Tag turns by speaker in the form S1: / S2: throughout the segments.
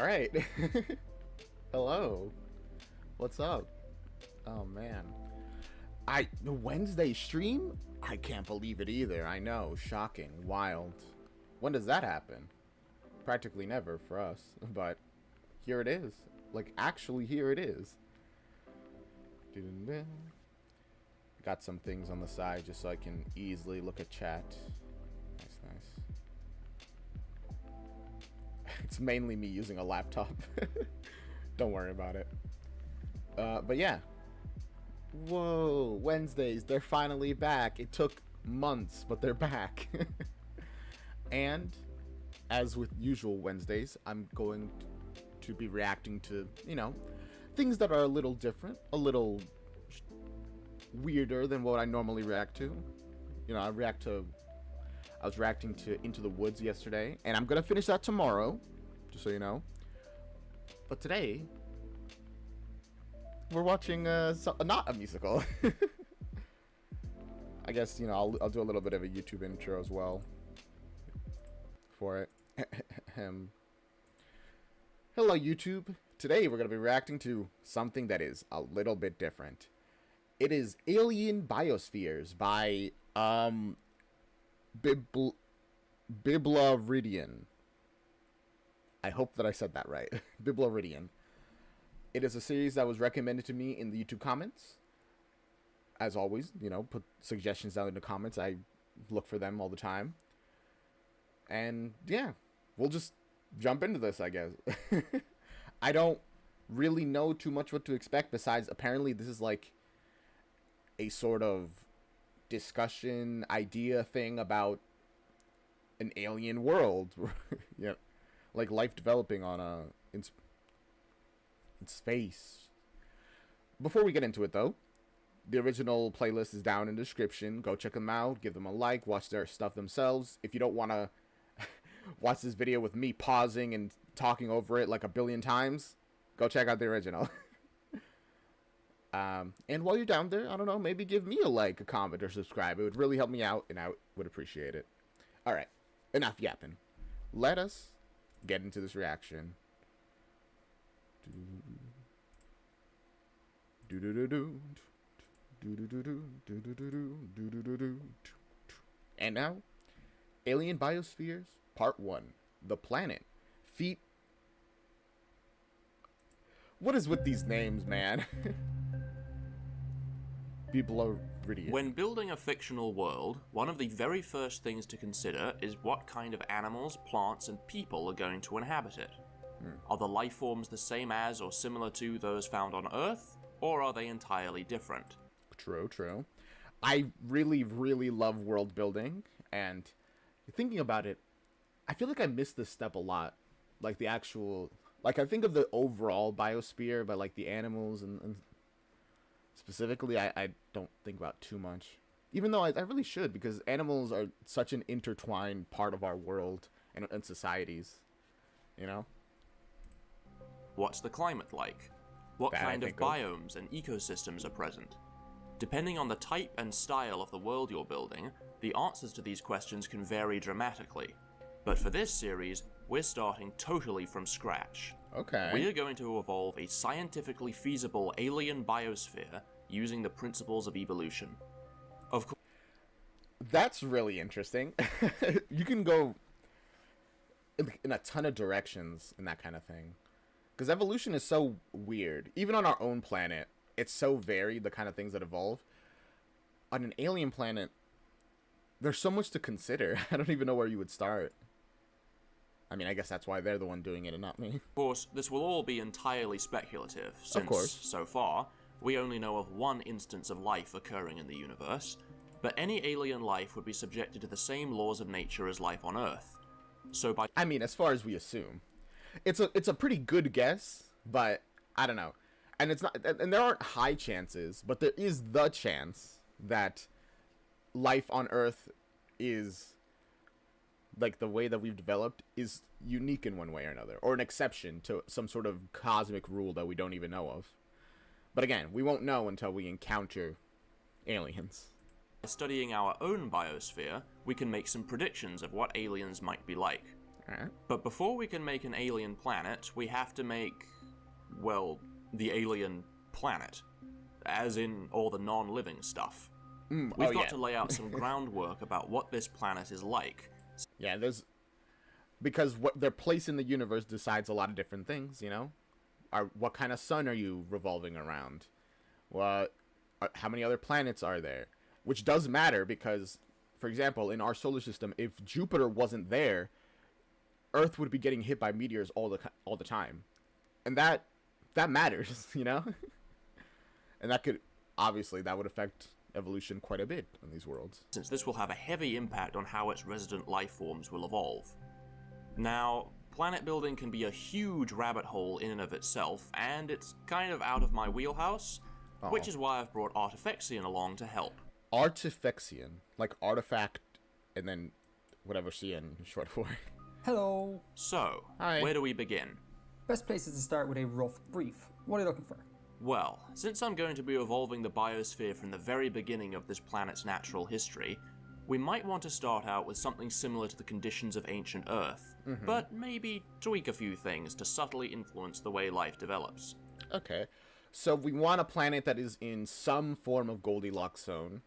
S1: Alright. Hello. What's up? Oh, man. The Wednesday stream? I can't believe it either. I know. Shocking. Wild. When does that happen? Practically never for us. But here it is. Like, actually, here it is. Got some things on the side just so I can easily look at chat. Nice, nice. It's mainly me using a laptop. Don't worry about it. But yeah. Whoa, Wednesdays, they're finally back. It took months, but they're back. And, as with usual Wednesdays, I'm going to be reacting to, you know, things that are a little different, a little weirder than what I normally react to. You know, I was reacting to Into the Woods yesterday, and I'm gonna finish that tomorrow, just so you know. But today, we're watching not a musical. I guess, you know, I'll do a little bit of a YouTube intro as well for it. Hello, YouTube. Today we're gonna be reacting to something that is a little bit different. It is Alien Biospheres by Biblaridion. I hope that I said that right. Biblaridion. It is a series that was recommended to me in the YouTube comments. As always, you know, put suggestions down in the comments. I look for them all the time. And yeah, we'll just jump into this, I guess. I don't really know too much what to expect besides apparently this is like a sort of discussion idea thing about an alien world. Yeah, like life developing on in space. Before we get into it though, the original playlist is down in the description. Go check them out, give them a like, watch their stuff themselves. If you don't want to watch this video with me pausing and talking over it like a billion times, go check out the original. And while you're down there, I don't know, maybe give me a like, a comment, or subscribe. It would really help me out, and I would appreciate it. Alright, enough yapping. Let us get into this reaction. And now, Alien Biospheres, Part 1. The Planet. Feet. What is with these names, man? Biblaridion.
S2: When building a fictional world, one of the very first things to consider is what kind of animals, plants, and people are going to inhabit it. Are the life forms the same as or similar to those found on Earth, or are they entirely different?
S1: True, true. I really, really love world building, and thinking about it, I feel like I miss this step a lot. Like the actual, like I think of the overall biosphere, but like the animals and specifically, I don't think about too much. Even though I really should, because animals are such an intertwined part of our world and societies, you know?
S2: What's the climate like? What kind of biomes and ecosystems are present? Depending on the type and style of the world you're building, the answers to these questions can vary dramatically. But for this series, we're starting totally from scratch.
S1: Okay.
S2: We are going to evolve a scientifically feasible alien biosphere using the principles of evolution. Of course,
S1: that's really interesting. You can go in a ton of directions in that kind of thing. Because evolution is so weird. Even on our own planet, it's so varied, the kind of things that evolve. On an alien planet, there's so much to consider. I don't even know where you would start. I mean, I guess that's why they're the one doing it and not me.
S2: Of course, this will all be entirely speculative, since,
S1: of course,
S2: so far, we only know of one instance of life occurring in the universe, but any alien life would be subjected to the same laws of nature as life on Earth. So by...
S1: I mean, as far as we assume. It's a pretty good guess, but I don't know. And it's not, and there aren't high chances, but there is the chance that life on Earth is, like, the way that we've developed is unique in one way or another, or an exception to some sort of cosmic rule that we don't even know of. But again, we won't know until we encounter aliens.
S2: By studying our own biosphere, we can make some predictions of what aliens might be like.
S1: Alright.
S2: But before we can make an alien planet, we have to make, well, the alien planet. As in all the non-living stuff. We've got to lay out some groundwork about what this planet is like.
S1: Yeah, because what their place in the universe decides a lot of different things, you know? What kind of sun are you revolving around? How many other planets are there? Which does matter because, for example, in our solar system, if Jupiter wasn't there, Earth would be getting hit by meteors all the time. And that matters, you know? And that would affect evolution quite a bit in these worlds.
S2: Since this will have a heavy impact on how its resident life forms will evolve. Now, planet building can be a huge rabbit hole in and of itself, and it's kind of out of my wheelhouse, which is why I've brought Artifexian along to help.
S1: Artifexian? Like artifact, and then whatever CN is short for.
S3: Hello.
S2: So,
S1: Hi.
S2: Where do we begin?
S3: Best place is to start with a rough brief. What are you looking for?
S2: Well, since I'm going to be evolving the biosphere from the very beginning of this planet's natural history, we might want to start out with something similar to the conditions of ancient Earth, but maybe tweak a few things to subtly influence the way life develops.
S1: Okay. So we want a planet that is in some form of Goldilocks zone.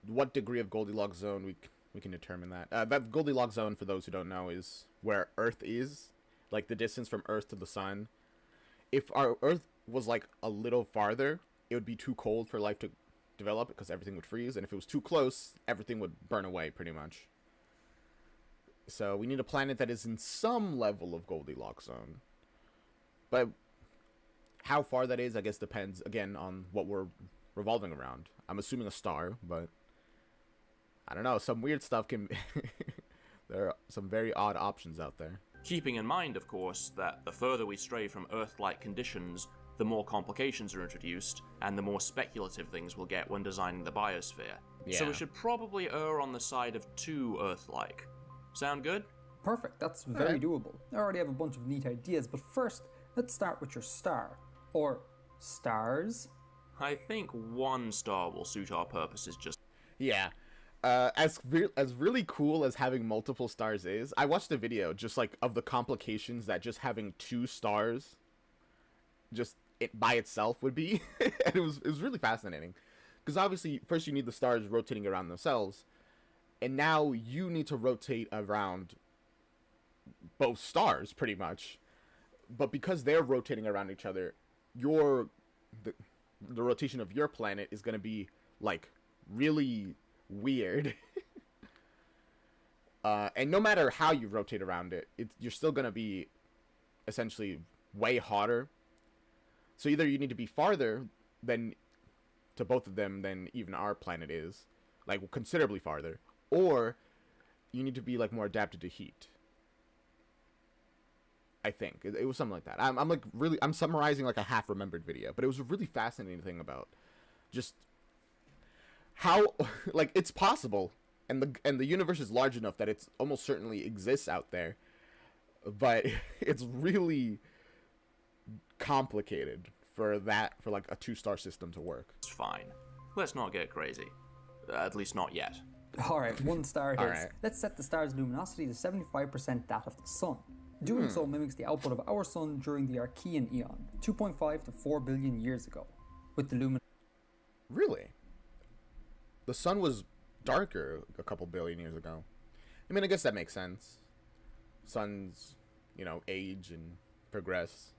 S1: What degree of Goldilocks zone, we can determine that. That Goldilocks zone, for those who don't know, is where Earth is. Like the distance from Earth to the sun. If our Earth was like a little farther, it would be too cold for life to develop because everything would freeze. And if it was too close, everything would burn away pretty much. So we need a planet that is in some level of Goldilocks zone. But how far that is, I guess, depends, again, on what we're revolving around. I'm assuming a star, but I don't know. Some weird stuff can... There are some very odd options out there.
S2: Keeping in mind, of course, that the further we stray from Earth-like conditions, the more complications are introduced, and the more speculative things we'll get when designing the biosphere.
S1: Yeah.
S2: So we should probably err on the side of too Earth-like. Sound good?
S3: Perfect, that's very doable. I already have a bunch of neat ideas, but first, let's start with your star. Or stars?
S2: I think one star will suit our purposes just...
S1: Yeah. As really cool as having multiple stars is, I watched a video just like of the complications that just having 2 stars just by itself would be. And it was really fascinating. Because obviously, first you need the stars rotating around themselves, and now you need to rotate around both stars, pretty much. But because they're rotating around each other, the rotation of your planet is going to be, like, really weird. And no matter how you rotate around it, you're still going to be essentially way hotter. So either you need to be farther to both of them than even our planet is, like considerably farther, or you need to be like more adapted to heat. I think it was something like that. I'm summarizing like a half remembered video, but it was a really fascinating thing about just how like it's possible, and the universe is large enough that it's almost certainly exists out there, but it's really complicated for like a 2-star system to work.
S2: It's fine. Let's not get crazy. At least not yet.
S3: Alright, 1 star it is.
S1: Alright.
S3: Let's set the star's luminosity to 75% that of the sun. Doing so mimics the output of our sun during the Archean Eon, 2.5 to 4 billion years ago. With the luminosity...
S1: Really? The sun was darker a couple billion years ago. I mean, I guess that makes sense. Suns, age and progress.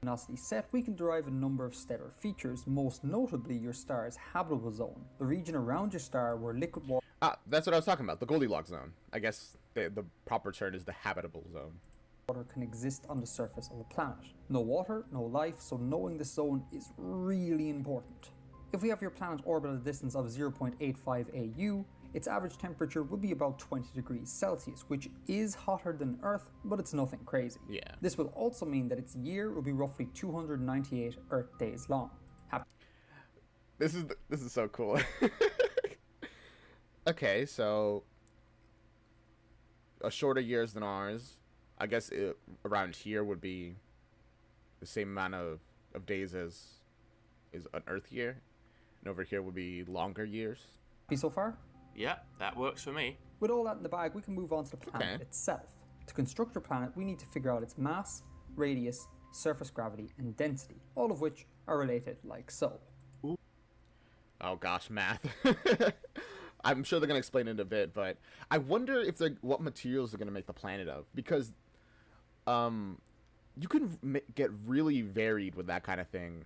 S3: Luminosity set, we can derive a number of stellar features, most notably your star's habitable zone, the region around your star where liquid water...
S1: That's what I was talking about, the Goldilocks zone. I guess the proper term is the habitable zone.
S3: Water can exist on the surface of a planet. No water, no life, so knowing this zone is really important. If we have your planet orbit at a distance of 0.85 AU, its average temperature would be about 20 degrees Celsius, which is hotter than Earth, but it's nothing crazy.
S1: Yeah.
S3: This will also mean that its year will be roughly 298 Earth days long.
S1: This is so cool. Okay, so a shorter years than ours. I guess around here would be the same amount of days as is an Earth year, and over here would be longer years.
S3: Happy so far?
S2: Yeah, that works for me.
S3: With all that in the bag, we can move on to the planet itself. To construct your planet, we need to figure out its mass, radius, surface gravity, and density, all of which are related like so.
S1: Oh gosh, math. I'm sure they're going to explain it in a bit, but I wonder if what materials they're going to make the planet of, because you can get really varied with that kind of thing,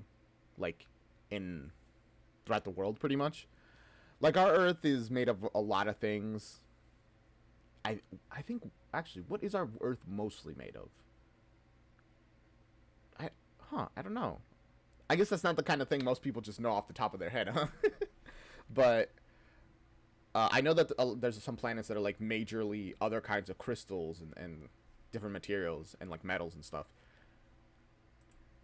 S1: like throughout the world pretty much. Like our Earth is made of a lot of things. I think actually, what is our Earth mostly made of? I don't know. I guess that's not the kind of thing most people just know off the top of their head, huh? But I know that there's some planets that are like majorly other kinds of crystals and different materials and like metals and stuff.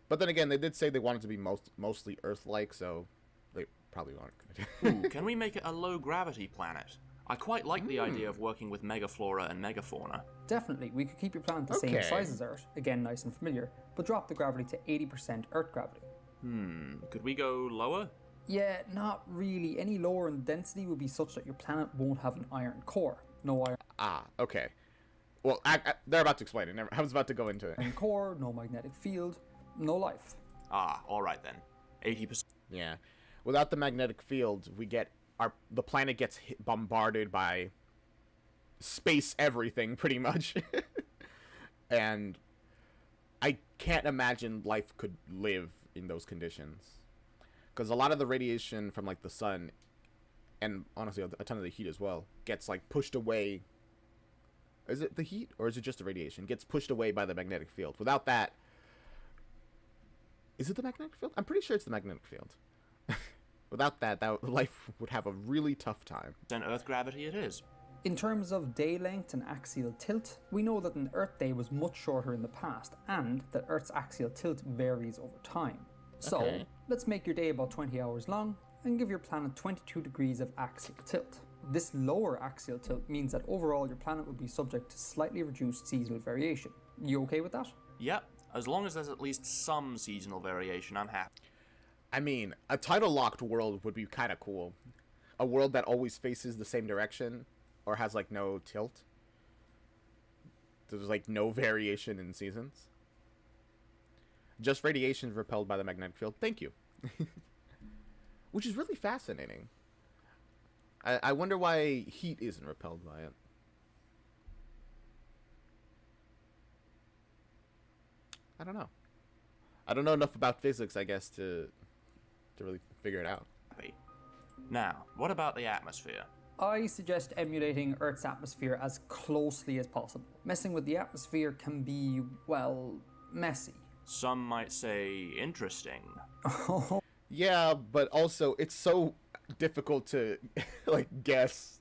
S1: But then again, they did say they wanted to be mostly Earth-like, so they probably aren't going to do.
S2: Ooh, can we make it a low-gravity planet? I quite like the idea of working with megaflora and megafauna.
S3: Definitely, we could keep your planet the same size as Earth, again nice and familiar, but drop the gravity to 80% Earth gravity.
S2: Could we go lower?
S3: Yeah, not really. Any lower in density would be such that your planet won't have an iron core. No iron.
S1: Ah, okay. Well, they're about to explain it. I was about to go into it.
S3: Iron core, no magnetic field, no life.
S2: Ah, alright then. 80%.
S1: Yeah. Without the magnetic field, the planet gets bombarded by space everything, pretty much. And I can't imagine life could live in those conditions. Because a lot of the radiation from, like, the sun, and honestly, a ton of the heat as well, gets, like, pushed away. Is it the heat, or is it just the radiation? Gets pushed away by the magnetic field. Without that... Is it the magnetic field? I'm pretty sure it's the magnetic field. Without that life would have a really tough time.
S2: Then Earth gravity it is.
S3: In terms of day length and axial tilt, we know that an Earth day was much shorter in the past, and that Earth's axial tilt varies over time. So, let's make your day about 20 hours long, and give your planet 22 degrees of axial tilt. This lower axial tilt means that overall your planet would be subject to slightly reduced seasonal variation. You okay with that?
S2: Yep, as long as there's at least some seasonal variation, I'm happy.
S1: I mean, a tidal-locked world would be kind of cool. A world that always faces the same direction, or has, like, no tilt. There's, like, no variation in seasons. Just radiation repelled by the magnetic field. Thank you. Which is really fascinating. I wonder why heat isn't repelled by it. I don't know. I don't know enough about physics, I guess, to really figure it out.
S2: Now, what about the atmosphere?
S3: I suggest emulating Earth's atmosphere as closely as possible. Messing with the atmosphere can be, well, messy.
S2: Some might say interesting.
S1: Yeah, but also it's so difficult to like guess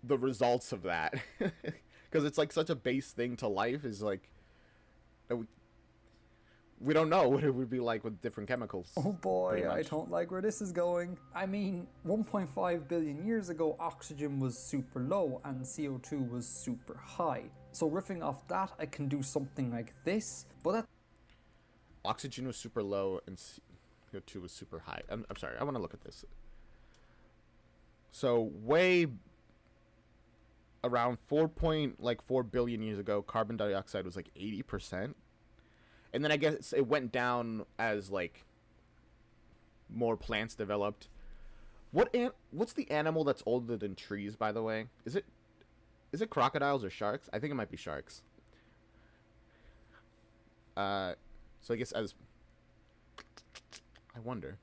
S1: the results of that. Because it's like such a base thing to life, is like we don't know what it would be like with different chemicals.
S3: Oh boy, I don't like where this is going. I mean, 1.5 billion years ago, oxygen was super low and CO2 was super high. So riffing off that, I can do something like this, but that...
S1: Oxygen was super low and CO2 was super high. I'm sorry, I want to look at this. So way around 4.4 billion years ago, carbon dioxide was like 80%. And then I guess it went down as like more plants developed. What's the animal that's older than trees, by the way? Is it crocodiles or sharks? I think it might be sharks. So I guess I wonder.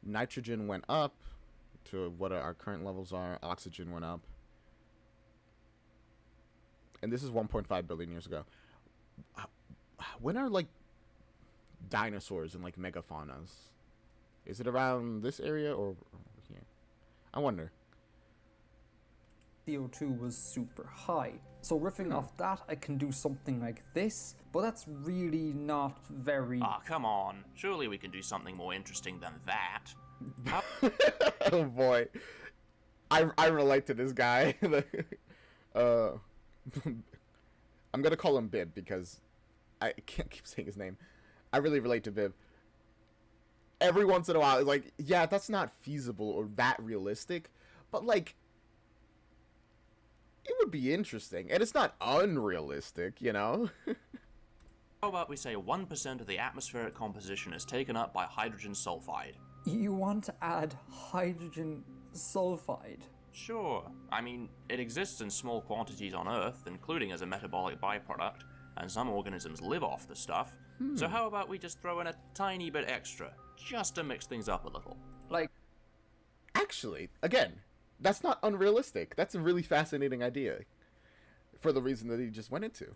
S1: Nitrogen went up to what our current levels are. Oxygen went up. And this is 1.5 billion years ago. When are, like, dinosaurs and, like, megafaunas? Is it around this area or over here? I wonder.
S3: CO2 was super high. So riffing off that, I can do something like this, but that's really not very...
S2: Ah, come on. Surely we can do something more interesting than that.
S1: Oh boy. I relate to this guy. I'm gonna call him Bib because I can't keep saying his name. I really relate to Bib. Every once in a while, it's like, yeah, that's not feasible or that realistic, but like, it would be interesting, and it's not unrealistic, you know?
S2: How about we say 1% of the atmospheric composition is taken up by hydrogen sulfide?
S3: You want to add hydrogen sulfide?
S2: Sure. I mean, it exists in small quantities on Earth, including as a metabolic byproduct, and some organisms live off the stuff. So how about we just throw in a tiny bit extra, just to mix things up a little?
S3: Like,
S1: Actually, again, that's not unrealistic. That's a really fascinating idea, for the reason that he just went into.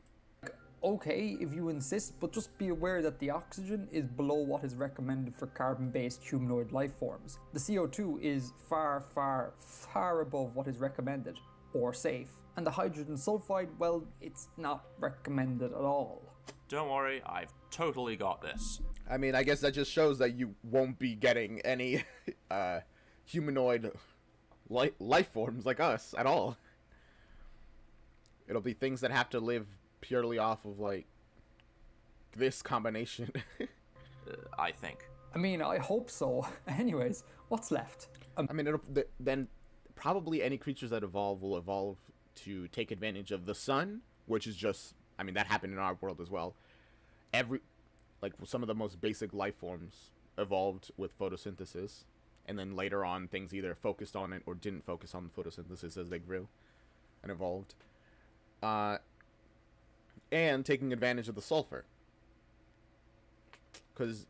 S3: okay, if you insist, but just be aware that the oxygen is below what is recommended for carbon-based humanoid life forms. The CO2 is far, far, far above what is recommended, or safe. And the hydrogen sulfide, well, it's not recommended at all.
S2: Don't worry, I've totally got this.
S1: I mean, I guess that just shows that you won't be getting any humanoid life forms like us at all. It'll be things that have to live purely off of, like, this combination.
S2: I think.
S3: I mean, I hope so. Anyways, what's left?
S1: I mean, then probably any creatures that evolve will evolve to take advantage of the sun, which is just, I mean, that happened in our world as well. Some of the most basic life forms evolved with photosynthesis, and then later on things either focused on it or didn't focus on photosynthesis as they grew and evolved. And taking advantage of the sulfur, because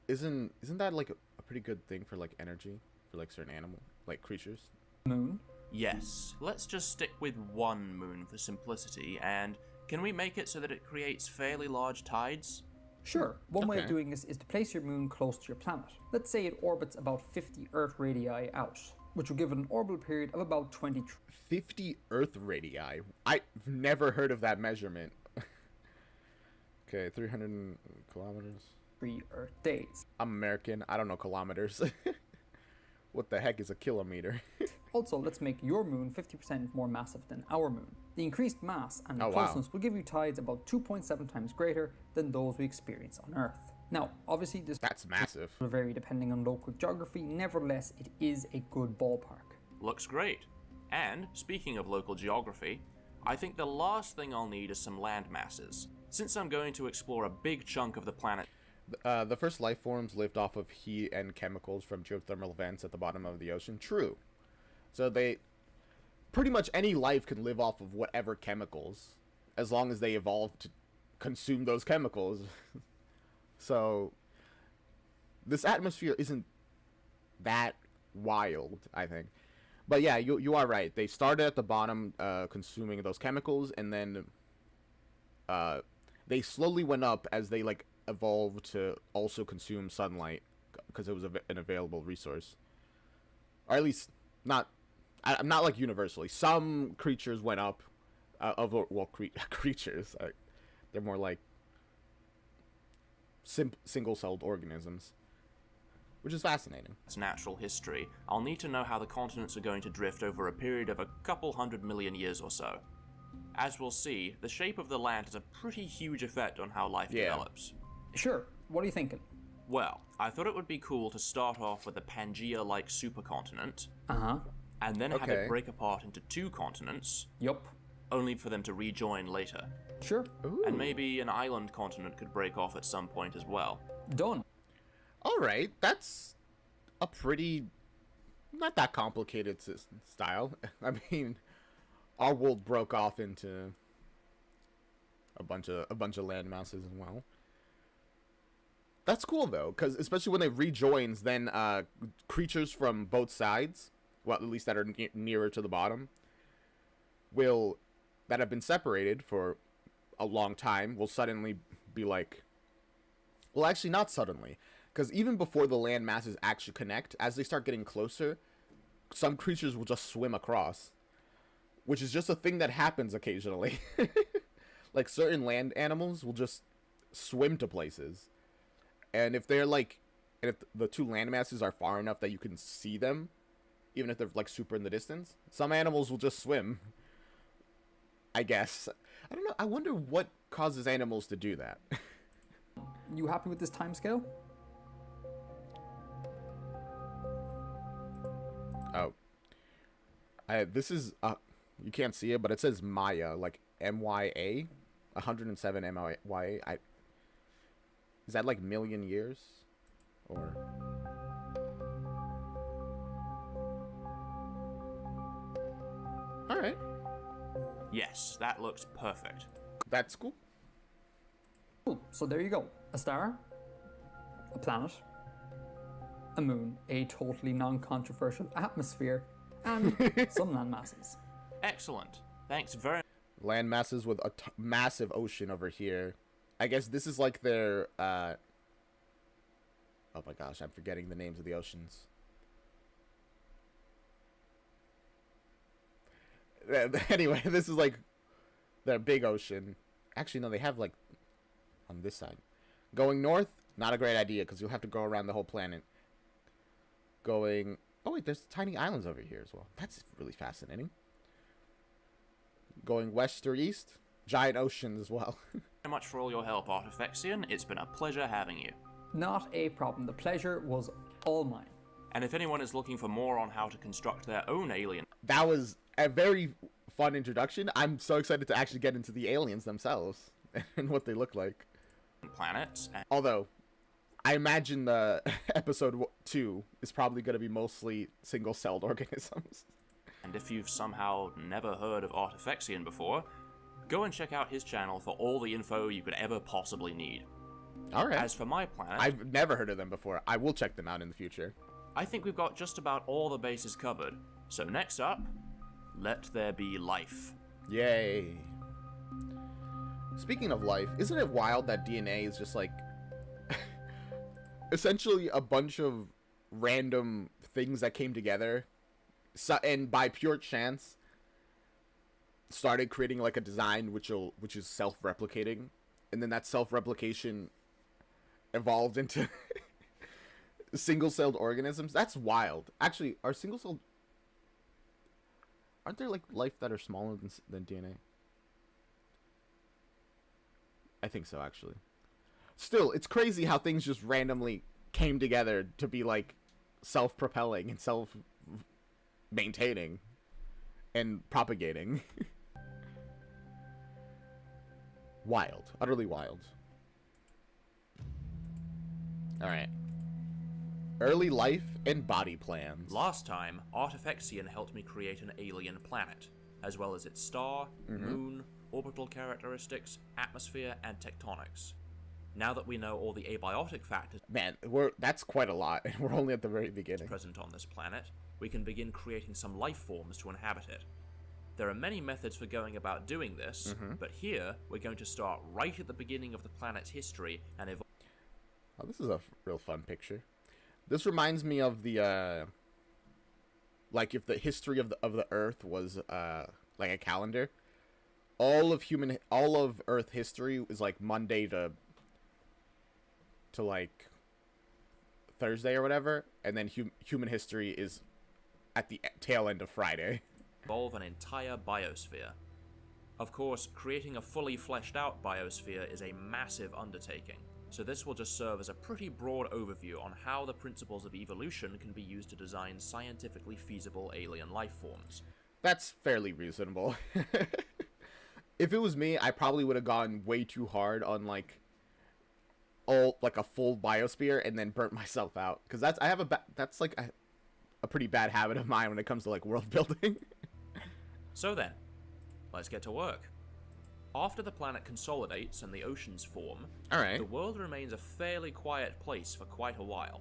S1: isn't that like a pretty good thing for like energy for like certain animal like creatures?
S3: Moon?
S2: Yes, let's just stick with one moon for simplicity, and can we make it so that it creates fairly large tides?
S3: Sure. One way of
S1: Okay.
S3: doing this is to place your moon close to your planet. Let's say it orbits about 50 Earth radii out, which will give it an orbital period of about
S1: 50 Earth radii. I've never heard of that measurement. Okay, 300 kilometers.
S3: 23 Earth days.
S1: I'm American. I don't know kilometers. What the heck is a kilometer?
S3: Also, let's make your moon 50% more massive than our moon. The increased mass and
S1: Oh, wow.
S3: closeness will give you tides about 2.7 times greater than those we experience on Earth. Now, obviously this
S1: That's massive.
S3: will vary depending on local geography, nevertheless it is a good ballpark.
S2: Looks great. And, speaking of local geography, I think the last thing I'll need is some land masses. Since I'm going to explore a big chunk of the planet,
S1: The first life forms lived off of heat and chemicals from geothermal vents at the bottom of the ocean. True. So pretty much any life can live off of whatever chemicals, as long as they evolve to consume those chemicals. So this atmosphere isn't that wild, I think. But yeah, you are right. They started at the bottom, consuming those chemicals, and then they slowly went up as they like evolved to also consume sunlight because it was an available resource, or at least not. I'm not like universally. Some creatures went up, creatures. They're more like single-celled organisms, which is fascinating.
S2: its natural history, I'll need to know how the continents are going to drift over a period of a couple 100 million years or so. As we'll see, the shape of the land has a pretty huge effect on how life develops.
S3: Sure, what are you thinking?
S2: Well, I thought it would be cool to start off with a Pangea-like supercontinent,
S3: Uh-huh.
S2: and then have
S1: Okay.
S2: it break apart into two continents,
S3: Yup.
S2: only for them to rejoin later.
S3: Sure.
S1: Ooh.
S2: And maybe an island continent could break off at some point as well.
S3: Done.
S1: All right, that's a pretty not that complicated style. I mean, our world broke off into a bunch of land masses as well. That's cool though, because especially when they rejoins, then creatures from both sides, well, at least that are nearer to the bottom, that have been separated for a long time, will suddenly be like, well, actually not suddenly, because even before the land masses actually connect, as they start getting closer, some creatures will just swim across, which is just a thing that happens occasionally. Like certain land animals will just swim to places. And if they're like, and if the two land masses are far enough that you can see them, even if they're like super in the distance, some animals will just swim. I guess. I don't know. I wonder what causes animals to do that.
S3: You happy with this timescale?
S1: Oh. This is You can't see it, but it says Maya, like MYA, 107 MYA. Is that like million years? Or... Alright.
S2: Yes, that looks perfect.
S1: That's cool.
S3: Cool. So there you go. A star, a planet, a moon, a totally non-controversial atmosphere, and some land masses.
S2: Excellent. Thanks very much.
S1: Land masses with a massive ocean over here. I guess this is like their, oh my gosh, I'm forgetting the names of the oceans. Anyway, this is like their big ocean. Actually, no, they have like on this side. Going north, not a great idea because you'll have to go around the whole planet. Going... Oh, wait, there's tiny islands over here as well. That's really fascinating. Going west or east, giant oceans as well.
S2: Thank you very much for all your help, Artifexian. It's been a pleasure having you.
S3: Not a problem. The pleasure was all mine.
S2: And if anyone is looking for more on how to construct their own alien...
S1: That was a very fun introduction. I'm so excited to actually get into the aliens themselves and what they look like.
S2: Planets.
S1: Although, I imagine the episode 2 is probably going to be mostly single-celled organisms.
S2: And if you've somehow never heard of Artifexian before, go and check out his channel for all the info you could ever possibly need.
S1: Alright.
S2: As for my planet...
S1: I've never heard of them before. I will check them out in the future.
S2: I think we've got just about all the bases covered. So next up, let there be life.
S1: Yay. Speaking of life, isn't it wild that DNA is just like essentially a bunch of random things that came together and by pure chance started creating like a design which is self-replicating, and then that self-replication evolved into single-celled organisms? That's wild. Actually, are single-celled... Aren't there like life that are smaller than DNA? I think so, actually. Still, it's crazy how things just randomly came together to be like self-propelling and self-maintaining and propagating. Wild. Utterly wild. Alright. Early life and body plans.
S2: Last time, Artifexian helped me create an alien planet, as well as its star, moon, orbital characteristics, atmosphere, and tectonics. Now that we know all the abiotic factors
S1: Man, that's quite a lot, and we're only at the very beginning.
S2: present on this planet, we can begin creating some life forms to inhabit it. There are many methods for going about doing this, but here we're going to start right at the beginning of the planet's history and evolve.
S1: Oh, this is a real fun picture. This reminds me of the like if the history of the Earth was like a calendar. All of Earth history is like Monday to like Thursday or whatever, and then human history is at the tail end of Friday.
S2: Evolve an entire biosphere. Of course, creating a fully fleshed out biosphere is a massive undertaking, so this will just serve as a pretty broad overview on how the principles of evolution can be used to design scientifically feasible alien life forms.
S1: That's fairly reasonable. If it was me, I probably would have gone way too hard on like a full biosphere and then burnt myself out, because that's like a pretty bad habit of mine when it comes to like world building.
S2: So then, let's get to work. After the planet consolidates and the oceans form, the world remains a fairly quiet place for quite a while.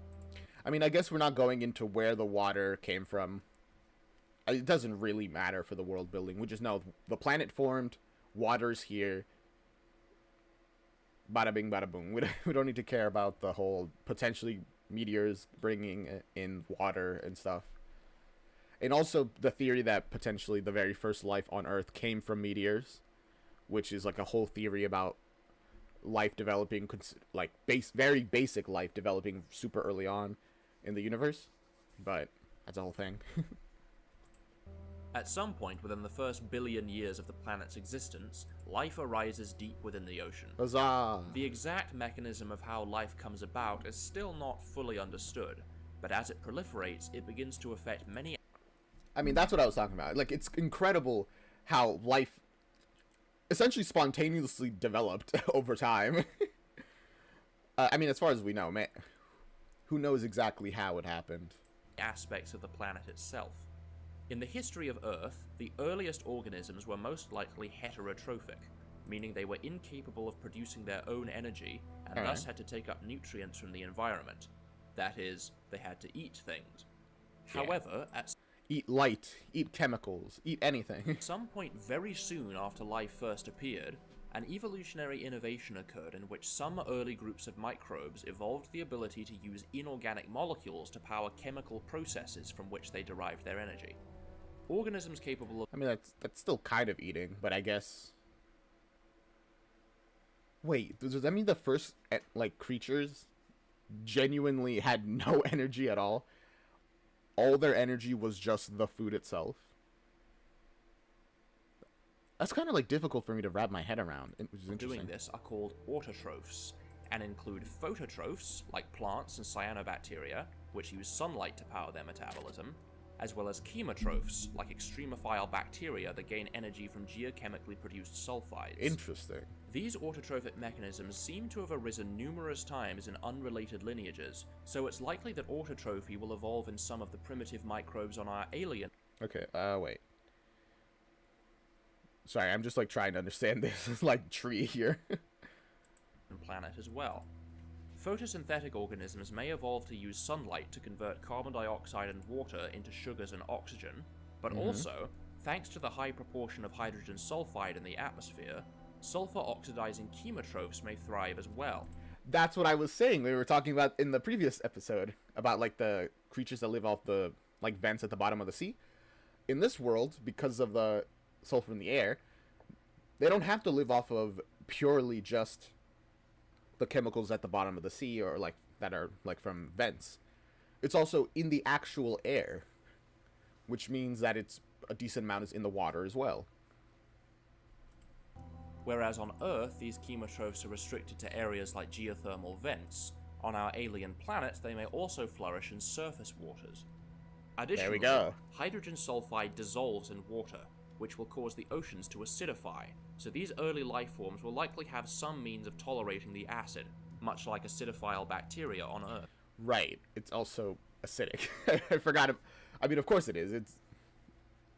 S1: I mean, I guess we're not going into where the water came from. It doesn't really matter for the world building. We just know the planet formed, water's here, bada bing, bada boom. We don't need to care about the whole potentially meteors bringing in water and stuff. And also the theory that potentially the very first life on Earth came from meteors, which is like a whole theory about life developing, like very basic life developing super early on in the universe. But that's a whole thing.
S2: At some point within the first billion years of the planet's existence, life arises deep within the ocean.
S1: Huzzah!
S2: The exact mechanism of how life comes about is still not fully understood, but as it proliferates, it begins to affect many...
S1: I mean, that's what I was talking about. Like, it's incredible how life essentially spontaneously developed over time. I mean, as far as we know, man, who knows exactly how it happened.
S2: Aspects of the planet itself. In the history of Earth, the earliest organisms were most likely heterotrophic, meaning they were incapable of producing their own energy and thus had to take up nutrients from the environment. That is, they had to eat things.
S1: Yeah.
S2: However, at
S1: Eat light, eat chemicals, eat anything.
S2: some point very soon after life first appeared, an evolutionary innovation occurred in which some early groups of microbes evolved the ability to use inorganic molecules to power chemical processes from which they derived their energy. Organisms capable of...
S1: I mean, that's still kind of eating, but I guess... Wait, does that mean the first, like, creatures genuinely had no energy at all? All their energy was just the food itself? That's kind of, like, difficult for me to wrap my head around, which is interesting.
S2: Doing this are called autotrophs, and include phototrophs, like plants and cyanobacteria, which use sunlight to power their metabolism, as well as chemotrophs, like extremophile bacteria that gain energy from geochemically produced sulfides.
S1: Interesting.
S2: These autotrophic mechanisms seem to have arisen numerous times in unrelated lineages, so it's likely that autotrophy will evolve in some of the primitive microbes on our alien...
S1: Okay, wait. Sorry, I'm just, like, trying to understand this, like, tree here.
S2: planet as well. Photosynthetic organisms may evolve to use sunlight to convert carbon dioxide and water into sugars and oxygen, but also, thanks to the high proportion of hydrogen sulfide in the atmosphere, sulfur-oxidizing chemotrophs may thrive as well.
S1: That's what I was saying. We were talking about in the previous episode, about, like, the creatures that live off the, like, vents at the bottom of the sea. In this world, because of the sulfur in the air, they don't have to live off of purely just the chemicals at the bottom of the sea, or like that are like from vents. It's also in the actual air, which means that it's a decent amount is in the water as well.
S2: Whereas on Earth, these chemotrophs are restricted to areas like geothermal vents, on our alien planet they may also flourish in surface waters. Additionally,
S1: there we go.
S2: Hydrogen sulfide dissolves in water, which will cause the oceans to acidify, so these early life forms will likely have some means of tolerating the acid, much like acidophile bacteria on Earth.
S1: Right. It's also acidic. I forgot. I mean, of course it is. It's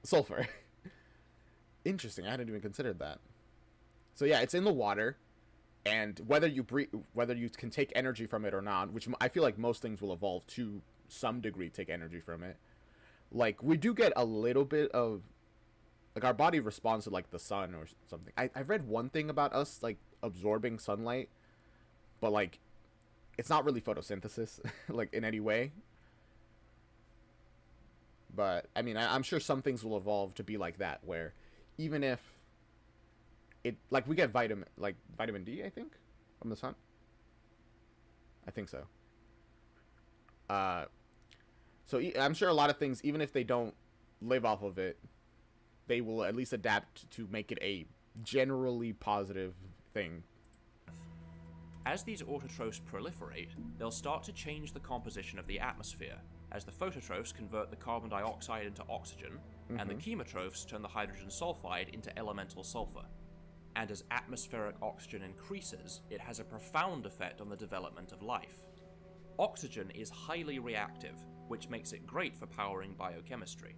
S1: sulfur. Interesting. I hadn't even considered that. So yeah, it's in the water, and whether you can take energy from it or not, which I feel like most things will evolve to some degree take energy from it. Like, we do get a little bit of, like, our body responds to, like, the sun or something. I read one thing about us, like, absorbing sunlight, but, like, it's not really photosynthesis, like, in any way. But, I mean, I'm sure some things will evolve to be like that, where even if it, like, we get vitamin D, I think, from the sun. I think so. So I'm sure a lot of things, even if they don't live off of it, they will at least adapt to make it a generally positive thing.
S2: As these autotrophs proliferate, they'll start to change the composition of the atmosphere, as the phototrophs convert the carbon dioxide into oxygen, and the chemotrophs turn the hydrogen sulfide into elemental sulfur. And as atmospheric oxygen increases, it has a profound effect on the development of life. Oxygen is highly reactive, which makes it great for powering biochemistry.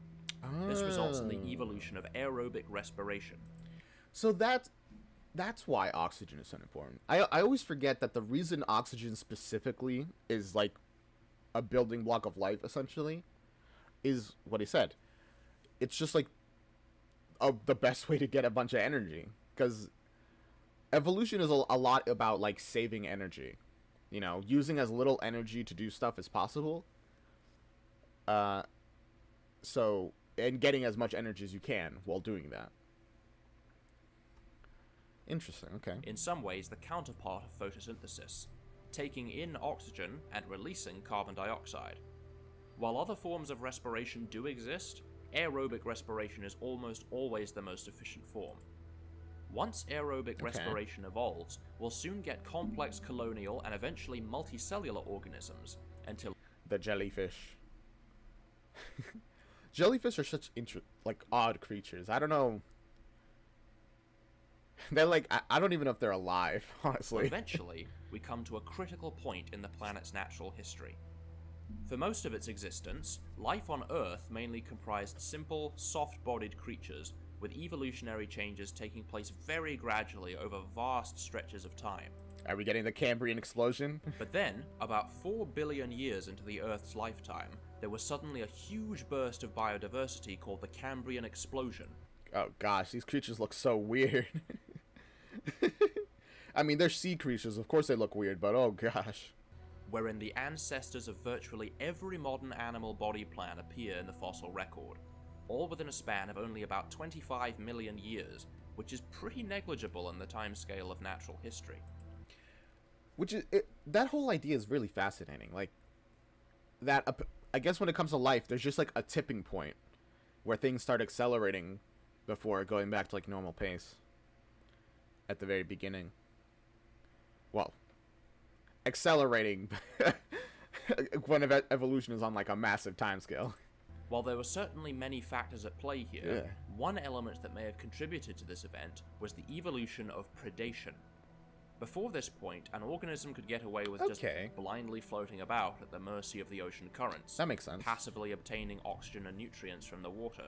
S2: This results in the evolution of aerobic respiration.
S1: So that's why oxygen is so important. I always forget that the reason oxygen specifically is like a building block of life, essentially, is what he said. It's just like the best way to get a bunch of energy. Because evolution is a lot about, like, saving energy. You know, using as little energy to do stuff as possible. And getting as much energy as you can while doing that. Interesting, okay.
S2: In some ways, the counterpart of photosynthesis, taking in oxygen and releasing carbon dioxide. While other forms of respiration do exist, aerobic respiration is almost always the most efficient form. Once aerobic respiration evolves, we'll soon get complex colonial and eventually multicellular organisms, until...
S1: The jellyfish. Jellyfish are such odd creatures. I don't know. They're like, I don't even know if they're alive, honestly.
S2: Eventually, we come to a critical point in the planet's natural history. For most of its existence, life on Earth mainly comprised simple, soft-bodied creatures, with evolutionary changes taking place very gradually over vast stretches of time.
S1: Are we getting the Cambrian explosion?
S2: But then, about 4 billion years into the Earth's lifetime, there was suddenly a huge burst of biodiversity called the Cambrian explosion.
S1: Oh gosh, these creatures look so weird. I mean, they're sea creatures, of course they look weird, but oh gosh.
S2: Wherein the ancestors of virtually every modern animal body plan appear in the fossil record, all within a span of only about 25 million years, which is pretty negligible in the timescale of natural history.
S1: Which is, that whole idea is really fascinating. Like, that, I guess when it comes to life, there's just like a tipping point where things start accelerating before going back to like normal pace at the very beginning. Well, accelerating when evolution is on like a massive timescale.
S2: While there were certainly many factors at play here, one element that may have contributed to this event was the evolution of predation. Before this point, an organism could get away with just blindly floating about at the mercy of the ocean currents.
S1: That makes sense.
S2: Passively obtaining oxygen and nutrients from the water.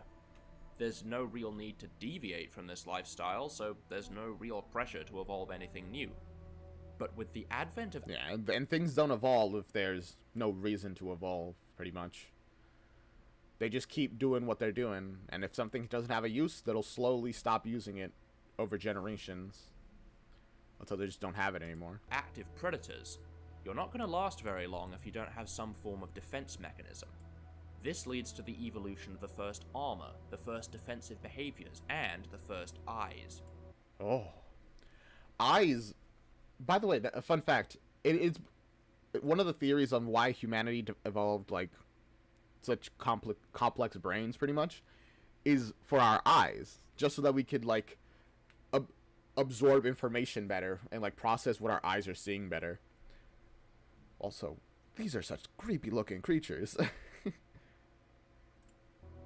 S2: There's no real need to deviate from this lifestyle, so there's no real pressure to evolve anything new. But with the advent of...
S1: Yeah, and things don't evolve if there's no reason to evolve, pretty much. They just keep doing what they're doing, and if something doesn't have a use, they'll slowly stop using it over generations. Until they just don't have it anymore.
S2: Active predators. You're not going to last very long if you don't have some form of defense mechanism. This leads to the evolution of the first armor, the first defensive behaviors, and the first eyes.
S1: Oh. Eyes... By the way, a fun fact, it's one of the theories on why humanity evolved, like, such complex brains, pretty much, is for our eyes. Just so that we could, like, absorb information better and, like, process what our eyes are seeing better. Also, these are such creepy-looking creatures.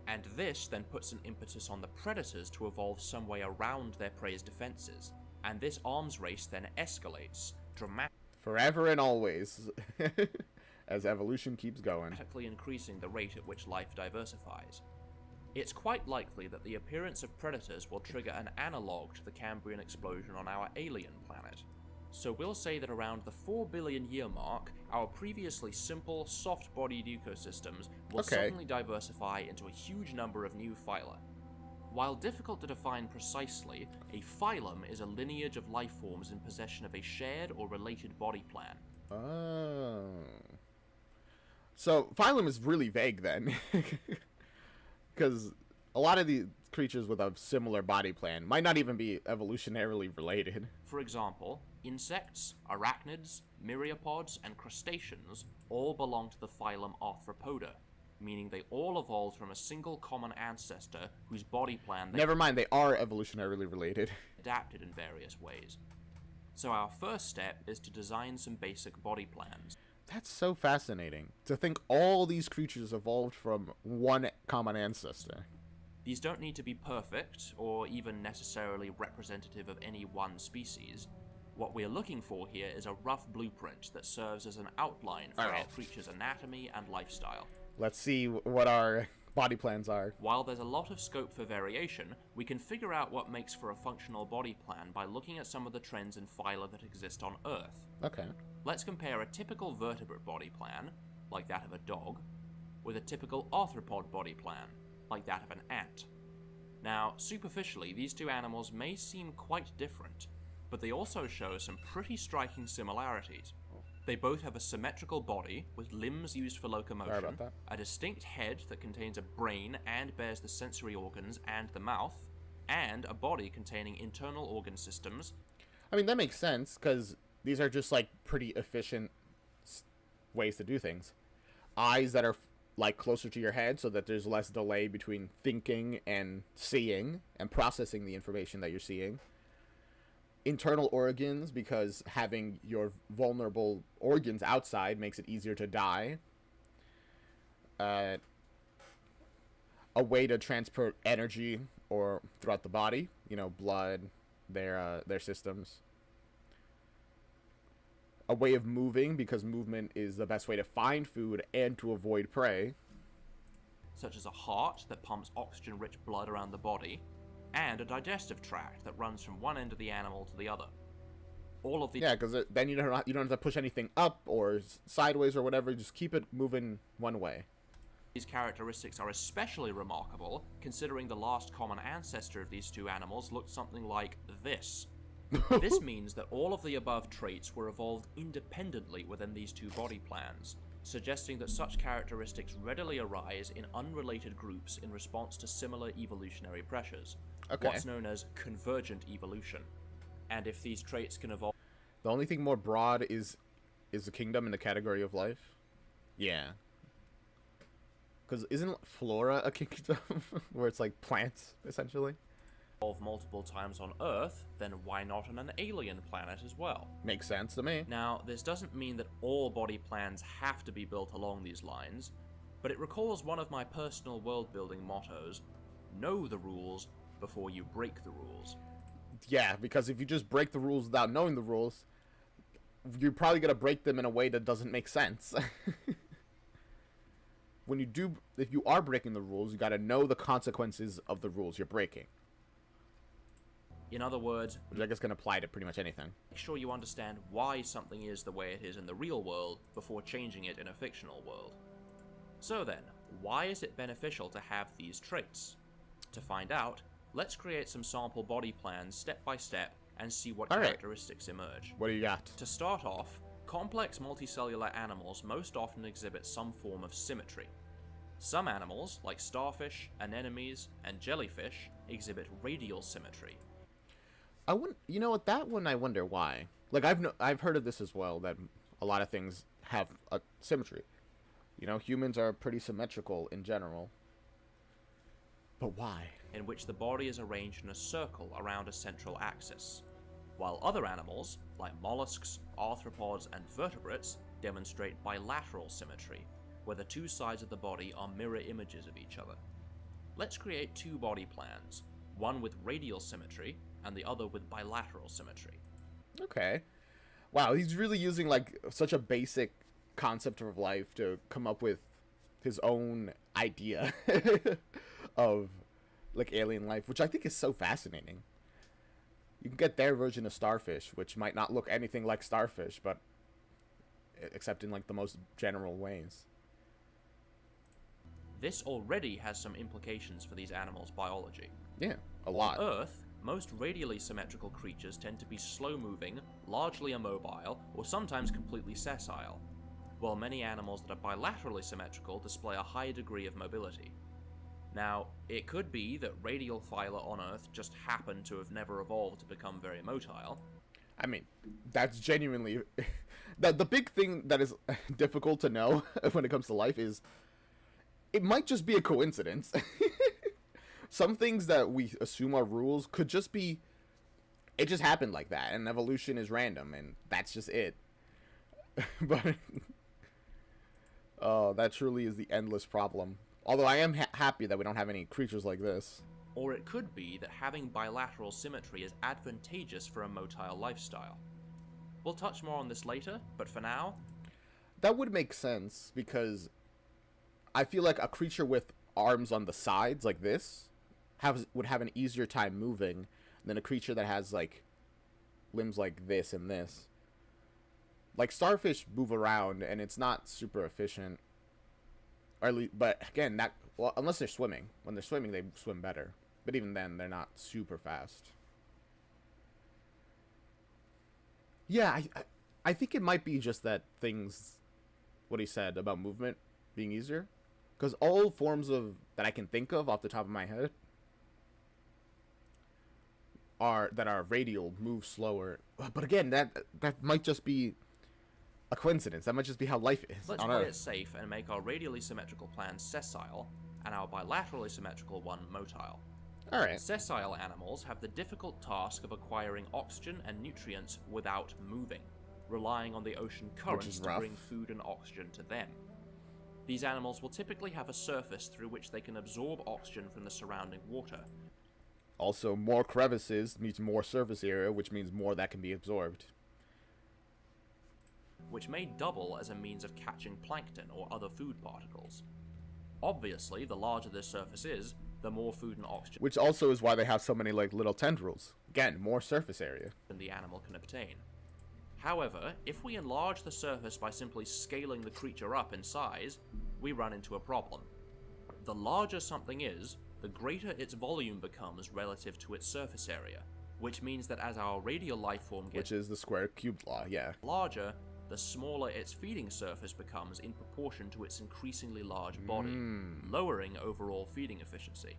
S2: And this then puts an impetus on the predators to evolve some way around their prey's defenses. And this arms race then escalates dramatically.
S1: Forever and always. As evolution keeps going.
S2: Dramatically increasing the rate at which life diversifies. It's quite likely that the appearance of predators will trigger an analogue to the Cambrian explosion on our alien planet. So we'll say that around the 4 billion year mark, our previously simple, soft-bodied ecosystems will suddenly diversify into a huge number of new phyla. While difficult to define precisely, a phylum is a lineage of life forms in possession of a shared or related body plan.
S1: Oh. So, phylum is really vague then. Because a lot of these creatures with a similar body plan might not even be evolutionarily related.
S2: For example, insects, arachnids, myriapods, and crustaceans all belong to the phylum Arthropoda, meaning they all evolved from a single common ancestor whose body plan
S1: Never mind, they are evolutionarily related.
S2: Adapted in various ways. So our first step is to design some basic body plans.
S1: That's so fascinating, to think all these creatures evolved from one common ancestor.
S2: These don't need to be perfect, or even necessarily representative of any one species. What we're looking for here is a rough blueprint that serves as an outline for our creature's anatomy and lifestyle.
S1: Let's see what our body plans are.
S2: While there's a lot of scope for variation, we can figure out what makes for a functional body plan by looking at some of the trends in phyla that exist on Earth.
S1: Okay.
S2: Let's compare a typical vertebrate body plan, like that of a dog, with a typical arthropod body plan, like that of an ant. Now, superficially, these two animals may seem quite different, but they also show some pretty striking similarities. They both have a symmetrical body, with limbs used for locomotion, a distinct head that contains a brain and bears the sensory organs and the mouth, and a body containing internal organ systems.
S1: I mean, that makes sense, because these are just, like, pretty efficient ways to do things. Eyes that are, like, closer to your head, so that there's less delay between thinking and seeing, and processing the information that you're seeing. Internal organs, because having your vulnerable organs outside makes it easier to die. A way to transport energy or throughout the body, you know, blood, their systems. A way of moving, because movement is the best way to find food and to avoid prey.
S2: Such as a heart that pumps oxygen-rich blood around the body, and a digestive tract that runs from one end of the animal to the other. All of these...
S1: Yeah, because then you don't have to push anything up or sideways or whatever. Just keep it moving one way.
S2: These characteristics are especially remarkable, considering the last common ancestor of these two animals looked something like this. This means that all of the above traits were evolved independently within these two body plans, suggesting that such characteristics readily arise in unrelated groups in response to similar evolutionary pressures.
S1: Okay.
S2: What's known as convergent evolution. And if these traits can evolve...
S1: The only thing more broad is the kingdom in the category of life. Yeah. Because isn't flora a kingdom where it's like plants, essentially?
S2: Evolve multiple times on Earth, then why not on an alien planet as well?
S1: Makes sense to me.
S2: Now, this doesn't mean that all body plans have to be built along these lines, but it recalls one of my personal world-building mottos: know the rules before you break the rules.
S1: Yeah, because if you just break the rules without knowing the rules, you're probably going to break them in a way that doesn't make sense. If you are breaking the rules, you got to know the consequences of the rules you're breaking.
S2: In other words,
S1: which I guess can apply to pretty much anything.
S2: Make sure you understand why something is the way it is in the real world before changing it in a fictional world. So then, why is it beneficial to have these traits? To find out, let's create some sample body plans step by step and see what characteristics emerge.
S1: What do you got?
S2: To start off, complex multicellular animals most often exhibit some form of symmetry. Some animals, like starfish, anemones, and jellyfish, exhibit radial symmetry.
S1: You know what, that one I wonder why. Like I've heard of this as well, that a lot of things have a symmetry. You know, humans are pretty symmetrical in general. But why?
S2: In which the body is arranged in a circle around a central axis, while other animals, like mollusks, arthropods, and vertebrates, demonstrate bilateral symmetry, where the two sides of the body are mirror images of each other. Let's create two body plans, one with radial symmetry, and the other with bilateral symmetry.
S1: Okay. Wow, he's really using like such a basic concept of life to come up with his own idea of like alien life, which I think is so fascinating. You can get their version of starfish, which might not look anything like starfish, but except in like the most general ways.
S2: This already has some implications for these animals' biology.
S1: Yeah, a lot.
S2: On Earth, most radially symmetrical creatures tend to be slow-moving, largely immobile, or sometimes completely sessile, while many animals that are bilaterally symmetrical display a high degree of mobility. Now, it could be that radial phyla on Earth just happen to have never evolved to become very motile.
S1: I mean, that's genuinely... the big thing that is difficult to know when it comes to life is it might just be a coincidence. Some things that we assume are rules could just be... It just happened like that, and evolution is random, and that's just it. But... Oh, that truly is the endless problem. Although I am happy that we don't have any creatures like this.
S2: Or it could be that having bilateral symmetry is advantageous for a motile lifestyle. We'll touch more on this later, but for now...
S1: That would make sense, because I feel like a creature with arms on the sides, like this, would have an easier time moving than a creature that has, like, limbs like this and this. Like, starfish move around, and it's not super efficient. Or at least, but again, well, unless they're swimming. When they're swimming, they swim better. But even then, they're not super fast. Yeah, I think it might be just that things, what he said about movement being easier. Because all forms that I can think of off the top of my head that are radial move slower. But again, that might just be a coincidence. That might just be how life is.
S2: Let's play it safe and make our radially symmetrical plan sessile, and our bilaterally symmetrical one motile.
S1: Alright.
S2: Sessile animals have the difficult task of acquiring oxygen and nutrients without moving, relying on the ocean currents to bring food and oxygen to them. These animals will typically have a surface through which they can absorb oxygen from the surrounding water,
S1: Also, more crevices means more surface area, which means more that can be absorbed.
S2: Which may double as a means of catching plankton or other food particles. Obviously, the larger this surface is, the more food and oxygen.
S1: Which also is why they have so many like little tendrils. Again, more surface area
S2: than the animal can obtain. However, if we enlarge the surface by simply scaling the creature up in size, we run into a problem. The larger something is, the greater its volume becomes relative to its surface area, which means that as our radial life form gets,
S1: which is the square cube law, yeah,
S2: larger, the smaller its feeding surface becomes in proportion to its increasingly large body, lowering overall feeding efficiency.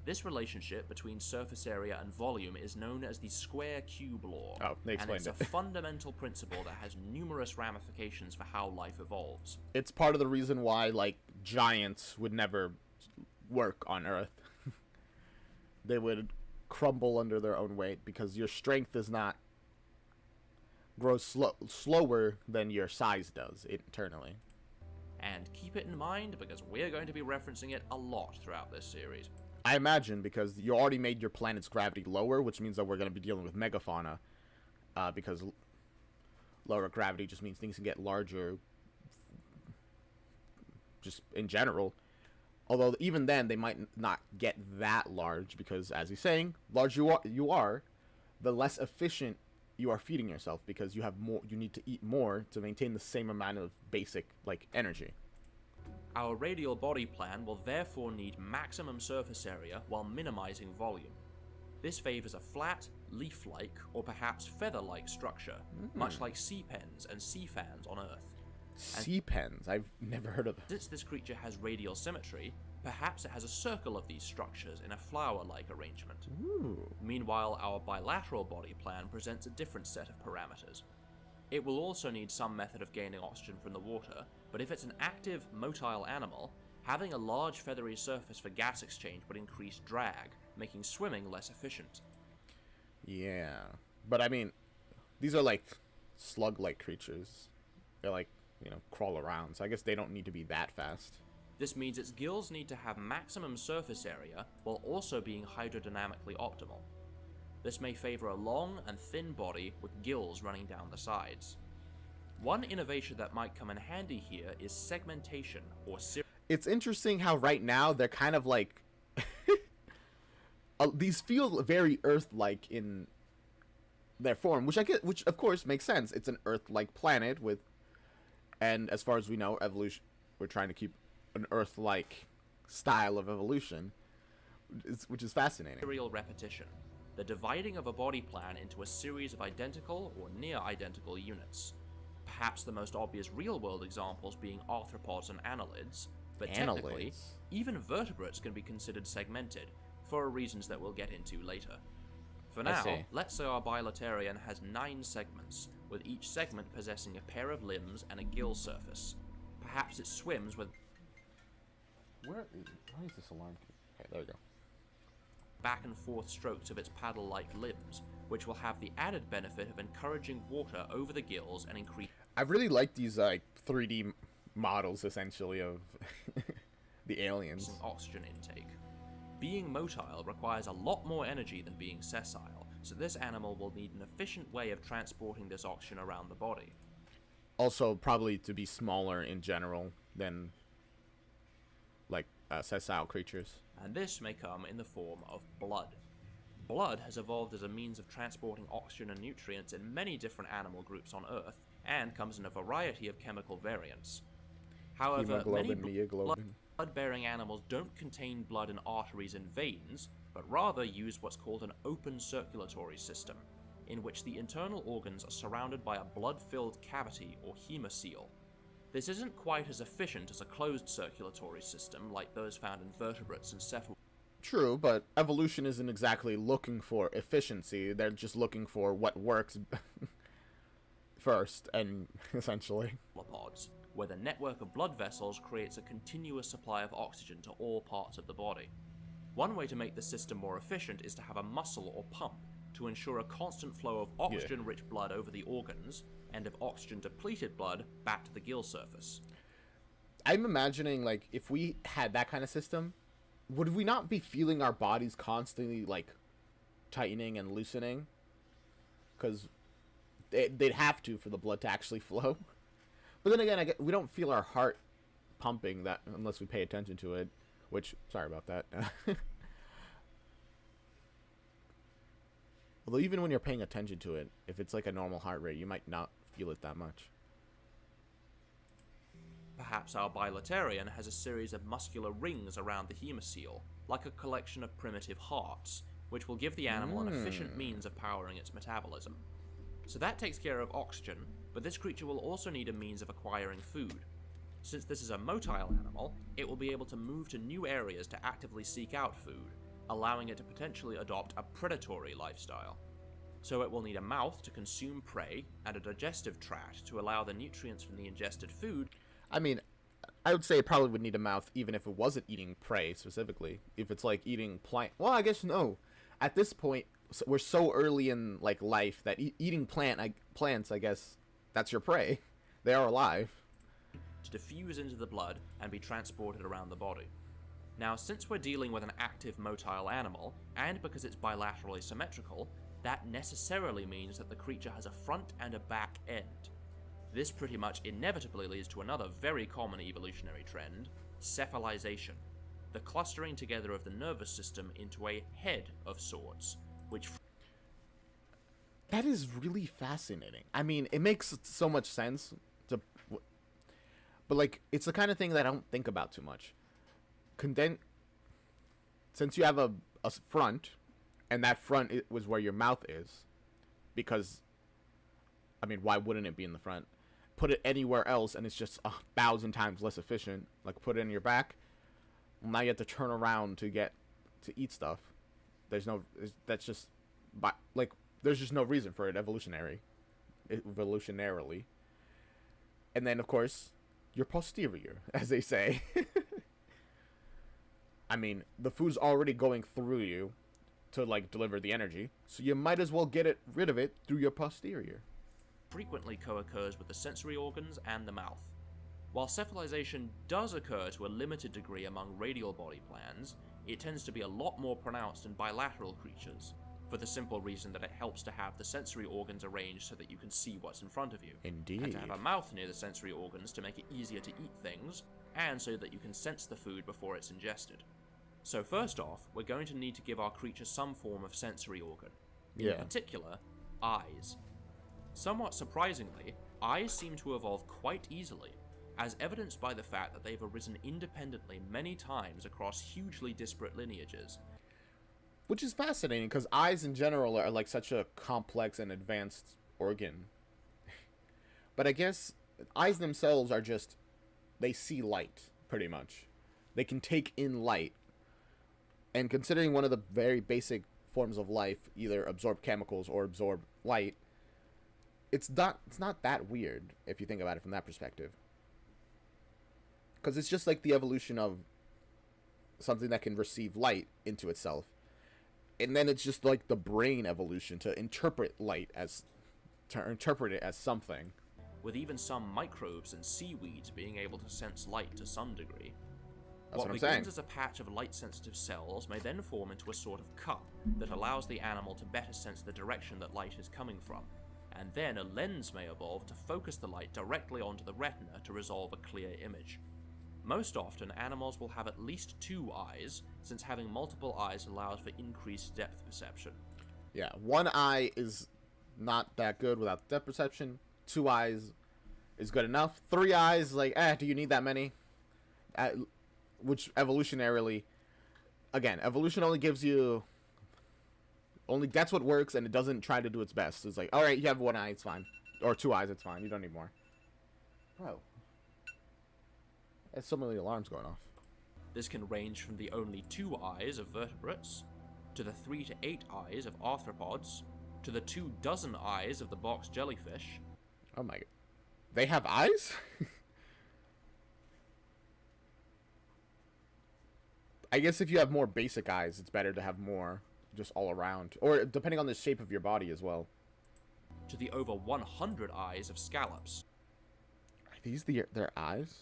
S2: This relationship between surface area and volume is known as the square cube law,
S1: they
S2: and
S1: explained
S2: it's a fundamental principle that has numerous ramifications for how life evolves.
S1: It's part of the reason why, like, giants would never work on Earth. They would crumble under their own weight because your strength does not grow slower than your size does internally.
S2: And keep it in mind because we're going to be referencing it a lot throughout this series.
S1: I imagine because you already made your planet's gravity lower, which means that we're going to be dealing with megafauna, because lower gravity just means things can get larger just in general. Although even then they might not get that large because, as he's saying, larger you are, the less efficient you are feeding yourself because you have more. You need to eat more to maintain the same amount of basic like energy.
S2: Our radial body plan will therefore need maximum surface area while minimizing volume. This favors a flat, leaf-like, or perhaps feather-like structure, much like sea pens and sea fans on Earth.
S1: Sea pens? I've never heard of them.
S2: Since this creature has radial symmetry, perhaps it has a circle of these structures in a flower-like arrangement.
S1: Ooh.
S2: Meanwhile, our bilateral body plan presents a different set of parameters. It will also need some method of gaining oxygen from the water, but if it's an active, motile animal, having a large feathery surface for gas exchange would increase drag, making swimming less efficient.
S1: Yeah, but I mean, these are like slug-like creatures. They're like, crawl around, so I guess they don't need to be that fast.
S2: This means its gills need to have maximum surface area while also being hydrodynamically optimal. This may favor a long and thin body with gills running down the sides. One innovation that might come in handy here is segmentation, or
S1: It's interesting how right now they're kind of like... these feel very Earth-like in their form, which of course makes sense. It's an Earth-like planet with... And as far as we know, evolution... We're trying to keep an Earth-like style of evolution, which is fascinating.
S2: Serial repetition. The dividing of a body plan into a series of identical or near-identical units. Perhaps the most obvious real-world examples being arthropods and annelids, but technically, even vertebrates can be considered segmented, for reasons that we'll get into later. For now, let's say our bilaterian has 9 segments, with each segment possessing a pair of limbs and a gill surface. Perhaps it swims with...
S1: Why is this alarm? Okay, there we go.
S2: Back and forth strokes of its paddle-like limbs, which will have the added benefit of encouraging water over the gills and increase...
S1: I really like these 3D models, essentially, of the aliens.
S2: Oxygen intake. Being motile requires a lot more energy than being sessile, so this animal will need an efficient way of transporting this oxygen around the body.
S1: Also, probably to be smaller in general than, sessile creatures.
S2: And this may come in the form of blood. Blood has evolved as a means of transporting oxygen and nutrients in many different animal groups on Earth, and comes in a variety of chemical variants. However, many blood-bearing animals don't contain blood in arteries and veins, but rather use what's called an open circulatory system, in which the internal organs are surrounded by a blood-filled cavity or hemocoel. This isn't quite as efficient as a closed circulatory system like those found in vertebrates and cephalopods.
S1: True, but evolution isn't exactly looking for efficiency. They're just looking for what works first, and essentially.
S2: Where the network of blood vessels creates a continuous supply of oxygen to all parts of the body. One way to make the system more efficient is to have a muscle or pump to ensure a constant flow of oxygen-rich blood over the organs, and of oxygen-depleted blood back to the gill surface.
S1: I'm imagining, if we had that kind of system, would we not be feeling our bodies constantly, like, tightening and loosening? Because they'd have to for the blood to actually flow. But then again, we don't feel our heart pumping that unless we pay attention to it. Which, sorry about that. Although even when you're paying attention to it, if it's like a normal heart rate, you might not feel it that much.
S2: Perhaps our bilaterian has a series of muscular rings around the hemocoel, like a collection of primitive hearts, which will give the animal an efficient means of powering its metabolism. So that takes care of oxygen, but this creature will also need a means of acquiring food. Since this is a motile animal, it will be able to move to new areas to actively seek out food, allowing it to potentially adopt a predatory lifestyle. So it will need a mouth to consume prey and a digestive tract to allow the nutrients from the ingested food.
S1: I mean, I would say it probably would need a mouth even if it wasn't eating prey specifically. If it's like eating plant, well, I guess no. At this point, we're so early in like life that eating plants, I guess, that's your prey. They are alive.
S2: To diffuse into the blood and be transported around the body. Now, since we're dealing with an active motile animal, and because it's bilaterally symmetrical, that necessarily means that the creature has a front and a back end. This pretty much inevitably leads to another very common evolutionary trend, cephalization, the clustering together of the nervous system into a head of sorts, which...
S1: That is really fascinating. I mean, it makes so much sense, but like, it's the kind of thing that I don't think about too much. Since you have a front, and that front was where your mouth is, because, I mean, why wouldn't it be in the front? Put it anywhere else, and it's just 1,000 times less efficient. Like, put it in your back, well, now you have to turn around to eat stuff. There's just no reason for it evolutionarily. And then, of course, your posterior, as they say. I mean, the food's already going through you to, like, deliver the energy, so you might as well get rid of it through your posterior.
S2: Frequently co-occurs with the sensory organs and the mouth. While cephalization does occur to a limited degree among radial body plans, it tends to be a lot more pronounced in bilateral creatures, for the simple reason that it helps to have the sensory organs arranged so that you can see what's in front of you.
S1: Indeed.
S2: And to have a mouth near the sensory organs to make it easier to eat things, and so that you can sense the food before it's ingested. So first off, we're going to need to give our creature some form of sensory organ. In particular, eyes. Somewhat surprisingly, eyes seem to evolve quite easily, as evidenced by the fact that they've arisen independently many times across hugely disparate lineages.
S1: Which is fascinating, because eyes in general are like such a complex and advanced organ. But I guess eyes themselves are just, they see light, pretty much. They can take in light. And considering one of the very basic forms of life either absorb chemicals or absorb light, it's not that weird if you think about it from that perspective. Because it's just like the evolution of something that can receive light into itself. And then it's just like the brain evolution to interpret it as something.
S2: With even some microbes and seaweeds being able to sense light to some degree.
S1: That's
S2: what begins as a patch of light-sensitive cells may then form into a sort of cup that allows the animal to better sense the direction that light is coming from. And then a lens may evolve to focus the light directly onto the retina to resolve a clear image. Most often, animals will have at least 2 eyes, since having multiple eyes allows for increased depth perception.
S1: Yeah, 1 eye is not that good without depth perception. 2 eyes is good enough. 3 eyes, like, do you need that many? Which evolutionarily, again, evolution only gives you, that's what works, and it doesn't try to do its best. It's like, alright, you have 1 eye, it's fine. Or 2 eyes, it's fine. You don't need more. Bro. There's so many alarms going off.
S2: This can range from the only 2 eyes of vertebrates, to the 3 to 8 eyes of arthropods, to the 24 eyes of the box jellyfish.
S1: Oh my god. They have eyes? I guess if you have more basic eyes, it's better to have more just all around. Or depending on the shape of your body as well.
S2: To the over 100 eyes of scallops.
S1: Are these their eyes?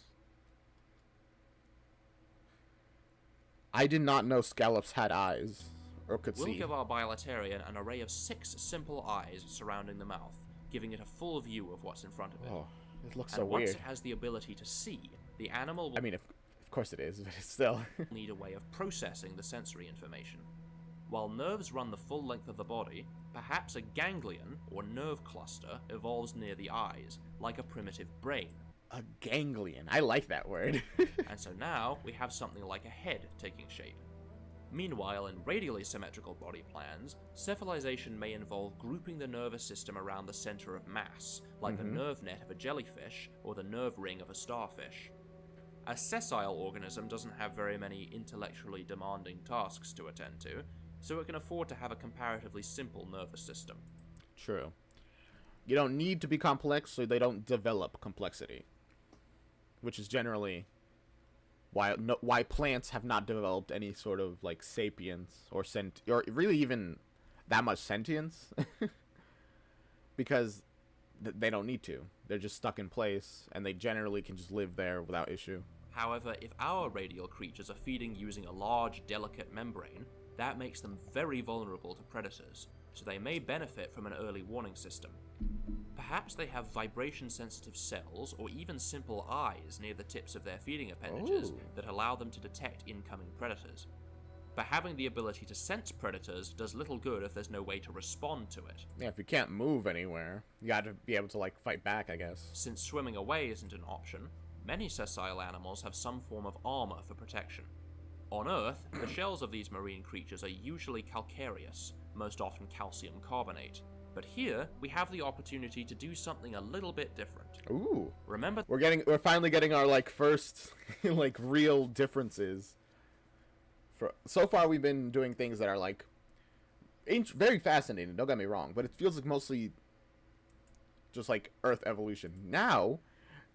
S1: I did not know scallops had eyes, or could
S2: We'll
S1: see.
S2: give our bilaterian an array of 6 simple eyes surrounding the mouth, giving it a full view of what's in front of it.
S1: Oh, it looks
S2: and
S1: so
S2: once
S1: weird.
S2: it has the ability to see, the animal will
S1: I mean, of course it is, but it's still.
S2: need a way of processing the sensory information. While nerves run the full length of the body, perhaps a ganglion, or nerve cluster, evolves near the eyes, like a primitive brain.
S1: A ganglion. I like that word.
S2: And so now, we have something like a head taking shape. Meanwhile, in radially symmetrical body plans, cephalization may involve grouping the nervous system around the center of mass, like the nerve net of a jellyfish or the nerve ring of a starfish. A sessile organism doesn't have very many intellectually demanding tasks to attend to, so it can afford to have a comparatively simple nervous system.
S1: True. You don't need to be complex, so they don't develop complexity. Which is generally why plants have not developed any sort of like sapience or or really even that much sentience, because they don't need to. They're just stuck in place, and they generally can just live there without issue.
S2: However, if our radial creatures are feeding using a large, delicate membrane, that makes them very vulnerable to predators, so they may benefit from an early warning system. Perhaps they have vibration-sensitive cells or even simple eyes near the tips of their feeding appendages that allow them to detect incoming predators. But having the ability to sense predators does little good if there's no way to respond to it.
S1: Yeah, if you can't move anywhere, you gotta be able to like fight back, I guess.
S2: Since swimming away isn't an option, many sessile animals have some form of armor for protection. On Earth, the shells of these marine creatures are usually calcareous, most often calcium carbonate. But here, we have the opportunity to do something a little bit different.
S1: Ooh.
S2: Remember,
S1: We're finally getting our like first like real differences. So far we've been doing things that are like very fascinating, don't get me wrong, but it feels like mostly just like Earth evolution. Now,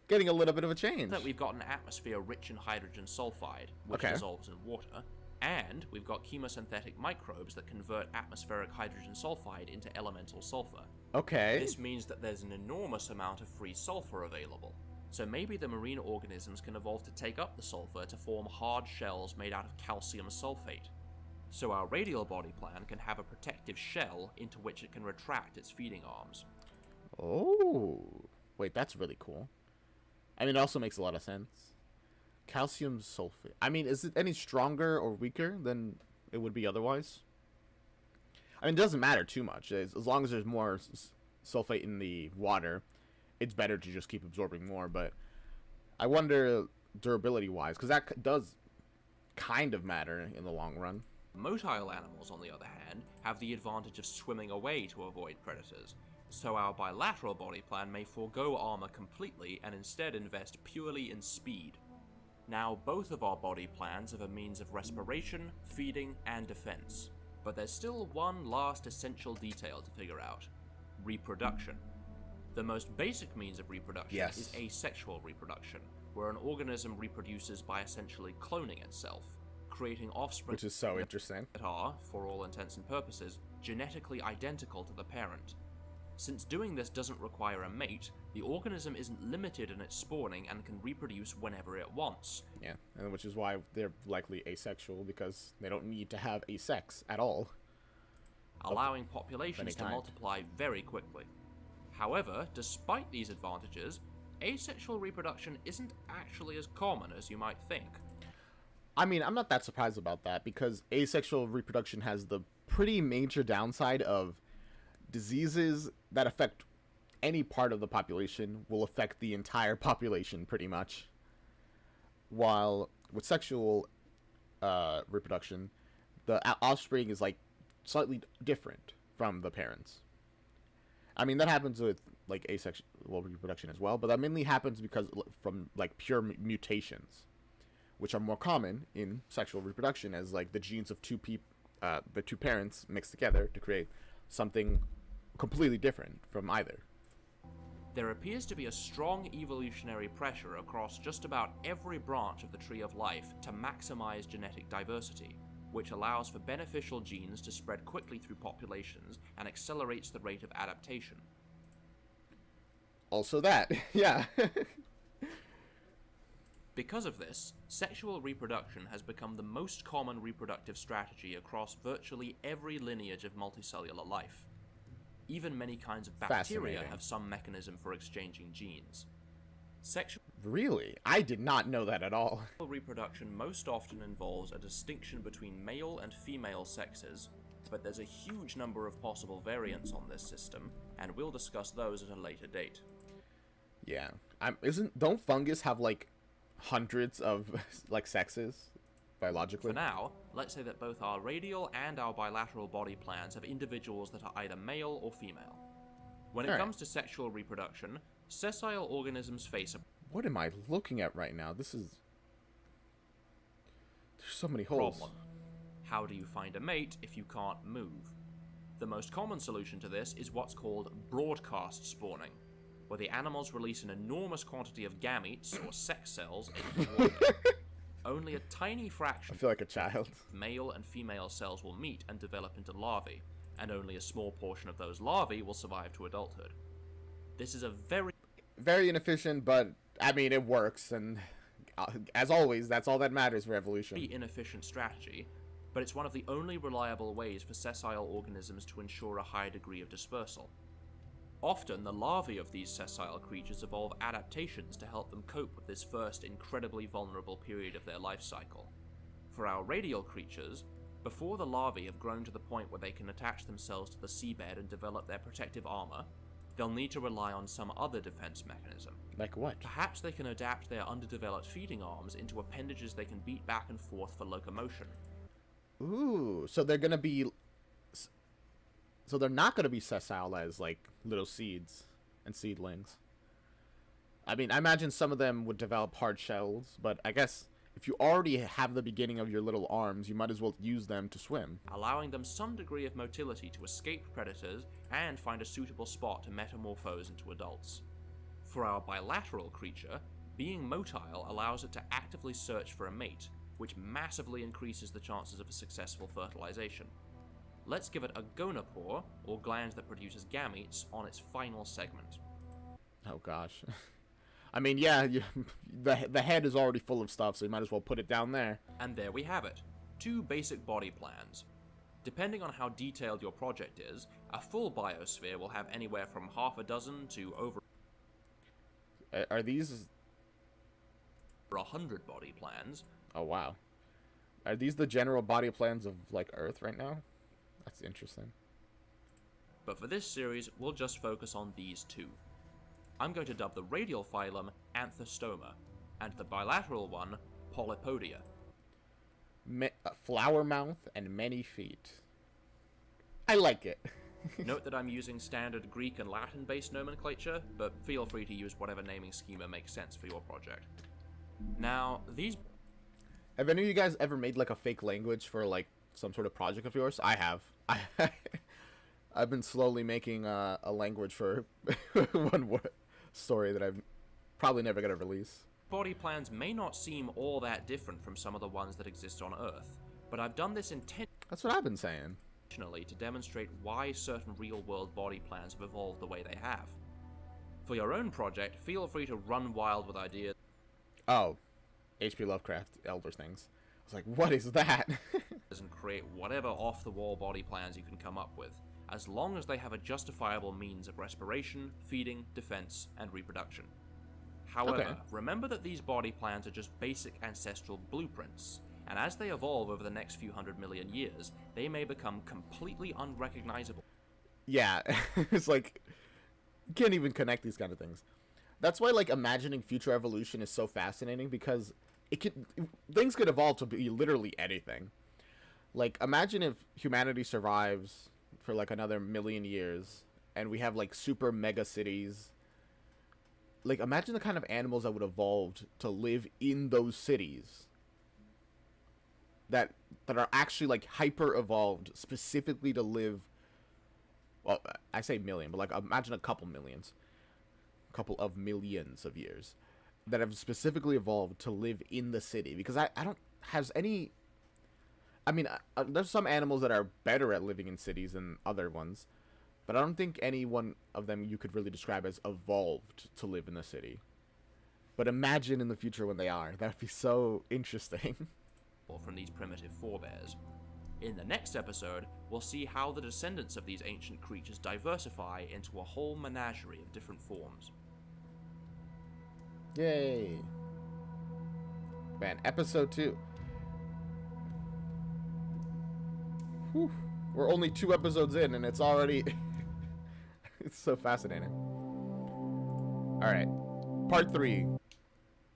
S1: getting a little bit of a change.
S2: that we've got an atmosphere rich in hydrogen sulfide, which dissolves in water, and we've got chemosynthetic microbes that convert atmospheric hydrogen sulfide into elemental sulfur.
S1: Okay.
S2: This means that there's an enormous amount of free sulfur available. So maybe the marine organisms can evolve to take up the sulfur to form hard shells made out of calcium sulfate. So our radial body plan can have a protective shell into which it can retract its feeding arms.
S1: Oh. Wait, that's really cool. I mean, it also makes a lot of sense. Calcium sulfate. I mean, is it any stronger or weaker than it would be otherwise? I mean, it doesn't matter too much. As long as there's more sulfate in the water, it's better to just keep absorbing more. But I wonder durability-wise, because that does kind of matter in the long run.
S2: Motile animals, on the other hand, have the advantage of swimming away to avoid predators. So our bilateral body plan may forego armor completely and instead invest purely in speed. Now, both of our body plans have a means of respiration, feeding, and defense. But there's still one last essential detail to figure out: reproduction. The most basic means of reproduction is asexual reproduction, where an organism reproduces by essentially cloning itself, creating offspring
S1: Which is so interesting.
S2: that are, for all intents and purposes, genetically identical to the parent. Since doing this doesn't require a mate, the organism isn't limited in its spawning and can reproduce whenever it wants.
S1: Yeah, and which is why they're likely asexual, because they don't need to have a sex at all.
S2: Allowing populations
S1: any
S2: to
S1: kind.
S2: multiply very quickly. However, despite these advantages, asexual reproduction isn't actually as common as you might think.
S1: I mean, I'm not that surprised about that, because asexual reproduction has the pretty major downside of diseases that affect any part of the population will affect the entire population pretty much. While with sexual reproduction, the offspring is like slightly different from the parents. I mean, that happens with like asexual reproduction as well, but that mainly happens because from like pure mutations, which are more common in sexual reproduction, as like the genes of the two parents mixed together to create something completely different from either.
S2: There appears to be a strong evolutionary pressure across just about every branch of the tree of life to maximize genetic diversity, which allows for beneficial genes to spread quickly through populations and accelerates the rate of adaptation.
S1: Also that, yeah.
S2: Because of this, sexual reproduction has become the most common reproductive strategy across virtually every lineage of multicellular life. Even many kinds of bacteria have some mechanism for exchanging genes.
S1: Really? I did not know that at all.
S2: Reproduction most often involves a distinction between male and female sexes, but there's a huge number of possible variants on this system, and we'll discuss those at a later date.
S1: Yeah. Don't fungus have, like, hundreds of, like, sexes, biologically?
S2: For now, let's say that both our radial and our bilateral body plans have individuals that are either male or female. When it comes to sexual reproduction, sessile organisms face a
S1: What am I looking at right now? There's so many holes.
S2: problem. How do you find a mate if you can't move? The most common solution to this is what's called broadcast spawning, where the animals release an enormous quantity of gametes, or sex cells, into the water. Only a tiny fraction
S1: I feel like a child.
S2: of male and female cells will meet and develop into larvae, and only a small portion of those larvae will survive to adulthood. This is a
S1: very inefficient, but, I mean, it works, and as always, that's all that matters for evolution.
S2: inefficient strategy, but it's one of the only reliable ways for sessile organisms to ensure a high degree of dispersal. Often, the larvae of these sessile creatures evolve adaptations to help them cope with this first incredibly vulnerable period of their life cycle. For our radial creatures, before the larvae have grown to the point where they can attach themselves to the seabed and develop their protective armor, they'll need to rely on some other defense mechanism.
S1: Like what?
S2: Perhaps they can adapt their underdeveloped feeding arms into appendages they can beat back and forth for locomotion.
S1: Ooh, so they're gonna be... So they're not gonna be sessile as, like, little seeds and seedlings. I mean, I imagine some of them would develop hard shells, but I guess if you already have the beginning of your little arms, you might as well use them to swim.
S2: Allowing them some degree of motility to escape predators and find a suitable spot to metamorphose into adults. For our bilateral creature, being motile allows it to actively search for a mate, which massively increases the chances of a successful fertilization. Let's give it a gonopore, or gland that produces gametes, on its final segment.
S1: Oh gosh. I mean, yeah, the head is already full of stuff, so you might as well put it down there.
S2: And there we have it. 2 basic body plans. Depending on how detailed your project is, a full biosphere will have anywhere from half a dozen to over
S1: Are these...
S2: 100 body plans.
S1: Oh, wow. Are these the general body plans of, like, Earth right now? That's interesting.
S2: But for this series, we'll just focus on these 2. I'm going to dub the radial phylum Anthostoma, and the bilateral one Polypodia.
S1: Flower mouth and many feet. I like it.
S2: Note that I'm using standard Greek and Latin-based nomenclature, but feel free to use whatever naming schema makes sense for your project. Now, these...
S1: Have any of you guys ever made, like, a fake language for, like, some sort of project of yours? I have. I've been slowly making a language for one story that I'm probably never going to release.
S2: Body plans may not seem all that different from some of the ones that exist on Earth, but I've done this
S1: That's what I've been saying.
S2: intentionally to demonstrate why certain real-world body plans have evolved the way they have. For your own project, feel free to run wild with ideas.
S1: Oh, H.P. Lovecraft, Elder Things. I was like, what is that?
S2: And create whatever off-the-wall body plans you can come up with, as long as they have a justifiable means of respiration, feeding, defense, and reproduction. However, remember that these body plans are just basic ancestral blueprints, and as they evolve over the next few 100 million years, they may become completely unrecognizable.
S1: Yeah, it's like, you can't even connect these kind of things. That's why, like, imagining future evolution is so fascinating, because things could evolve to be literally anything. Like, imagine if humanity survives for, like, another million years, and we have, like, super mega cities. Like, imagine the kind of animals that would evolve to live in those cities. That are actually, like, hyper-evolved specifically to live... Well, I say million, but, like, imagine a couple millions. A couple of millions of years. That have specifically evolved to live in the city. Because I don't... Has any... I mean, there's some animals that are better at living in cities than other ones. But I don't think any one of them you could really describe as evolved to live in the city. But imagine in the future when they are. That would be so interesting.
S2: From these primitive forebears. In the next episode, we'll see how the descendants of these ancient creatures diversify into a whole menagerie of different forms.
S1: Yay! Man, episode 2. Whew. We're only 2 episodes in, and it's already... it's so fascinating. Alright. Part 3.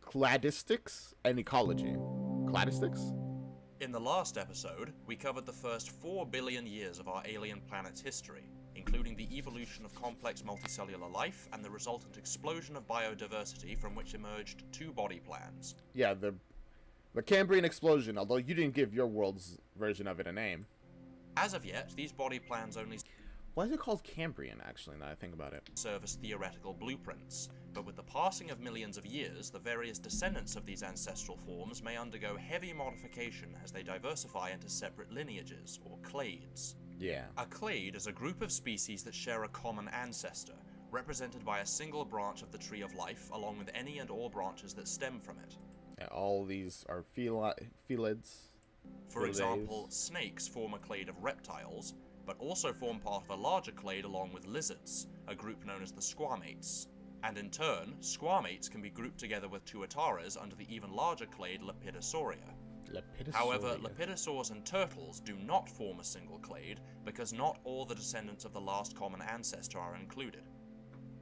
S1: Cladistics and ecology. Cladistics?
S2: In the last episode, we covered the first 4 billion years of our alien planet's history, including the evolution of complex multicellular life and the resultant explosion of biodiversity from which emerged 2 body plans.
S1: Yeah, the Cambrian explosion, although you didn't give your world's version of it a name.
S2: As of yet, these body plans only...
S1: Why is it called Cambrian, actually, now that I think about it?
S2: ...serve as theoretical blueprints, but with the passing of millions of years, the various descendants of these ancestral forms may undergo heavy modification as they diversify into separate lineages, or clades.
S1: Yeah.
S2: A clade is a group of species that share a common ancestor, represented by a single branch of the tree of life, along with any and all branches that stem from it.
S1: Yeah, all these are felids.
S2: For example, snakes form a clade of reptiles, but also form part of a larger clade along with lizards, a group known as the squamates. And in turn, squamates can be grouped together with tuataras under the even larger clade Lepidosauria. However, lepidosaurs and turtles do not form a single clade, because not all the descendants of the last common ancestor are included.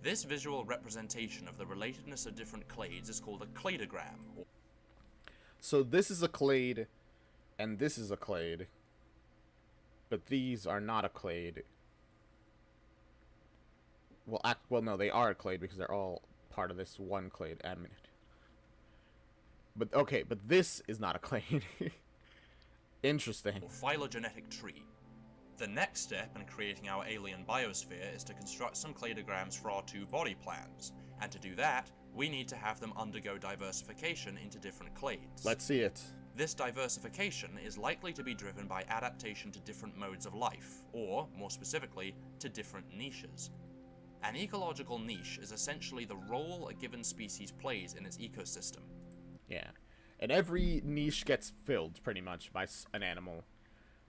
S2: This visual representation of the relatedness of different clades is called a cladogram.
S1: So this is a clade, and this is a clade, but these are not a clade. Well, no, they are a clade because they're all part of this one clade. But okay, but this is not a clade. Interesting.
S2: Or phylogenetic tree. The next step in creating our alien biosphere is to construct some cladograms for our 2 body plans, and to do that, we need to have them undergo diversification into different clades.
S1: Let's see it.
S2: This diversification is likely to be driven by adaptation to different modes of life, or, more specifically, to different niches. An ecological niche is essentially the role a given species plays in its ecosystem.
S1: Yeah, and every niche gets filled, pretty much, by an animal.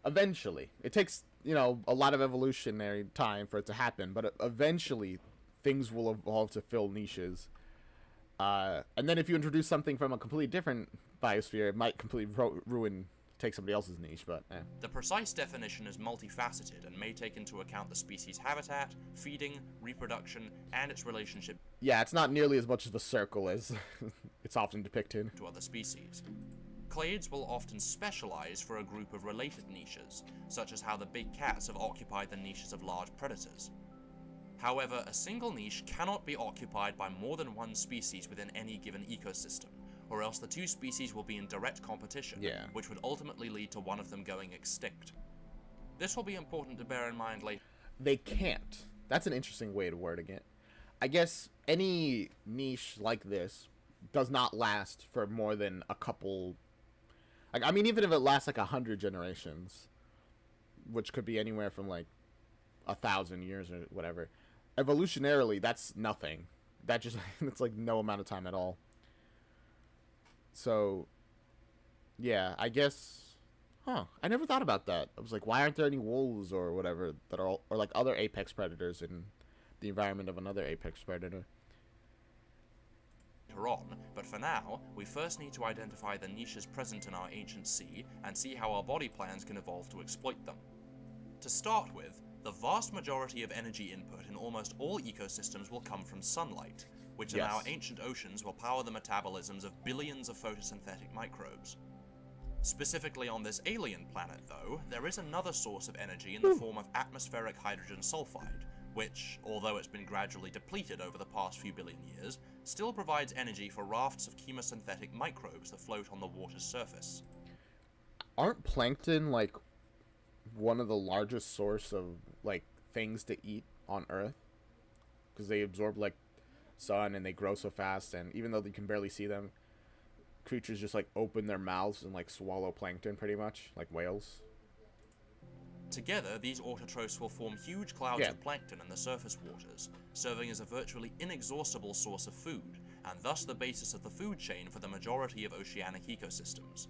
S1: Eventually. It takes, you know, a lot of evolutionary time for it to happen, but eventually things will evolve to fill niches. And then if you introduce something from a completely different biosphere, it might completely take somebody else's niche, but
S2: The precise definition is multifaceted and may take into account the species' habitat, feeding, reproduction, and its relationship.
S1: Yeah, it's not nearly as much of a circle as it's often depicted.
S2: To other species. Clades will often specialize for a group of related niches, such as how the big cats have occupied the niches of large predators. However, a single niche cannot be occupied by more than one species within any given ecosystem, or else the 2 species will be in direct competition, which would ultimately lead to one of them going extinct. This will be important to bear in mind later.
S1: They can't. That's an interesting way of wording it. I guess any niche like this does not last for more than a couple... I mean, even if it lasts like 100 generations, which could be anywhere from like 1,000 years or whatever, evolutionarily, that's nothing. That just, it's like no amount of time at all. So, yeah, I guess, I never thought about that. I was like, why aren't there any wolves or whatever that are all, or like other apex predators in the environment of another apex predator?
S2: On, but for now, we first need to identify the niches present in our ancient sea and see how our body plans can evolve to exploit them. To start with, the vast majority of energy input in almost all ecosystems will come from sunlight, which in our ancient oceans will power the metabolisms of billions of photosynthetic microbes. Specifically on this alien planet, though, there is another source of energy in the form of atmospheric hydrogen sulfide, which, although it's been gradually depleted over the past few billion years, still provides energy for rafts of chemosynthetic microbes that float on the water's surface.
S1: Aren't plankton, like, one of the largest source of, like, things to eat on Earth? Because they absorb, like, sun and they grow so fast, and even though you can barely see them, creatures just, like, open their mouths and, like, swallow plankton, pretty much, like whales.
S2: Together, these autotrophs will form huge clouds of plankton in the surface waters, serving as a virtually inexhaustible source of food, and thus the basis of the food chain for the majority of oceanic ecosystems.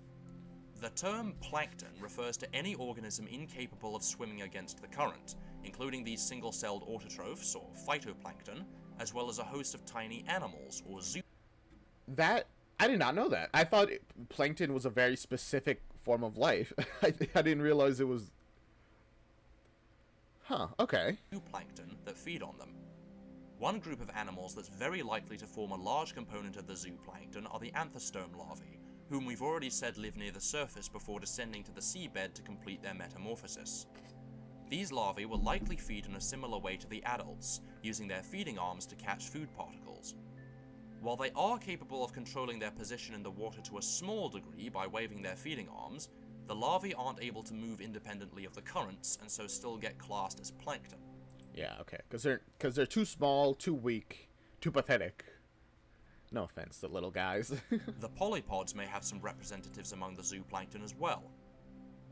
S2: The term plankton refers to any organism incapable of swimming against the current, including these single-celled autotrophs, or phytoplankton, as well as a host of tiny animals, or
S1: That, I did not know that. I thought plankton was a very specific form of life. I didn't realize it was... Huh, okay.
S2: zooplankton that feed on them. One group of animals that's very likely to form a large component of the zooplankton are the anthostome larvae, whom we've already said live near the surface before descending to the seabed to complete their metamorphosis. These larvae will likely feed in a similar way to the adults, using their feeding arms to catch food particles. While they are capable of controlling their position in the water to a small degree by waving their feeding arms, the larvae aren't able to move independently of the currents and so still get classed as plankton.
S1: Yeah, okay, because they're too small, too weak, too pathetic. No offense to little guys.
S2: The polypods may have some representatives among the zooplankton as well.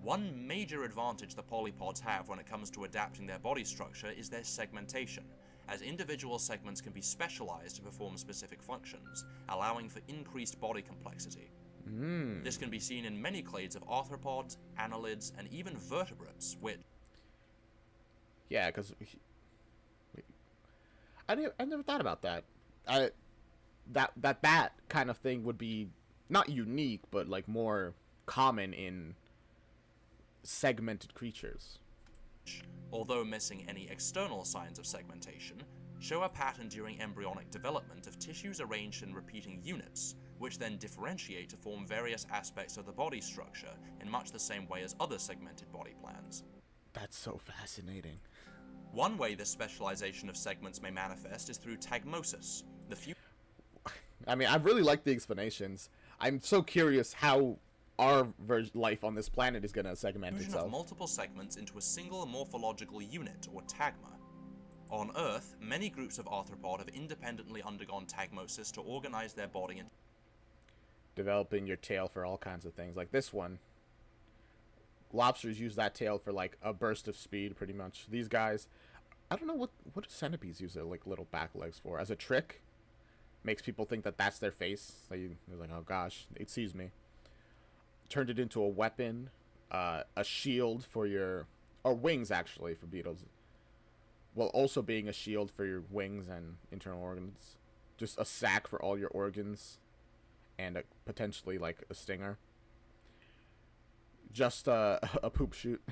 S2: One major advantage the polypods have when it comes to adapting their body structure is their segmentation, as individual segments can be specialized to perform specific functions, allowing for increased body complexity. This can be seen in many clades of arthropods, annelids, and even vertebrates, which...
S1: Yeah, because... I never thought about that. That kind of thing would be not unique, but like more common in segmented creatures.
S2: Although missing any external signs of segmentation, show a pattern during embryonic development of tissues arranged in repeating units, which then differentiate to form various aspects of the body structure in much the same way as other segmented body plans.
S1: That's so fascinating.
S2: One way this specialization of segments may manifest is through tagmosis.
S1: I mean, I really like the explanations. I'm so curious how our life on this planet is going to segment
S2: Fusion
S1: itself.
S2: Of multiple segments into a single morphological unit, or tagma. On Earth, many groups of arthropod have independently undergone tagmosis to organize their body and
S1: developing your tail for all kinds of things, like this one. Lobsters use that tail for like a burst of speed, pretty much. These guys, I don't know what do centipedes use their like little back legs for? As a trick, makes people think that that's their face. They're like, oh gosh, it sees me. Turned it into a weapon, a shield for your, or wings actually for beetles. While also being a shield for your wings and internal organs. Just a sack for all your organs, and potentially like a stinger. Just a poop chute.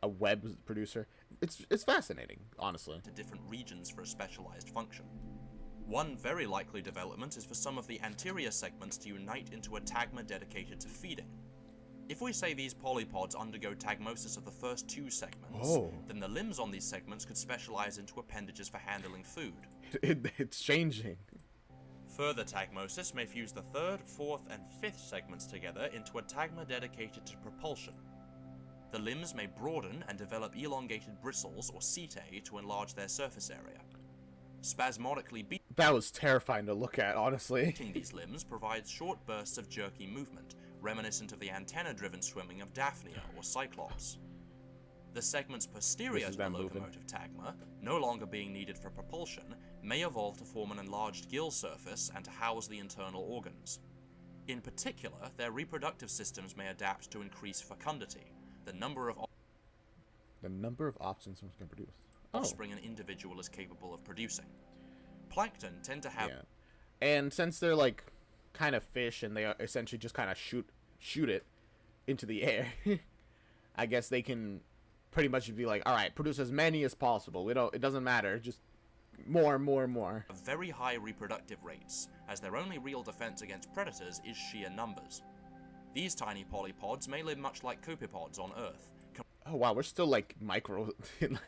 S1: A web producer. It's fascinating, honestly.
S2: To different regions for a specialized function. One very likely development is for some of the anterior segments to unite into a tagma dedicated to feeding. If we say these polypods undergo tagmosis of the first two segments, then the limbs on these segments could specialize into appendages for handling food.
S1: It's changing.
S2: Further tagmosis may fuse the third, fourth, and fifth segments together into a tagma dedicated to propulsion. The limbs may broaden and develop elongated bristles, or setae, to enlarge their surface area. Spasmodically
S1: that was terrifying to look at, honestly.
S2: beating these limbs provides short bursts of jerky movement, reminiscent of the antenna-driven swimming of Daphnia or Cyclops. The segments posterior to the locomotive tagma, no longer being needed for propulsion, may evolve to form an enlarged gill surface and to house the internal organs. In particular, their reproductive systems may adapt to increase fecundity, the number of
S1: options one can produce.
S2: Offspring an individual is capable of producing. Plankton tend to have...
S1: Yeah. And since they're like kind of fish and they essentially just kind of shoot it into the air, I guess they can pretty much be like, all right, produce as many as possible. It doesn't matter, just more.
S2: Very high reproductive rates, as their only real defense against predators is sheer numbers. These tiny polypods may live much like copepods on Earth.
S1: Oh wow, we're still like micro in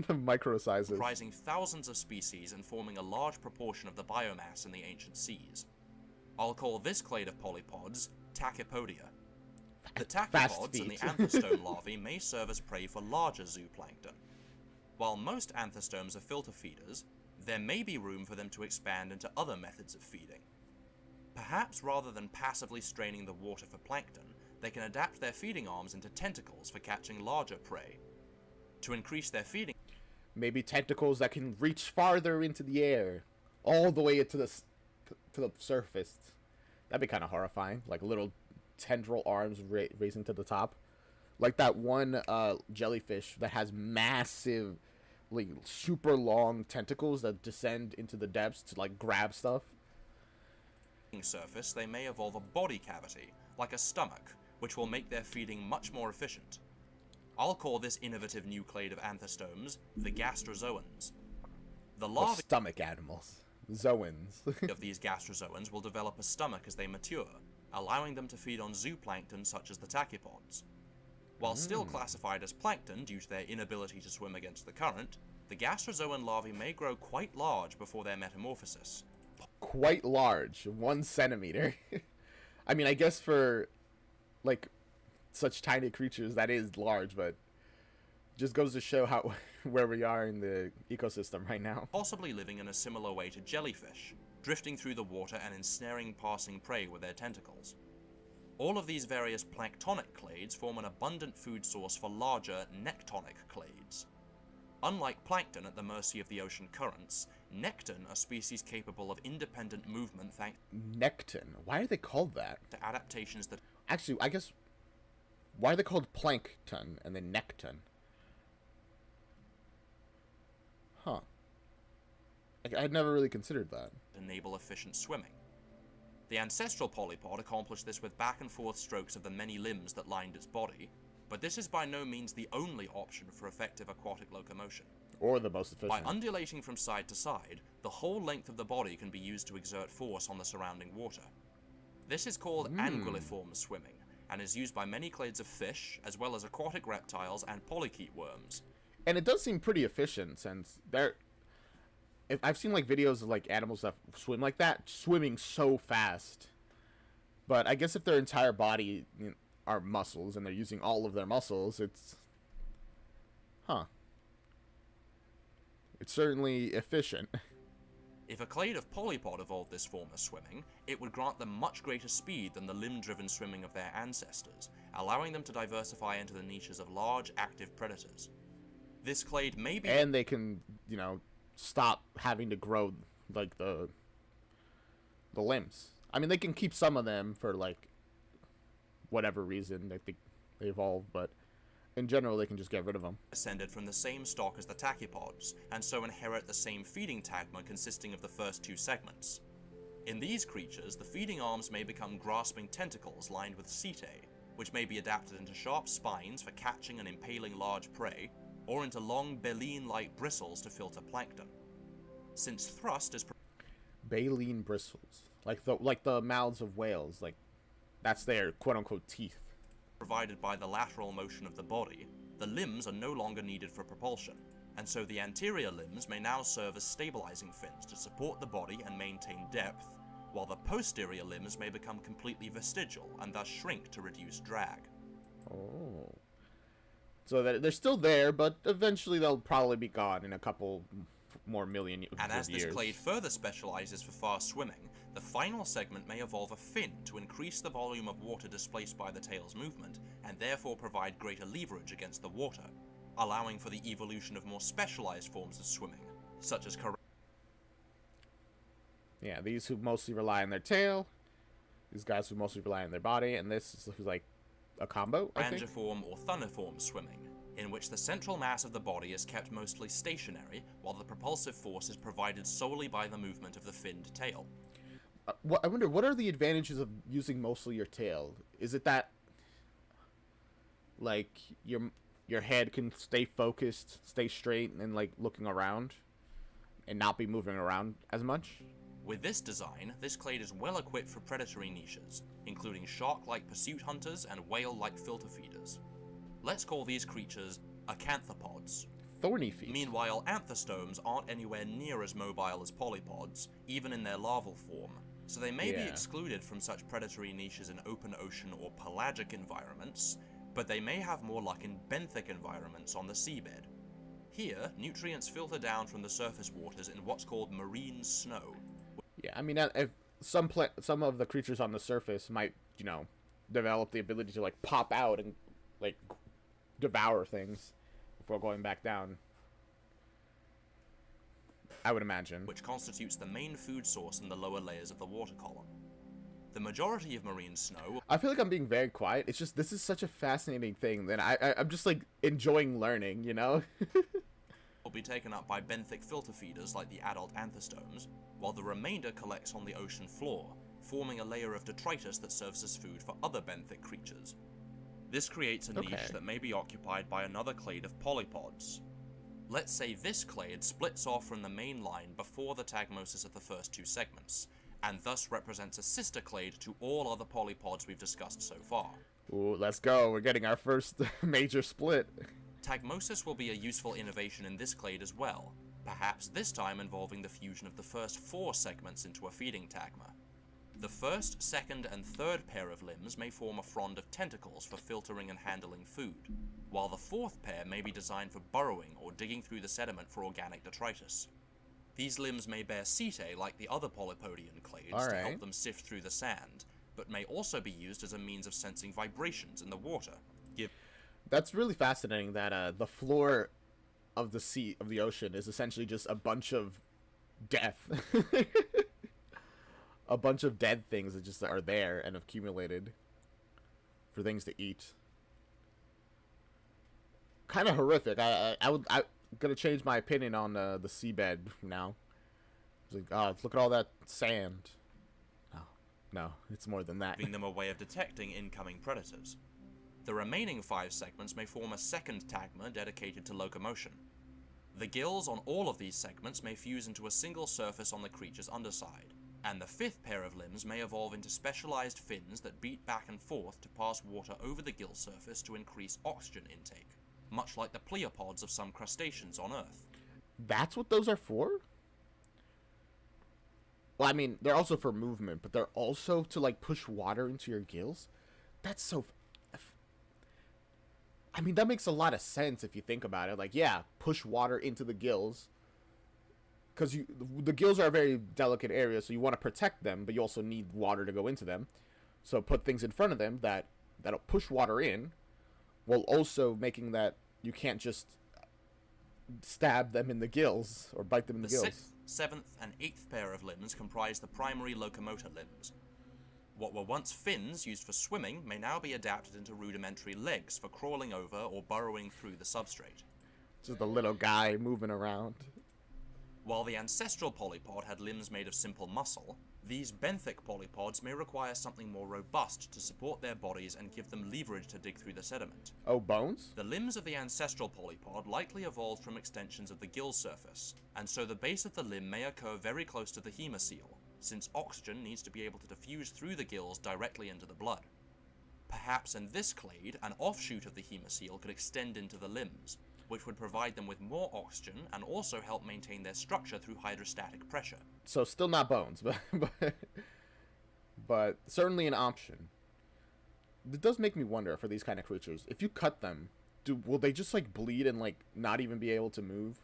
S1: the micro sizes.
S2: Comprising thousands of species and forming a large proportion of the biomass in the ancient seas. I'll call this clade of polypods Tachypodia. The tachypods and the anthostome larvae may serve as prey for larger zooplankton. While most anthostomes are filter feeders, there may be room for them to expand into other methods of feeding. Perhaps rather than passively straining the water for plankton, they can adapt their feeding arms into tentacles for catching larger prey. To increase their feeding...
S1: Maybe tentacles that can reach farther into the air, all the way to the surface. That'd be kind of horrifying. Like little tendril arms raising to the top. Like that one jellyfish that has massive, like super long tentacles that descend into the depths to like grab stuff.
S2: Surface, they may evolve a body cavity, like a stomach, which will make their feeding much more efficient. I'll call this innovative new clade of anthostomes the gastrozoans. The larvae
S1: stomach animals, zoans,
S2: of these gastrozoans will develop a stomach as they mature, allowing them to feed on zooplankton such as the tachypods. While still classified as plankton due to their inability to swim against the current, the gastrozoan larvae may grow quite large before their metamorphosis.
S1: Quite large, 1 centimeter. I mean, I guess for like such tiny creatures that is large, but just goes to show how where we are in the ecosystem right now.
S2: Possibly living in a similar way to jellyfish, drifting through the water and ensnaring passing prey with their tentacles. All of these various planktonic clades form an abundant food source for larger nectonic clades. Unlike plankton at the mercy of the ocean currents, nekton are species capable of independent movement thanks
S1: Nekton? Why are they called that?
S2: to adaptations that...
S1: Actually, I guess, why are they called plankton and then nekton? Huh. I'd never really considered that.
S2: enable efficient swimming. The ancestral polypod accomplished this with back and forth strokes of the many limbs that lined its body, but this is by no means the only option for effective aquatic locomotion.
S1: Or the most efficient.
S2: By undulating from side to side, the whole length of the body can be used to exert force on the surrounding water. This is called anguilliform swimming, and is used by many clades of fish, as well as aquatic reptiles and polychaete worms.
S1: And it does seem pretty efficient, since I've seen like videos of like animals that swim like that, swimming so fast. But I guess if their entire body are muscles and they're using all of their muscles, it's certainly efficient.
S2: If a clade of polypod evolved this form of swimming, it would grant them much greater speed than the limb-driven swimming of their ancestors, allowing them to diversify into the niches of large, active predators. This clade may be...
S1: And they can, stop having to grow, like, the limbs. I mean, they can keep some of them for, like, whatever reason they evolve, but in general, they can just get rid of them.
S2: Descended from the same stock as the tachypods, and so inherit the same feeding tagma consisting of the first two segments. In these creatures, the feeding arms may become grasping tentacles lined with setae, which may be adapted into sharp spines for catching and impaling large prey, or into long baleen-like bristles to filter plankton. Since thrust is...
S1: Baleen bristles. Like the mouths of whales, like, that's their quote-unquote teeth.
S2: Provided by the lateral motion of the body, the limbs are no longer needed for propulsion, and so the anterior limbs may now serve as stabilizing fins to support the body and maintain depth, while the posterior limbs may become completely vestigial and thus shrink to reduce drag.
S1: Oh. So that they're still there, but eventually they'll probably be gone in a couple more million years.
S2: And as this clade further specializes for fast swimming, the final segment may evolve a fin to increase the volume of water displaced by the tail's movement, and therefore provide greater leverage against the water, allowing for the evolution of more specialized forms of swimming, such as
S1: yeah, these who mostly rely on their tail, these guys who mostly rely on their body, and this is like a combo, I think?
S2: Rangiform or thunniform swimming, in which the central mass of the body is kept mostly stationary, while the propulsive force is provided solely by the movement of the finned tail.
S1: I wonder, what are the advantages of using mostly your tail? Is it that, like, your head can stay focused, stay straight, and, like, looking around, and not be moving around as much?
S2: With this design, this clade is well equipped for predatory niches, including shark-like pursuit hunters and whale-like filter feeders. Let's call these creatures acanthopods.
S1: Thorny feet.
S2: Meanwhile, anthostomes aren't anywhere near as mobile as polypods, even in their larval form, so they may be excluded from such predatory niches in open ocean or pelagic environments, but they may have more luck in benthic environments on the seabed. Here, nutrients filter down from the surface waters in what's called marine snow.
S1: Yeah, I mean, if some of the creatures on the surface might, develop the ability to, like, pop out and, like, devour things before going back down. I would imagine.
S2: Which constitutes the main food source in the lower layers of the water column. The majority of marine snow...
S1: I feel like I'm being very quiet. It's just, this is such a fascinating thing that I'm just, like, enjoying learning, you know?
S2: will be taken up by benthic filter feeders like the adult anthostomes, while the remainder collects on the ocean floor, forming a layer of detritus that serves as food for other benthic creatures. This creates a niche that may be occupied by another clade of polypods. Let's say this clade splits off from the main line before the tagmosis of the first two segments, and thus represents a sister clade to all other polypods we've discussed so far.
S1: Ooh, let's go. We're getting our first major split.
S2: Tagmosis will be a useful innovation in this clade as well, perhaps this time involving the fusion of the first 4 segments into a feeding tagma. The first, second, and third pair of limbs may form a frond of tentacles for filtering and handling food, while the fourth pair may be designed for burrowing or digging through the sediment for organic detritus. These limbs may bear setae like the other polypodian clades to help them sift through the sand, but may also be used as a means of sensing vibrations in the water.
S1: That's really fascinating that the floor of the sea, of the ocean, is essentially just a bunch of death. A bunch of dead things that just are there and accumulated for things to eat. Kind of horrific. I'm gonna change my opinion on the seabed now. It's like, oh, look at all that sand. No, it's more than that.
S2: Giving them a way of detecting incoming predators. The remaining 5 segments may form a second tagma dedicated to locomotion. The gills on all of these segments may fuse into a single surface on the creature's underside, and the 5th pair of limbs may evolve into specialized fins that beat back and forth to pass water over the gill surface to increase oxygen intake, much like the pleopods of some crustaceans on Earth.
S1: That's what those are for? Well, I mean, they're also for movement, but they're also to, like, push water into your gills? That's so... I mean, that makes a lot of sense if you think about it. Like, yeah, push water into the gills. Because the gills are a very delicate area, so you want to protect them, but you also need water to go into them. So put things in front of them that'll push water in, while also making that you can't just stab them in the gills or bite them in the gills.
S2: The 6th, 7th, and 8th pair of limbs comprise the primary locomotor limbs. What were once fins used for swimming may now be adapted into rudimentary legs for crawling over or burrowing through the substrate.
S1: Just a little guy moving around.
S2: While the ancestral polypod had limbs made of simple muscle, these benthic polypods may require something more robust to support their bodies and give them leverage to dig through the sediment.
S1: Oh, bones?
S2: The limbs of the ancestral polypod likely evolved from extensions of the gill surface, and so the base of the limb may occur very close to the hemocoel, since oxygen needs to be able to diffuse through the gills directly into the blood. Perhaps in this clade, an offshoot of the hemocoel could extend into the limbs, which would provide them with more oxygen and also help maintain their structure through hydrostatic pressure.
S1: So still not bones, but certainly an option. It does make me wonder for these kind of creatures, if you cut them, will they just like bleed and like not even be able to move?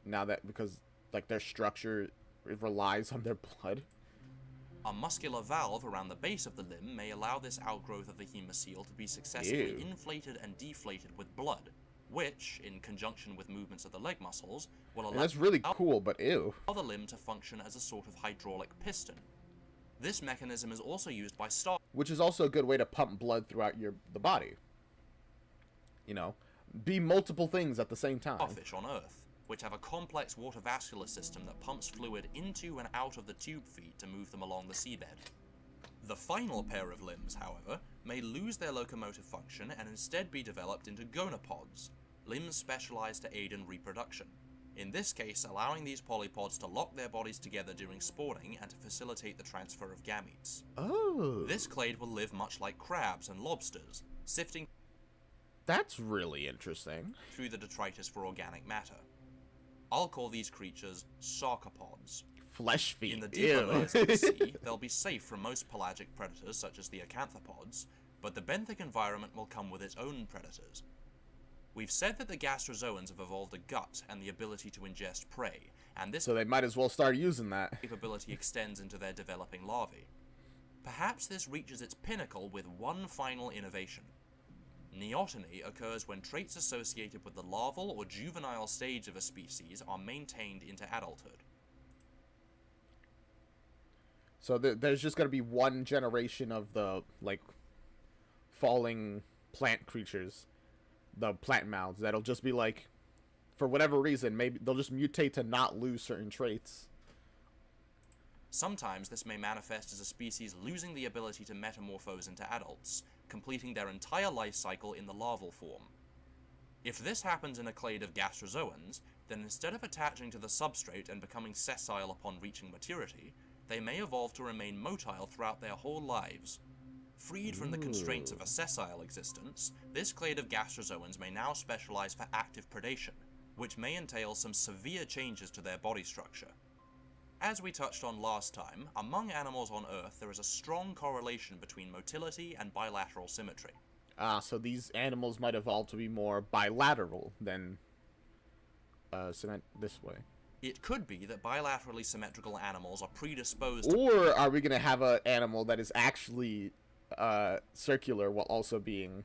S1: Now that, because like their structure relies on their blood?
S2: A muscular valve around the base of the limb may allow this outgrowth of the hemocoel to be successfully inflated and deflated with blood, which, in conjunction with movements of the leg muscles, will allow
S1: that's really cool, but ew.
S2: The limb to function as a sort of hydraulic piston. This mechanism is also used by star,
S1: which is also a good way to pump blood throughout the body. You know, be multiple things at the same time.
S2: Starfish on Earth, which have a complex water vascular system that pumps fluid into and out of the tube feet to move them along the seabed. The final pair of limbs, however, may lose their locomotive function and instead be developed into gonopods, limbs specialized to aid in reproduction. In this case, allowing these polypods to lock their bodies together during spawning and to facilitate the transfer of gametes.
S1: Oh.
S2: This clade will live much like crabs and lobsters, sifting
S1: that's really interesting
S2: through the detritus for organic matter. I'll call these creatures sarcopods.
S1: Flesh feet.
S2: In the deeper layers of the sea, they'll be safe from most pelagic predators such as the acanthopods, but the benthic environment will come with its own predators. We've said that the gastrozoans have evolved a gut and the ability to ingest prey, and this
S1: so they might as well start using that.
S2: Capability extends into their developing larvae. Perhaps this reaches its pinnacle with one final innovation. Neoteny occurs when traits associated with the larval or juvenile stage of a species are maintained into adulthood.
S1: So there's just gonna be one generation of the like falling plant creatures, the plant mouths, that'll just be like, for whatever reason, maybe they'll just mutate to not lose certain traits.
S2: Sometimes this may manifest as a species losing the ability to metamorphose into adults, completing their entire life cycle in the larval form. If this happens in a clade of gastrozoans, then instead of attaching to the substrate and becoming sessile upon reaching maturity, they may evolve to remain motile throughout their whole lives. Freed from the constraints of a sessile existence, this clade of gastrozoans may now specialize for active predation, which may entail some severe changes to their body structure. As we touched on last time, among animals on Earth there is a strong correlation between motility and bilateral symmetry.
S1: So these animals might evolve to be more bilateral than this way.
S2: It could be that bilaterally symmetrical animals are predisposed to...
S1: Or are we going to have an animal that is actually circular while also being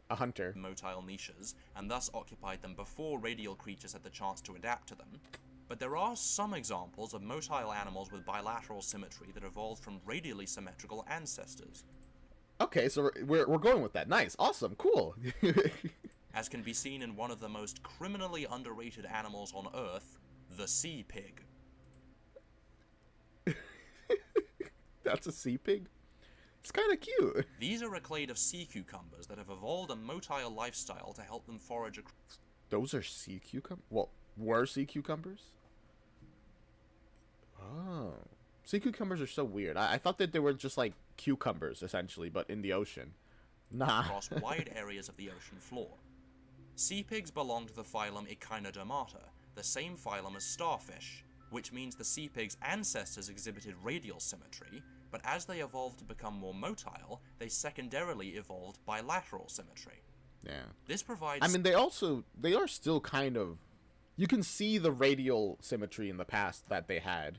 S1: a hunter?
S2: Motile niches, and thus occupied them before radial creatures had the chance to adapt to them. But there are some examples of motile animals with bilateral symmetry that evolved from radially symmetrical ancestors.
S1: Okay, so we're going with that. Nice, awesome, cool.
S2: As can be seen in one of the most criminally underrated animals on Earth, the sea pig.
S1: That's a sea pig? It's kind of cute.
S2: These are a clade of sea cucumbers that have evolved a motile lifestyle to help them forage across...
S1: Those are sea cucumbers? Well, were sea cucumbers? Oh. Sea cucumbers are so weird. I thought that they were just like cucumbers, essentially, but in the ocean. Nah.
S2: Across wide areas of the ocean floor. Sea pigs belong to the phylum Echinodermata, the same phylum as starfish, which means the sea pig's ancestors exhibited radial symmetry, but as they evolved to become more motile, they secondarily evolved bilateral symmetry.
S1: Yeah.
S2: This provides...
S1: I mean, they are still kind of... You can see the radial symmetry in the past that they had,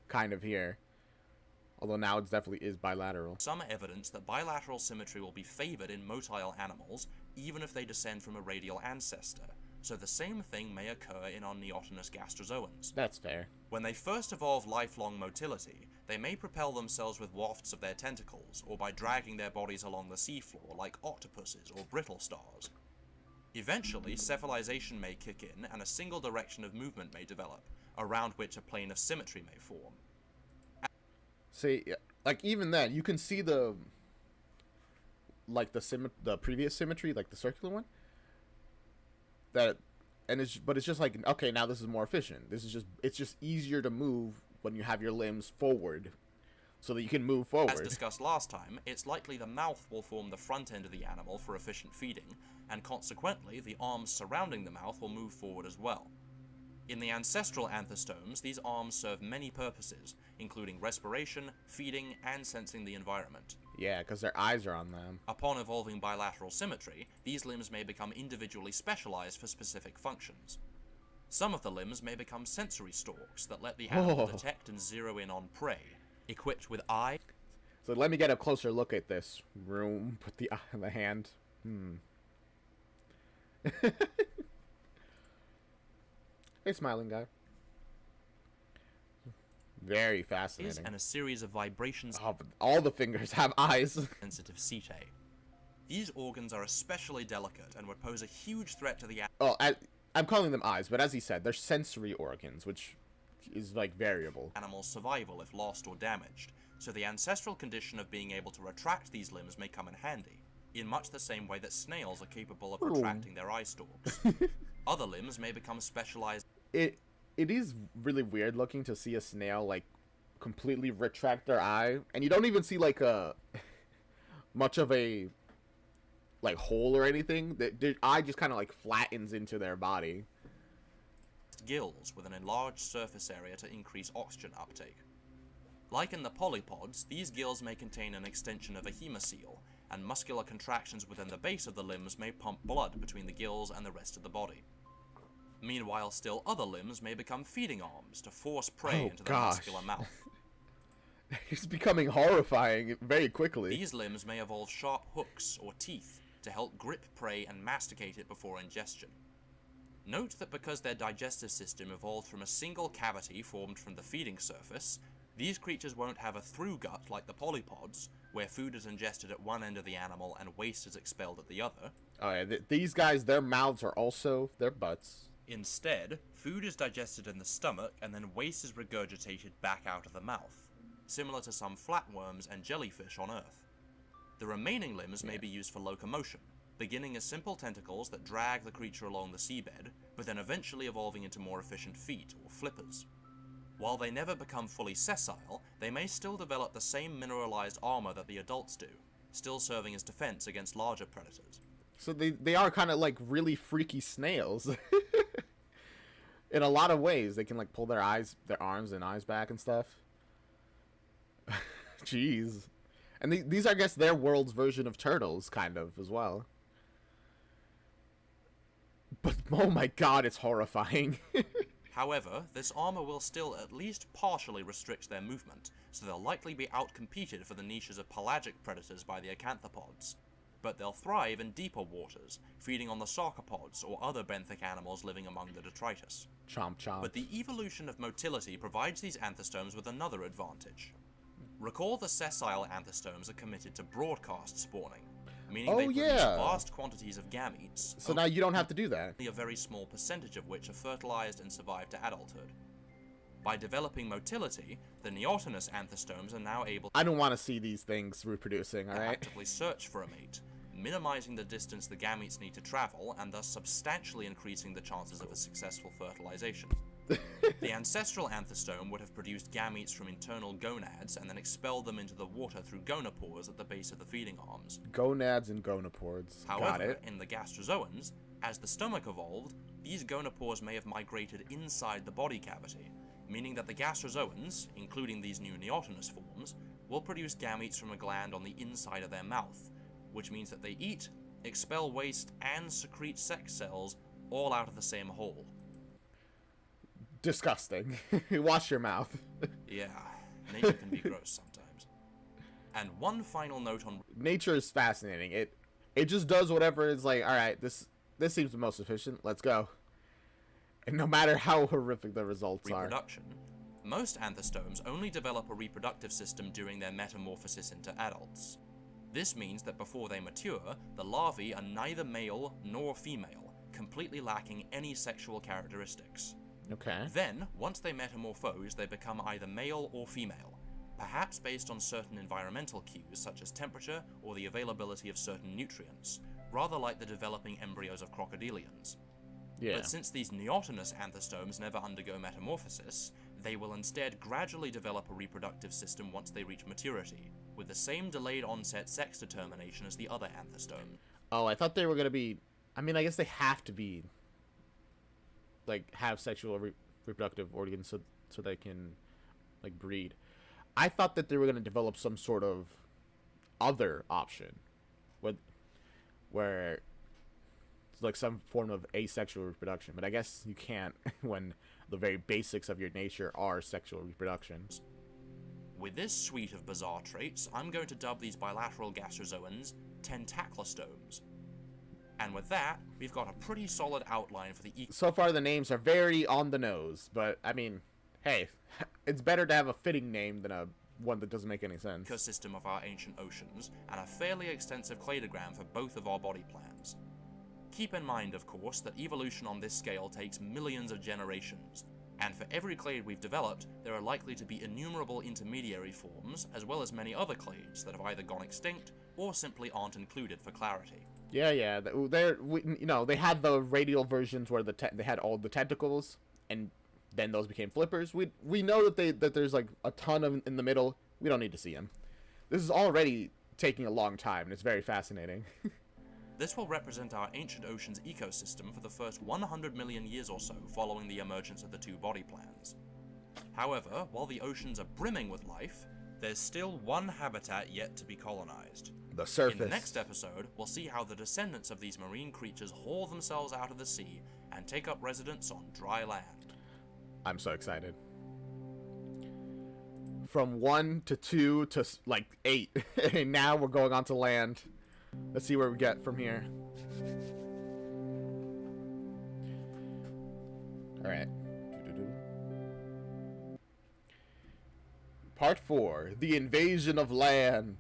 S1: kind of here. Although now it definitely is bilateral.
S2: Some evidence that bilateral symmetry will be favored in motile animals, even if they descend from a radial ancestor, so the same thing may occur in our neotenous gastrozoans.
S1: That's fair.
S2: When they first evolve lifelong motility, they may propel themselves with wafts of their tentacles, or by dragging their bodies along the seafloor like octopuses or brittle stars. Eventually, cephalization may kick in, and a single direction of movement may develop, around which a plane of symmetry may form.
S1: See, like, even then, you can see the previous symmetry, like the circular one. But it's just like, okay, now this is more efficient. It's just easier to move when you have your limbs forward, so that you can move forward.
S2: As discussed last time, it's likely the mouth will form the front end of the animal for efficient feeding, and consequently, the arms surrounding the mouth will move forward as well. In the ancestral anthostomes, these arms serve many purposes, including respiration, feeding, and sensing the environment.
S1: Yeah, because their eyes are on them.
S2: Upon evolving bilateral symmetry, these limbs may become individually specialized for specific functions. Some of the limbs may become sensory stalks that let the animal detect and zero in on prey, equipped with eyes.
S1: So let me get a closer look at this room. Put the eye in the hand. Hey, smiling guy. Very fascinating.
S2: And a series of vibrations.
S1: Oh, but all the fingers have eyes.
S2: Sensitive setae. These organs are especially delicate and would pose a huge threat to the
S1: I'm calling them eyes, but as he said, they're sensory organs, which is like variable.
S2: Animal's survival if lost or damaged, so the ancestral condition of being able to retract these limbs may come in handy, in much the same way that snails are capable of retracting their eye stalks. Other limbs may become specialized.
S1: It is really weird looking to see a snail like completely retract their eye, and you don't even see like a much of a like hole or anything. Their eye just kind of like flattens into their body.
S2: Gills with an enlarged surface area to increase oxygen uptake. Like in the polypods, these gills may contain an extension of a hemocoel, and muscular contractions within the base of the limbs may pump blood between the gills and the rest of the body. Meanwhile, still other limbs may become feeding arms to force prey into the muscular mouth.
S1: It's becoming horrifying very quickly.
S2: These limbs may evolve sharp hooks or teeth to help grip prey and masticate it before ingestion. Note that because their digestive system evolved from a single cavity formed from the feeding surface, These creatures won't have a through gut like the polypods, where food is ingested at one end of the animal and waste is expelled at the other.
S1: Oh yeah, these guys, their mouths are also their butts.
S2: Instead, food is digested in the stomach and then waste is regurgitated back out of the mouth, similar to some flatworms and jellyfish on Earth. The remaining limbs may be used for locomotion, beginning as simple tentacles that drag the creature along the seabed, but then eventually evolving into more efficient feet, or flippers. While they never become fully sessile, they may still develop the same mineralized armor that the adults do, still serving as defense against larger predators.
S1: So they are kind of like really freaky snails. In a lot of ways, they can like pull their arms and eyes back and stuff. Jeez. And these are, I guess, their world's version of turtles, kind of, as well. But, oh my god, it's horrifying.
S2: However, this armor will still at least partially restrict their movement, so they'll likely be outcompeted for the niches of pelagic predators by the acanthopods. But they'll thrive in deeper waters, feeding on the sarcopods or other benthic animals living among the detritus.
S1: Chomp chomp.
S2: But the evolution of motility provides these anthostomes with another advantage. Recall the sessile anthostomes are committed to broadcast spawning, meaning they produce vast quantities of gametes.
S1: So now you don't have to do that.
S2: Only a very small percentage of which are fertilized and survive to adulthood. By developing motility, the neotenous anthostomes are now able
S1: I don't want to see these things reproducing,
S2: to
S1: alright?
S2: actively search for a mate, minimizing the distance the gametes need to travel and thus substantially increasing the chances of a successful fertilization. The ancestral anthostome would have produced gametes from internal gonads and then expelled them into the water through gonopores at the base of the feeding arms.
S1: Gonads and gonopores. Got
S2: However,
S1: it.
S2: in the gastrozoans, as the stomach evolved, these gonopores may have migrated inside the body cavity, meaning that the gastrozoans, including these new neotenous forms, will produce gametes from a gland on the inside of their mouth, which means that they eat, expel waste, and secrete sex cells all out of the same hole.
S1: Disgusting. Wash your mouth.
S2: Yeah, nature can be gross sometimes. And one final note on
S1: Nature is fascinating. It just does whatever is like, alright, this seems the most efficient, let's go. And no matter how horrific the results
S2: reproduction. Most anthostomes only develop a reproductive system during their metamorphosis into adults. This means that before they mature, the larvae are neither male nor female, completely lacking any sexual characteristics.
S1: Okay.
S2: Then, once they metamorphose, they become either male or female, perhaps based on certain environmental cues such as temperature or the availability of certain nutrients, rather like the developing embryos of crocodilians.
S1: Yeah.
S2: But since these neotenous anthostomes never undergo metamorphosis, they will instead gradually develop a reproductive system once they reach maturity, with the same delayed onset sex determination as the other anthostomes.
S1: Oh, I thought they were gonna be... I mean, I guess they have to be... like, have sexual reproductive organs so they can, like, breed. I thought that they were gonna develop some sort of other option. Where it's like some form of asexual reproduction. But I guess you can't when the very basics of your nature are sexual reproductions.
S2: With this suite of bizarre traits, I'm going to dub these bilateral gastrozoans tentaclostomes. And with that, we've got a pretty solid outline for the
S1: So far the names are very on the nose, but I mean, hey, it's better to have a fitting name than a one that doesn't make any sense.
S2: Ecosystem of our ancient oceans, and a fairly extensive cladogram for both of our body plans. Keep in mind, of course, that evolution on this scale takes millions of generations, and for every clade we've developed, there are likely to be innumerable intermediary forms, as well as many other clades that have either gone extinct, or simply aren't included for clarity.
S1: Yeah, they had the radial versions where they had all the tentacles, and then those became flippers. We know that there's like a ton of in the middle. We don't need to see them. This is already taking a long time, and it's very fascinating.
S2: This will represent our ancient ocean's ecosystem for the first 100 million years or so following the emergence of the two body plans. However, while the oceans are brimming with life, there's still one habitat yet to be colonized.
S1: The surface.
S2: In the next episode, we'll see how the descendants of these marine creatures haul themselves out of the sea and take up residence on dry land.
S1: I'm so excited. From 1 to 2 to like 8, and now we're going on to land. Let's see where we get from here. Alright. Part 4, the invasion of land.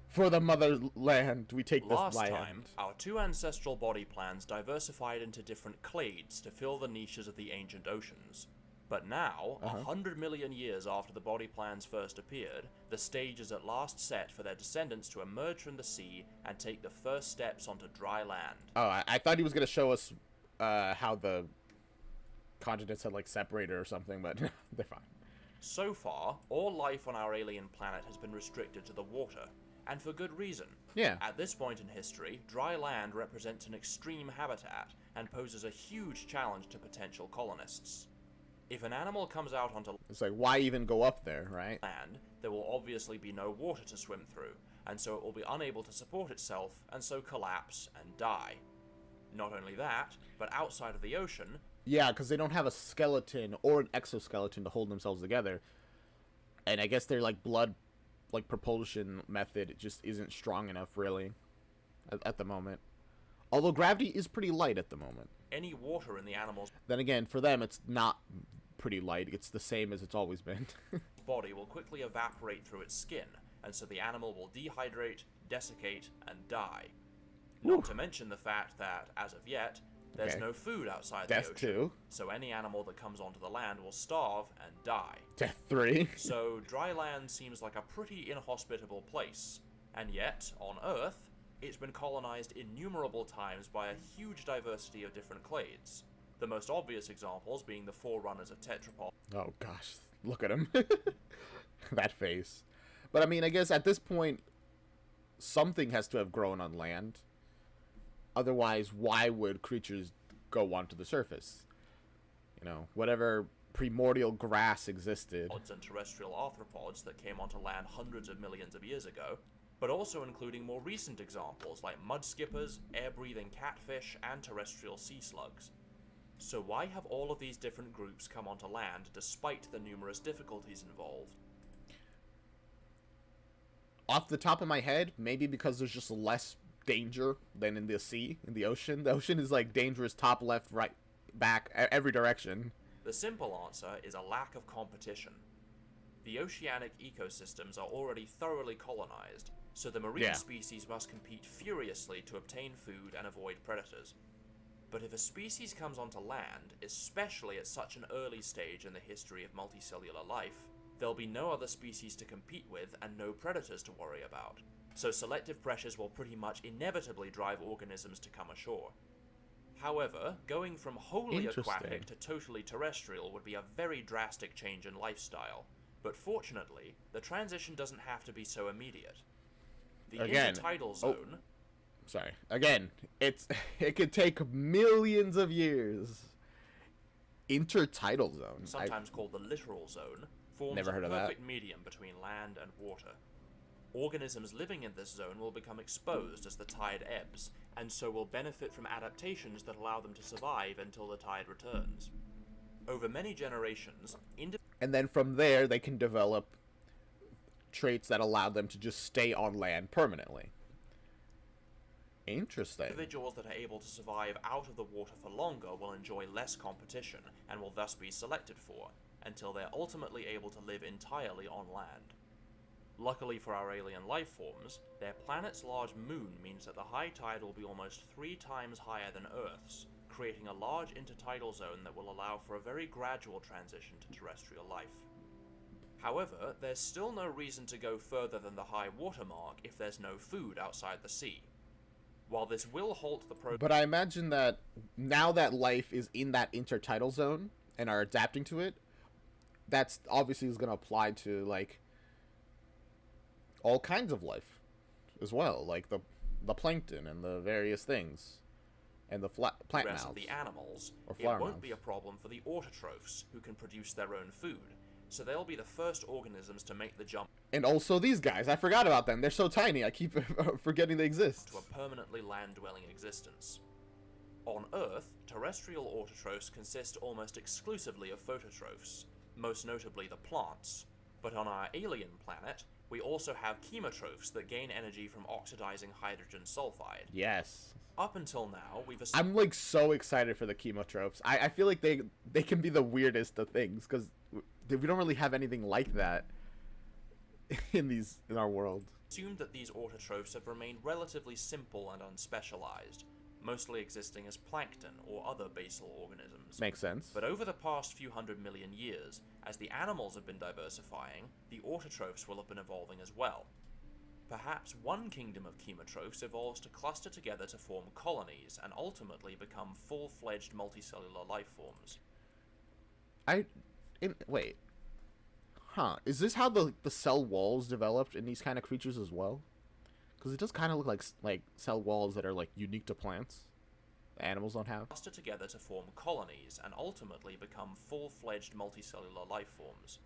S1: For the motherland, we take this land.
S2: Last time, our two ancestral body plans diversified into different clades to fill the niches of the ancient oceans. But now, 100 million years after the body plans first appeared, the stage is at last set for their descendants to emerge from the sea and take the first steps onto dry land.
S1: Oh, I thought he was going to show us how the continents had, like, separated or something, but they're fine.
S2: So far, all life on our alien planet has been restricted to the water, and for good reason.
S1: Yeah.
S2: At this point in history, dry land represents an extreme habitat and poses a huge challenge to potential colonists. If an animal comes out onto
S1: it's like, why even go up there, right?
S2: land, there will obviously be no water to swim through, and so it will be unable to support itself, and so collapse and die. Not only that, but outside of the ocean...
S1: Yeah, because they don't have a skeleton or an exoskeleton to hold themselves together. And I guess their, like, blood, like, propulsion method just isn't strong enough, really, at the moment. Although gravity is pretty light at the moment.
S2: Any water in the animal's...
S1: Then again, for them, it's not pretty light. It's the same as it's always been.
S2: body will quickly evaporate through its skin, and so the animal will dehydrate, desiccate, and die. Not to mention the fact that, as of yet, there's no food outside the ocean.
S1: Death 2.
S2: So any animal that comes onto the land will starve and die.
S1: Death 3.
S2: So dry land seems like a pretty inhospitable place. And yet, on Earth, it's been colonized innumerable times by a huge diversity of different clades. The most obvious examples being the forerunners of tetrapods.
S1: Oh gosh, look at him. That face. But I mean, I guess at this point, something has to have grown on land. Otherwise, why would creatures go onto the surface? You know, whatever primordial grass existed.
S2: And terrestrial arthropods that came onto land hundreds of millions of years ago, but also including more recent examples like mud skippers, air-breathing catfish, and terrestrial sea slugs. So why have all of these different groups come onto land despite the numerous difficulties involved?
S1: Off the top of my head, maybe because there's just less danger than in the sea, in the ocean. The ocean is like dangerous top, left, right, back, every direction.
S2: The simple answer is a lack of competition. The oceanic ecosystems are already thoroughly colonized, so the marine species must compete furiously to obtain food and avoid predators. But if a species comes onto land, especially at such an early stage in the history of multicellular life, there'll be no other species to compete with and no predators to worry about. So selective pressures will pretty much inevitably drive organisms to come ashore. However, going from wholly aquatic to totally terrestrial would be a very drastic change in lifestyle. But fortunately, the transition doesn't have to be so immediate. The intertidal zone...
S1: Sorry. Again, it could take millions of years. Intertidal zone.
S2: Sometimes called the littoral zone, forms a perfect medium between land and water. Organisms living in this zone will become exposed as the tide ebbs, and so will benefit from adaptations that allow them to survive until the tide returns. Over many generations,
S1: and then from there they can develop traits that allow them to just stay on land permanently. Interesting.
S2: Individuals that are able to survive out of the water for longer will enjoy less competition, and will thus be selected for, until they're ultimately able to live entirely on land. Luckily for our alien life forms, their planet's large moon means that the high tide will be almost 3 times higher than Earth's, creating a large intertidal zone that will allow for a very gradual transition to terrestrial life. However, there's still no reason to go further than the high water mark if there's no food outside the sea. While this will halt the progress...
S1: But I imagine that now that life is in that intertidal zone and are adapting to it, that's obviously is going to apply to, like, all kinds of life as well, like the plankton and the various things, and the plant mouths.
S2: Of the animals, it won't be a problem for the autotrophs, who can produce their own food, so they'll be the first organisms to make the jump.
S1: And also these guys, I forgot about them. They're so tiny, I keep forgetting they exist.
S2: To a permanently land-dwelling existence. On Earth, terrestrial autotrophs consist almost exclusively of phototrophs, most notably the plants. But on our alien planet, we also have chemotrophs that gain energy from oxidizing hydrogen sulfide.
S1: Yes.
S2: Up until now,
S1: I'm, like, so excited for the chemotrophs. I feel like they can be the weirdest of things, because we don't really have anything like that in our world.
S2: Assumed that these autotrophs have remained relatively simple and unspecialized, mostly existing as plankton or other basal organisms.
S1: Makes sense.
S2: But over the past few 100 million years, as the animals have been diversifying, the autotrophs will have been evolving as well. Perhaps one kingdom of chemotrophs evolves to cluster together to form colonies and ultimately become full-fledged multicellular life forms.
S1: Wait. Huh. Is this how the cell walls developed in these kind of creatures as well? Because it does kind of look like cell walls that are like unique to plants. The animals don't have.
S2: Cluster together to form colonies and ultimately become full-fledged multicellular life forms.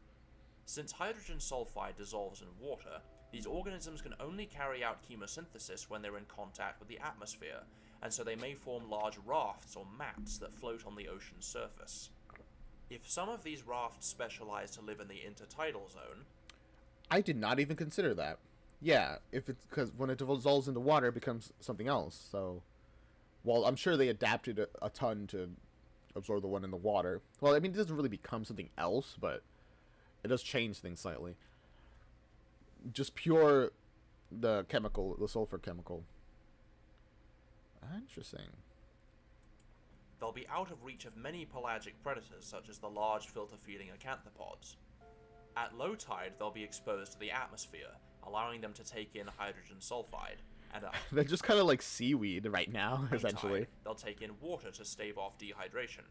S2: Since hydrogen sulfide dissolves in water, these organisms can only carry out chemosynthesis when they're in contact with the atmosphere, and so they may form large rafts or mats that float on the ocean's surface. If some of these rafts specialize to live in the intertidal zone...
S1: I did not even consider that. Yeah, if it's because when it dissolves into water, it becomes something else. So, well, I'm sure they adapted a ton to absorb the one in the water. Well, I mean, it doesn't really become something else, but it does change things slightly. Just pure the sulfur chemical. Interesting.
S2: They'll be out of reach of many pelagic predators, such as the large filter-feeding acanthopods. At low tide, they'll be exposed to the atmosphere, allowing them to take in hydrogen sulfide, and at
S1: they're just kind of like seaweed right now, essentially.
S2: Tide, they'll take in water to stave off dehydration.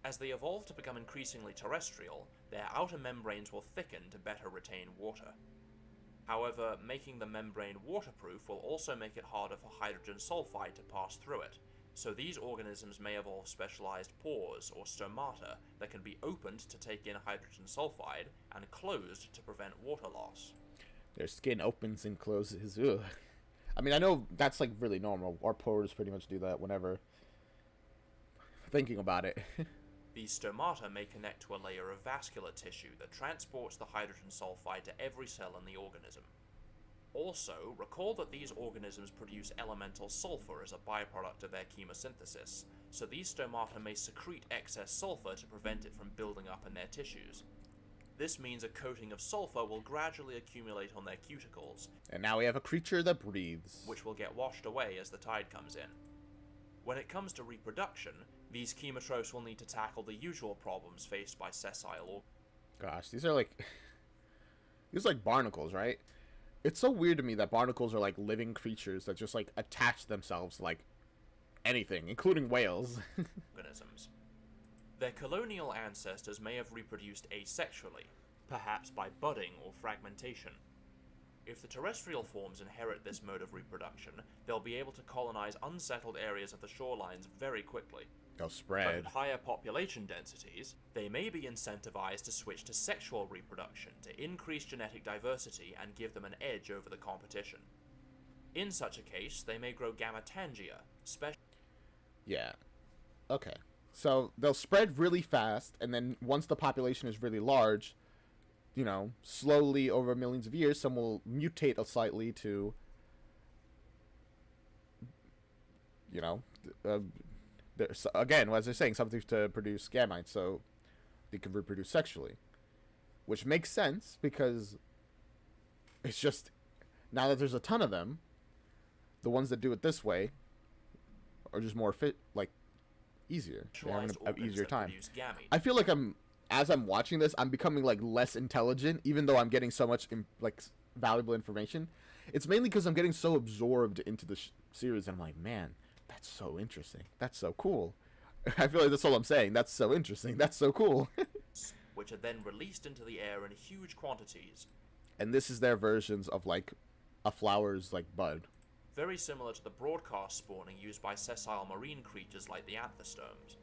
S2: As they evolve to become increasingly terrestrial, their outer membranes will thicken to better retain water. However, making the membrane waterproof will also make it harder for hydrogen sulfide to pass through it, so these organisms may evolve specialized pores or stomata that can be opened to take in hydrogen sulfide and closed to prevent water loss.
S1: Their skin opens and closes. Ugh. I mean, I know that's like really normal. Our pores pretty much do that whenever thinking about it.
S2: These stomata may connect to a layer of vascular tissue that transports the hydrogen sulfide to every cell in the organism. Also, recall that these organisms produce elemental sulfur as a byproduct of their chemosynthesis, so these stomata may secrete excess sulfur to prevent it from building up in their tissues. This means a coating of sulfur will gradually accumulate on their cuticles,
S1: and now we have a creature that breathes,
S2: which will get washed away as the tide comes in. When it comes to reproduction, these chemotrophs will need to tackle the usual problems faced by sessile organisms.
S1: Gosh, these are like barnacles, right? It's so weird to me that barnacles are like living creatures that just like attach themselves to like anything, including whales.
S2: Organisms. Their colonial ancestors may have reproduced asexually, perhaps by budding or fragmentation. If the terrestrial forms inherit this mode of reproduction, they'll be able to colonize unsettled areas of the shorelines very quickly.
S1: They'll spread.
S2: But at higher population densities, they may be incentivized to switch to sexual reproduction to increase genetic diversity and give them an edge over the competition. In such a case, they may grow gametangia,
S1: Yeah. Okay. So they'll spread really fast, and then once the population is really large, you know, slowly over millions of years, some will mutate slightly to, you know, again, as they're saying, something to produce gametes, so they can reproduce sexually. Which makes sense, because it's just, now that there's a ton of them, the ones that do it this way are just more easier. They're having an easier time. I feel like as I'm watching this, I'm becoming like less intelligent, even though I'm getting so much valuable information. It's mainly because I'm getting so absorbed into the series, and I'm like, man, that's so interesting. That's so cool. I feel like that's all I'm saying. That's so interesting. That's so cool.
S2: Which are then released into the air in huge quantities.
S1: And this is their versions of like a flower's like bud.
S2: Very similar to the broadcast spawning used by sessile marine creatures like the anthostomes.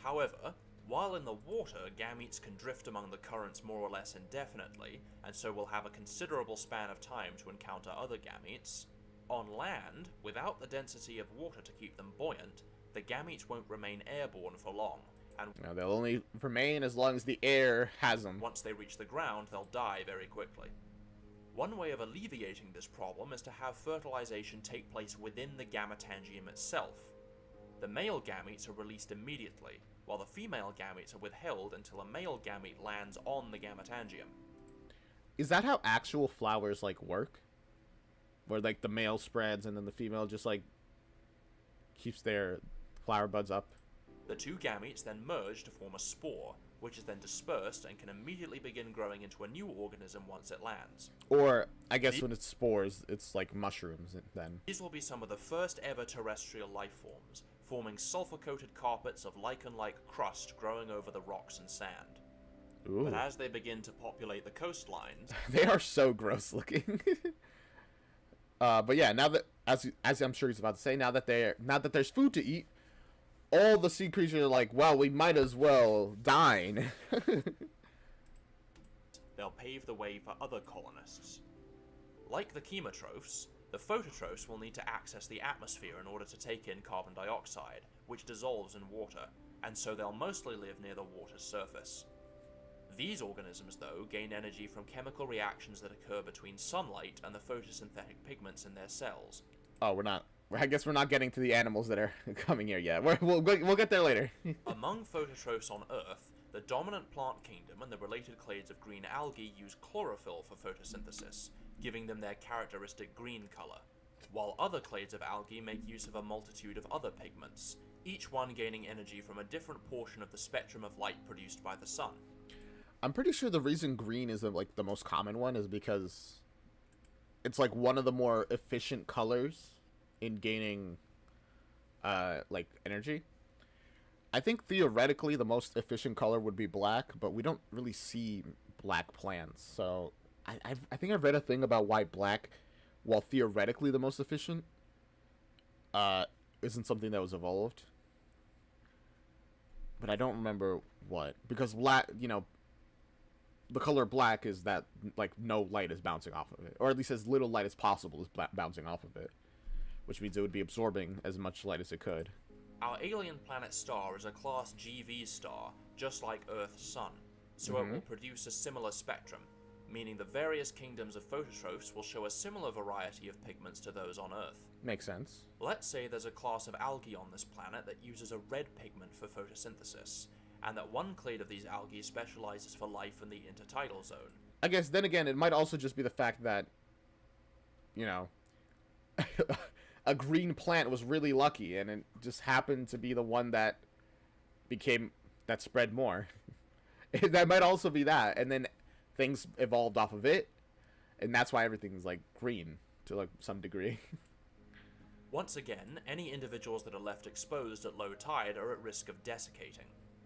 S2: However, while in the water, gametes can drift among the currents more or less indefinitely, and so will have a considerable span of time to encounter other gametes, on land, without the density of water to keep them buoyant, the gametes won't remain airborne for long, and
S1: they'll only remain as long as the air has them.
S2: Once they reach the ground, they'll die very quickly. One way of alleviating this problem is to have fertilization take place within the gametangium itself. The male gametes are released immediately, while the female gametes are withheld until a male gamete lands on the gametangium.
S1: Is that how actual flowers, like, work? Where, like, the male spreads and then the female just, like, keeps their flower buds up?
S2: The two gametes then merge to form a spore, which is then dispersed and can immediately begin growing into a new organism once it lands.
S1: Or, I guess when it's spores, it's like mushrooms then.
S2: These will be some of the first ever terrestrial life forms, forming sulfur-coated carpets of lichen-like crust growing over the rocks and sand.
S1: Ooh.
S2: But as they begin to populate the coastlines...
S1: They are so gross looking. But yeah, now that, as I'm sure he's about to say, now that there's food to eat, all the sea creatures are like, well, we might as well dine.
S2: They'll pave the way for other colonists. Like the chemotrophs, the phototrophs will need to access the atmosphere in order to take in carbon dioxide, which dissolves in water, and so they'll mostly live near the water's surface. These organisms, though, gain energy from chemical reactions that occur between sunlight and the photosynthetic pigments in their cells.
S1: Oh, I guess we're not getting to the animals that are coming here yet. We'll get there later.
S2: Among phototrophs on Earth, the dominant plant kingdom and the related clades of green algae use chlorophyll for photosynthesis, giving them their characteristic green color, while other clades of algae make use of a multitude of other pigments, each one gaining energy from a different portion of the spectrum of light produced by the sun.
S1: I'm pretty sure the reason green is like the most common one is because it's like one of the more efficient colors in gaining like energy. I think theoretically the most efficient color would be black, but we don't really see black plants. So I think I've read a thing about why black, while theoretically the most efficient, isn't something that was evolved. But I don't remember what, because black, you know, the color black is that, like, no light is bouncing off of it. Or at least as little light as possible is bouncing off of it. Which means it would be absorbing as much light as it could.
S2: Our alien planet star is a class GV star, just like Earth's sun. So it will produce a similar spectrum, meaning the various kingdoms of phototrophs will show a similar variety of pigments to those on Earth.
S1: Makes sense.
S2: Let's say there's a class of algae on this planet that uses a red pigment for photosynthesis, and that one clade of these algae specializes for life in the intertidal zone.
S1: I guess then again, it might also just be the fact that, you know, a green plant was really lucky, and it just happened to be the one that spread more. That might also be that, and then things evolved off of it, and that's why everything's like green to like some degree.
S2: Once again, any individuals that are left exposed at low tide are at risk of desiccating.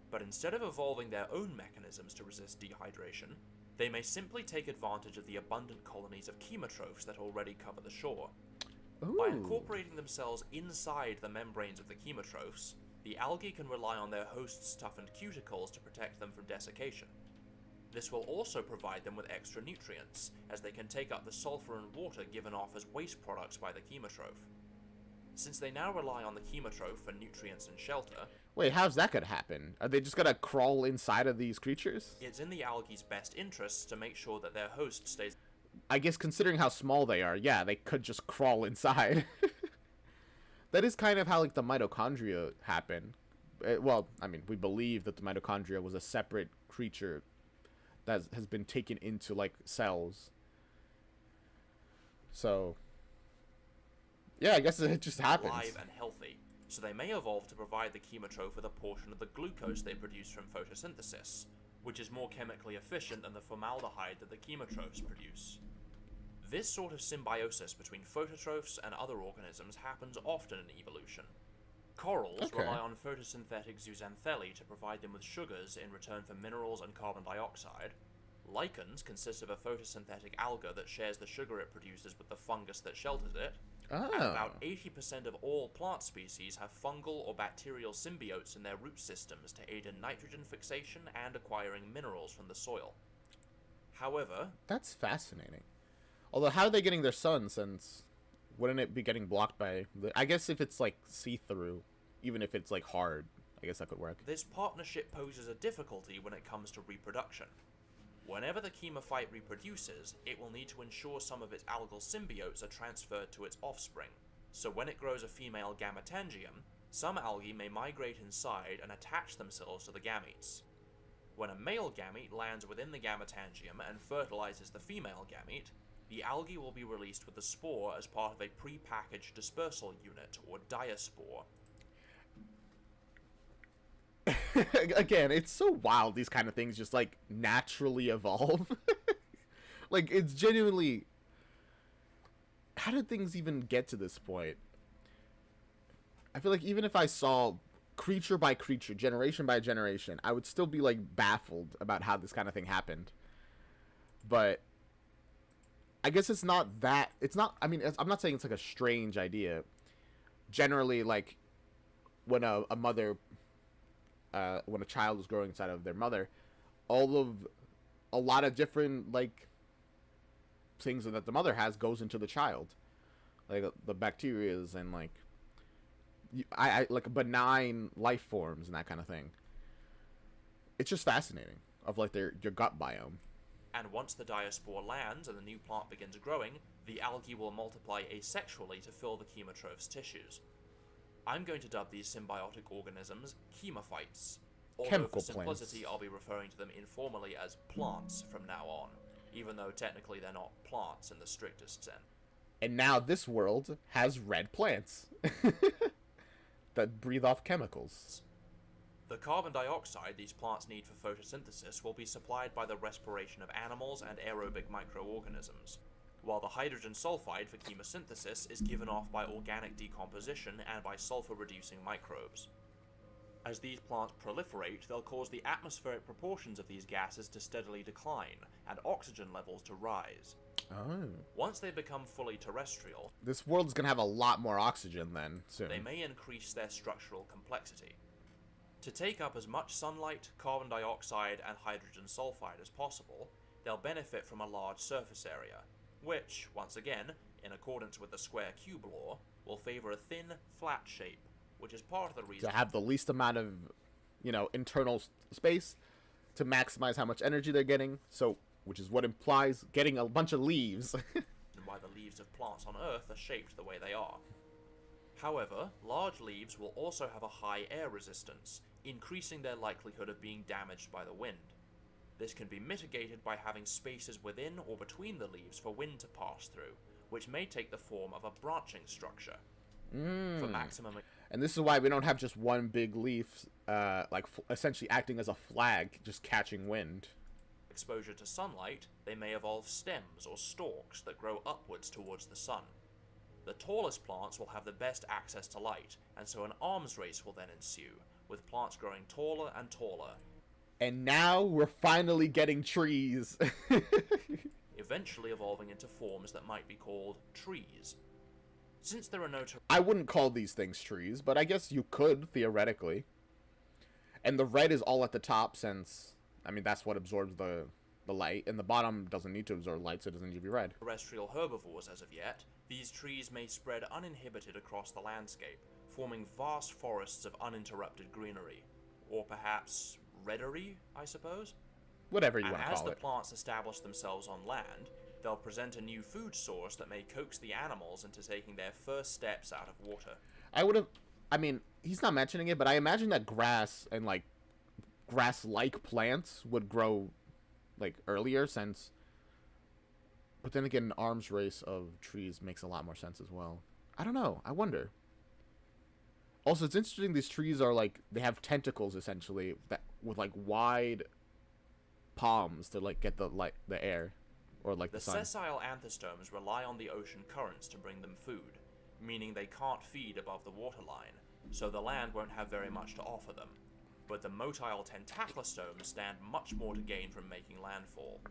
S2: But instead of evolving their own mechanisms to resist dehydration, they may simply take advantage of the abundant colonies of chemotrophs that already cover the shore.
S1: Ooh.
S2: By incorporating themselves inside the membranes of the chemotrophs, the algae can rely on their host's toughened cuticles to protect them from desiccation. This will also provide them with extra nutrients, as they can take up the sulfur and water given off as waste products by the chemotroph. Since they now rely on the chemotroph for nutrients and shelter...
S1: Wait, how's that gonna happen? Are they just gonna crawl inside of these creatures?
S2: It's in the algae's best interests to make sure that their host stays...
S1: I guess considering how small they are, yeah, they could just crawl inside. That is kind of how, like, the mitochondria happen. Well, I mean, we believe that the mitochondria was a separate creature that has been taken into, like, cells. So... yeah, I guess it just happens.
S2: Alive and healthy, so they may evolve to provide the chemotroph with a portion of the glucose they produce from photosynthesis, which is more chemically efficient than the formaldehyde that the chemotrophs produce. This sort of symbiosis between phototrophs and other organisms happens often in evolution. Corals rely on photosynthetic zooxanthellae to provide them with sugars in return for minerals and carbon dioxide. Lichens consist of a photosynthetic alga that shares the sugar it produces with the fungus that shelters it.
S1: Oh.
S2: And about 80% of all plant species have fungal or bacterial symbiotes in their root systems to aid in nitrogen fixation and acquiring minerals from the soil. However...
S1: that's fascinating. Although, how are they getting their sun, since... wouldn't it be getting blocked by... I guess if it's, like, see-through, even if it's, like, hard, I guess that could work.
S2: This partnership poses a difficulty when it comes to reproduction. Whenever the chemophyte reproduces, it will need to ensure some of its algal symbiotes are transferred to its offspring. So when it grows a female gametangium, some algae may migrate inside and attach themselves to the gametes. When a male gamete lands within the gametangium and fertilizes the female gamete, the algae will be released with the spore as part of a pre-packaged dispersal unit, or diaspore.
S1: Again, it's so wild these kind of things just, like, naturally evolve. Like, it's genuinely... How did things even get to this point? I feel like even if I saw creature by creature, generation by generation, I would still be, like, baffled about how this kind of thing happened. But I guess it's not that... It's not... I mean, I'm not saying it's, like, a strange idea. Generally, like, when a mother... when a child is growing inside of their mother, a lot of different, like, things that the mother has goes into the child, like the bacterias and like like benign life forms and that kind of thing. It's just fascinating of like your gut biome.
S2: And once the diaspore lands and the new plant begins growing, the algae will multiply asexually to fill the chemotroph's tissues. I'm going to dub these symbiotic organisms chemophytes. Although
S1: Chemical
S2: for simplicity,
S1: plants.
S2: I'll be referring to them informally as plants from now on, even though technically they're not plants in the strictest sense.
S1: And now this world has red plants that breathe off chemicals.
S2: The carbon dioxide these plants need for photosynthesis will be supplied by the respiration of animals and aerobic microorganisms, while the hydrogen sulfide for chemosynthesis is given off by organic decomposition and by sulfur-reducing microbes. As these plants proliferate, they'll cause the atmospheric proportions of these gases to steadily decline, and oxygen levels to rise.
S1: Oh.
S2: Once they become fully terrestrial,
S1: This world's gonna have a lot more oxygen then, soon.
S2: they may increase their structural complexity. To take up as much sunlight, carbon dioxide, and hydrogen sulfide as possible, they'll benefit from a large surface area, which, once again, in accordance with the square cube law, will favor a thin, flat shape, which is part of the reason
S1: to have the least amount of, internal space to maximize how much energy they're getting. So, which is what implies getting a bunch of leaves.
S2: why the leaves of plants on Earth are shaped the way they are. However, large leaves will also have a high air resistance, increasing their likelihood of being damaged by the wind. This can be mitigated by having spaces within or between the leaves for wind to pass through, which may take the form of a branching structure. For maximum...
S1: And this is why we don't have just one big leaf, essentially acting as a flag, just catching wind.
S2: exposure to sunlight, they may evolve stems or stalks that grow upwards towards the sun. The tallest plants will have the best access to light, and so an arms race will then ensue, with plants growing taller and taller.
S1: And now we're finally getting trees.
S2: Eventually evolving into forms that might be called trees. Since there are no...
S1: I wouldn't call these things trees, but I guess you could, theoretically. And the red is all at the top since, that's what absorbs the light, and the bottom doesn't need to absorb light, so it doesn't need to be red.
S2: Terrestrial herbivores as of yet, these trees may spread uninhibited across the landscape, forming vast forests of uninterrupted greenery. Or perhaps reddery, I suppose?
S1: Whatever you want to call it.
S2: And as the plants establish themselves on land, they'll present a new food source that may coax the animals into taking their first steps out of water.
S1: He's not mentioning it, but I imagine that grass and, grass-like plants would grow, earlier since... But then again, an arms race of trees makes a lot more sense as well. I don't know. I wonder. Also, it's interesting these trees are, they have tentacles, essentially, with, wide palms to, get the air. Or, the sun.
S2: The sessile anthostomes rely on the ocean currents to bring them food, meaning they can't feed above the waterline, so the land won't have very much to offer them. But the motile tentaclostomes stand much more to gain from making landfall.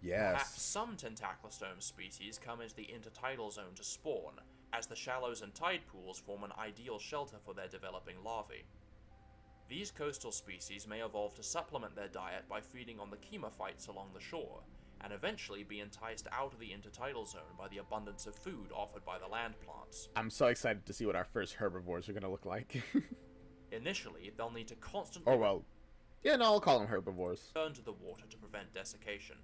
S1: Yes.
S2: Perhaps some tentaclostome species come into the intertidal zone to spawn, as the shallows and tide pools form an ideal shelter for their developing larvae. These coastal species may evolve to supplement their diet by feeding on the chemophytes along the shore, and eventually be enticed out of the intertidal zone by the abundance of food offered by the land plants.
S1: I'm so excited to see what our first herbivores are going to look like.
S2: Initially, they'll need to constantly
S1: I'll call them herbivores.
S2: return to the water to prevent desiccation.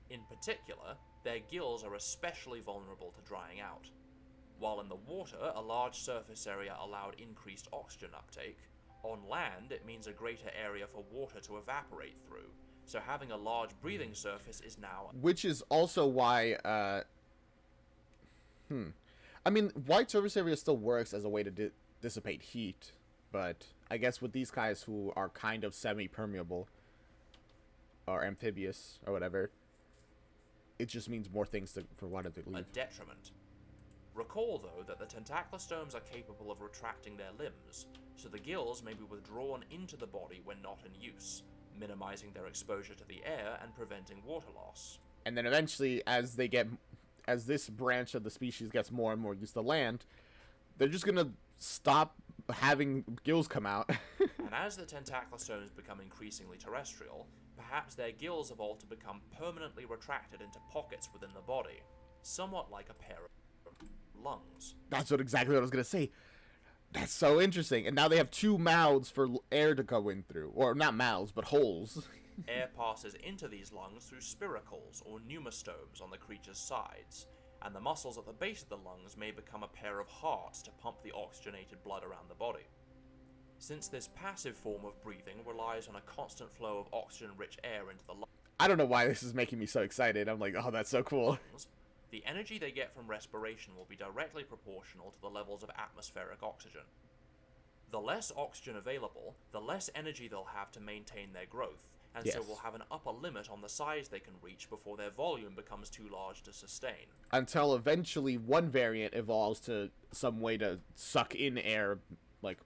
S2: In particular, their gills are especially vulnerable to drying out. While in the water, a large surface area allowed increased oxygen uptake, On land, it means a greater area for water to evaporate through, so having a large breathing surface is now...
S1: Which is also why, I mean, wide surface area still works as a way to dissipate heat, but I guess with these guys who are kind of semi-permeable, or amphibious, or whatever, it just means more things for water to leave.
S2: A detriment. Recall, though, that the tentaclostomes are capable of retracting their limbs, so the gills may be withdrawn into the body when not in use, minimizing their exposure to the air and preventing water loss.
S1: And then eventually, as this branch of the species gets more and more used to land, they're just gonna stop having gills come out.
S2: And as the tentaclostomes become increasingly terrestrial, perhaps their gills evolve to become permanently retracted into pockets within the body, somewhat like a pair of lungs.
S1: That's exactly what I was gonna say. That's so interesting. And now they have two mouths for air to go in through, or not mouths, but holes.
S2: Air passes into these lungs through spiracles or pneumostomes on the creature's sides, and the muscles at the base of the lungs may become a pair of hearts to pump the oxygenated blood around the body. Since this passive form of breathing relies on a constant flow of oxygen-rich air into the lungs,
S1: I don't know why this is making me so excited. I'm like, oh, that's so cool.
S2: The energy they get from respiration will be directly proportional to the levels of atmospheric oxygen. The less oxygen available, the less energy they'll have to maintain their growth, and so will have an upper limit on the size they can reach before their volume becomes too large to sustain. Until
S1: eventually one variant evolves to some way to suck in air, like,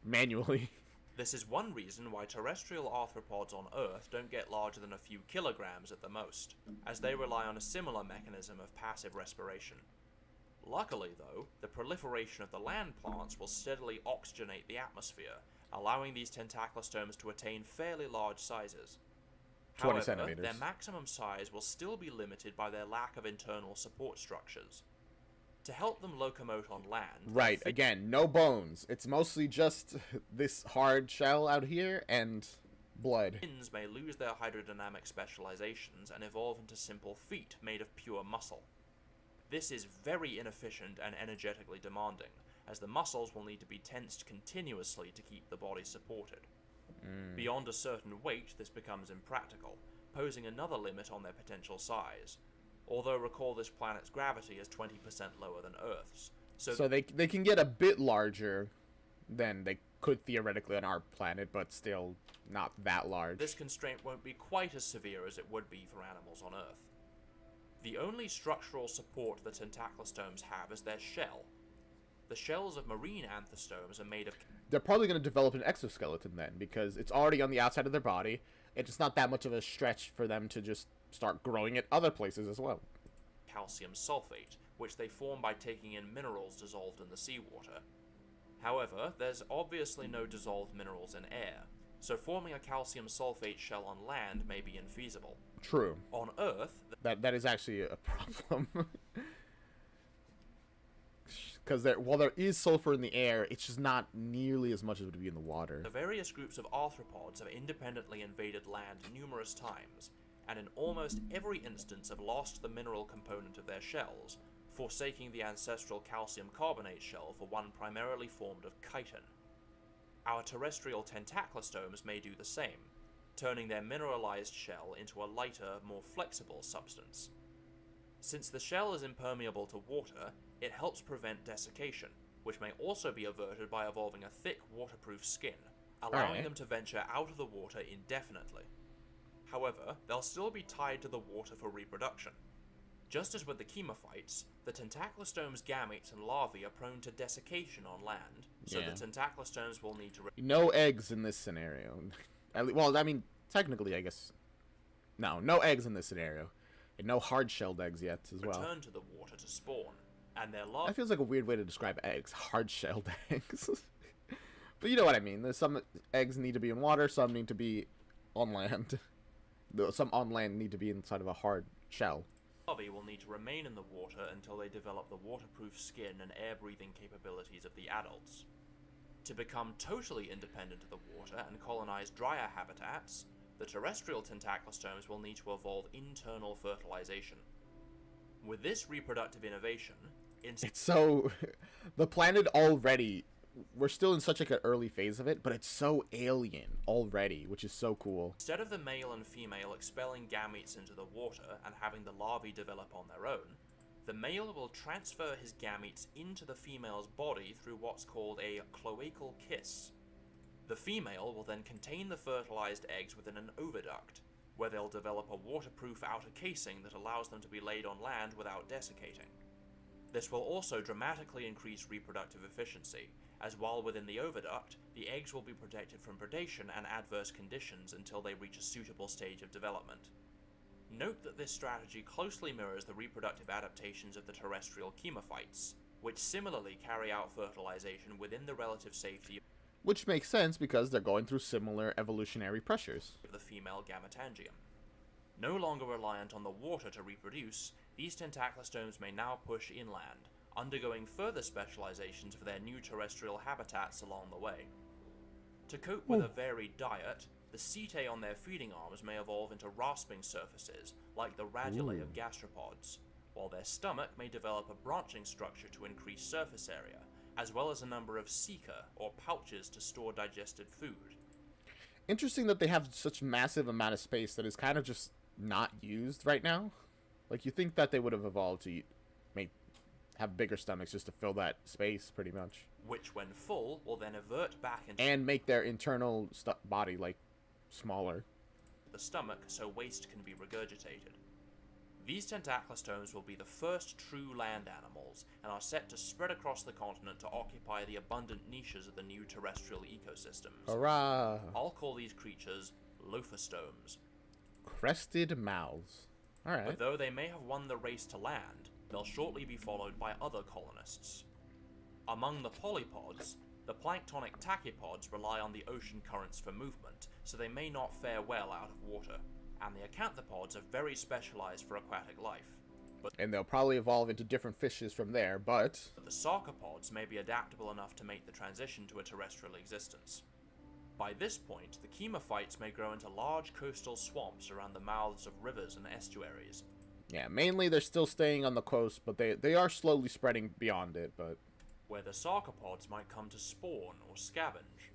S1: manually.
S2: This is one reason why terrestrial arthropods on Earth don't get larger than a few kilograms at the most, as they rely on a similar mechanism of passive respiration. Luckily, though, the proliferation of the land plants will steadily oxygenate the atmosphere, allowing these tentaclostomes to attain fairly large sizes.
S1: 20
S2: However,
S1: centimeters.
S2: Their maximum size will still be limited by their lack of internal support structures. To help them locomote on land...
S1: Right, again, no bones. It's mostly just this hard shell out here and blood.
S2: Fins may lose their hydrodynamic specializations and evolve into simple feet made of pure muscle. This is very inefficient and energetically demanding, as the muscles will need to be tensed continuously to keep the body supported. Beyond a certain weight, this becomes impractical, posing another limit on their potential size. Although recall this planet's gravity is 20% lower than Earth's.
S1: So they can get a bit larger than they could theoretically on our planet, but still not that large.
S2: This constraint won't be quite as severe as it would be for animals on Earth. The only structural support the tentaclostomes have is their shell. The shells of marine anthostomes are made of...
S1: They're probably going to develop an exoskeleton then, because it's already on the outside of their body. It's not that much of a stretch for them to just start growing at other places as well.
S2: Calcium sulfate, which they form by taking in minerals dissolved in the seawater. However, there's obviously no dissolved minerals in air, so forming a calcium sulfate shell on land may be infeasible.
S1: True.
S2: On Earth...
S1: That is actually a problem. Because while there is sulfur in the air, it's just not nearly as much as it would be in the water.
S2: The various groups of arthropods have independently invaded land numerous times, and in almost every instance have lost the mineral component of their shells, forsaking the ancestral calcium carbonate shell for one primarily formed of chitin. Our terrestrial tentaclostomes may do the same, turning their mineralized shell into a lighter, more flexible substance. Since the shell is impermeable to water, it helps prevent desiccation, which may also be averted by evolving a thick, waterproof skin, allowing them to venture out of the water indefinitely. However, they'll still be tied to the water for reproduction. Just as with the chemophytes, the tentaclostomes' gametes and larvae are prone to desiccation on land, so the tentaclostomes will need to...
S1: No eggs in this scenario. Well, I mean, technically, I guess... No eggs in this scenario. And no hard-shelled eggs yet, as well.
S2: Return to the water to spawn, and their larvae...
S1: That feels like a weird way to describe eggs. Hard-shelled eggs. But you know what I mean. There's some eggs need to be in water, some need to be on land. Some on land need to be inside of a hard shell.
S2: Larvae will need to remain in the water until they develop the waterproof skin and air-breathing capabilities of the adults. To become totally independent of the water and colonize drier habitats, the terrestrial tentaclostomes will need to evolve internal fertilization. With this reproductive innovation...
S1: It's so... The planet already we're still in such like an early phase of it, but it's so alien already, which is so cool.
S2: Instead of the male and female expelling gametes into the water and having the larvae develop on their own, the male will transfer his gametes into the female's body through what's called a cloacal kiss. The female will then contain the fertilized eggs within an oviduct, where they'll develop a waterproof outer casing that allows them to be laid on land without desiccating. This will also dramatically increase reproductive efficiency, as while within the oviduct, the eggs will be protected from predation and adverse conditions until they reach a suitable stage of development. Note that this strategy closely mirrors the reproductive adaptations of the terrestrial chemophytes, which similarly carry out fertilization within the relative safety
S1: Which makes sense because they're going through similar evolutionary pressures.
S2: of the female gametangium. No longer reliant on the water to reproduce, these tentaclostomes may now push inland, undergoing further specializations for their new terrestrial habitats along the way. To cope with a varied diet, the setae on their feeding arms may evolve into rasping surfaces, like the radulae of gastropods, while their stomach may develop a branching structure to increase surface area, as well as a number of ceca, or pouches to store digested food.
S1: Interesting that they have such massive amount of space that is kind of just not used right now. Like, you think that they would have evolved to have bigger stomachs just to fill that space, pretty much.
S2: Which, when full, will then avert back into
S1: And make their internal body, like, smaller.
S2: the stomach so waste can be regurgitated. These tentaclostomes will be the first true land animals, and are set to spread across the continent to occupy the abundant niches of the new terrestrial ecosystems.
S1: Hurrah!
S2: I'll call these creatures lophostomes.
S1: Crested mouths. Alright.
S2: But though they may have won the race to land, they'll shortly be followed by other colonists. Among the polypods, the planktonic tachypods rely on the ocean currents for movement, so they may not fare well out of water, and the acanthopods are very specialized for aquatic life.
S1: And they'll probably evolve into different fishes from there, but
S2: The sarcopods may be adaptable enough to make the transition to a terrestrial existence. By this point, the chemophytes may grow into large coastal swamps around the mouths of rivers and estuaries.
S1: yeah, mainly they're still staying on the coast, but they are slowly spreading beyond it, but
S2: Where the sarcopods might come to spawn or scavenge.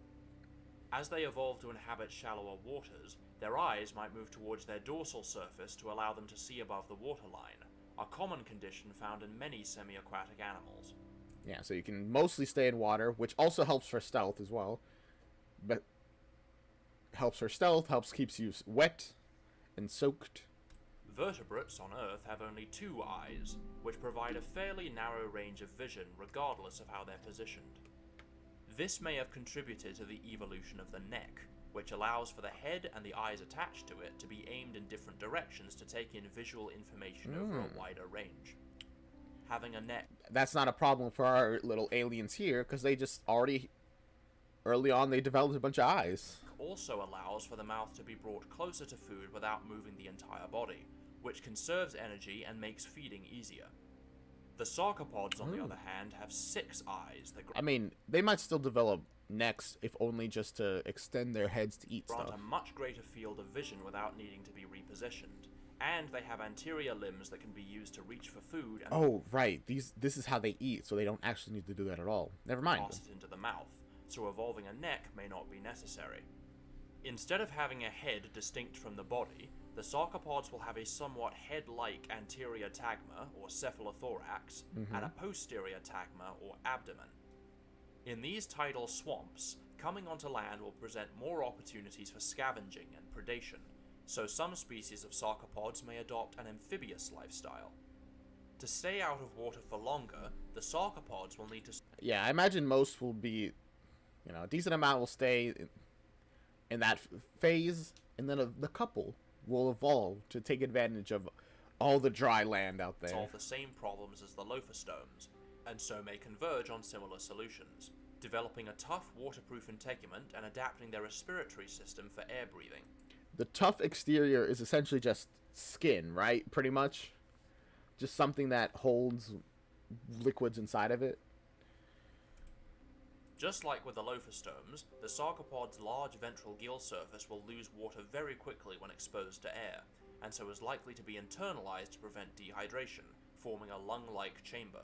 S2: As they evolve to inhabit shallower waters, their eyes might move towards their dorsal surface to allow them to see above the waterline, a common condition found in many semi-aquatic animals.
S1: yeah, so you can mostly stay in water, which also helps for stealth as well. But helps for stealth, keeps you wet and soaked.
S2: Vertebrates on Earth have only 2 eyes, which provide a fairly narrow range of vision regardless of how they're positioned. This may have contributed to the evolution of the neck, which allows for the head and the eyes attached to it to be aimed in different directions to take in visual information over a wider range. Having a neck
S1: That's not a problem for our little aliens here, because they just already, early on, they developed a bunch of eyes.
S2: also allows for the mouth to be brought closer to food without moving the entire body, which conserves energy and makes feeding easier. The sarcopods, on the other hand, have 6 eyes that
S1: I mean, they might still develop necks, if only just to extend their heads to eat
S2: grant
S1: stuff.
S2: a much greater field of vision without needing to be repositioned, and they have anterior limbs that can be used to reach for food and
S1: Oh, right. This is how they eat, so they don't actually need to do that at all. Never mind.
S2: toss it into the mouth, so evolving a neck may not be necessary. Instead of having a head distinct from the body, the sarcopods will have a somewhat head-like anterior tagma, or cephalothorax, and a posterior tagma, or abdomen. In these tidal swamps, coming onto land will present more opportunities for scavenging and predation, so some species of sarcopods may adopt an amphibious lifestyle. To stay out of water for longer, the sarcopods will need to
S1: Yeah, I imagine most will be, a decent amount will stay in that phase, and then the couple will evolve to take advantage of all the dry land out there.
S2: solve the same problems as the lophostomes, and so may converge on similar solutions, developing a tough waterproof integument and adapting their respiratory system for air breathing.
S1: The tough exterior is essentially just skin, right? Pretty much. Just something that holds liquids inside of it.
S2: Just like with the lophostomes, the sarcopod's large ventral gill surface will lose water very quickly when exposed to air, and so is likely to be internalized to prevent dehydration, forming a lung-like chamber.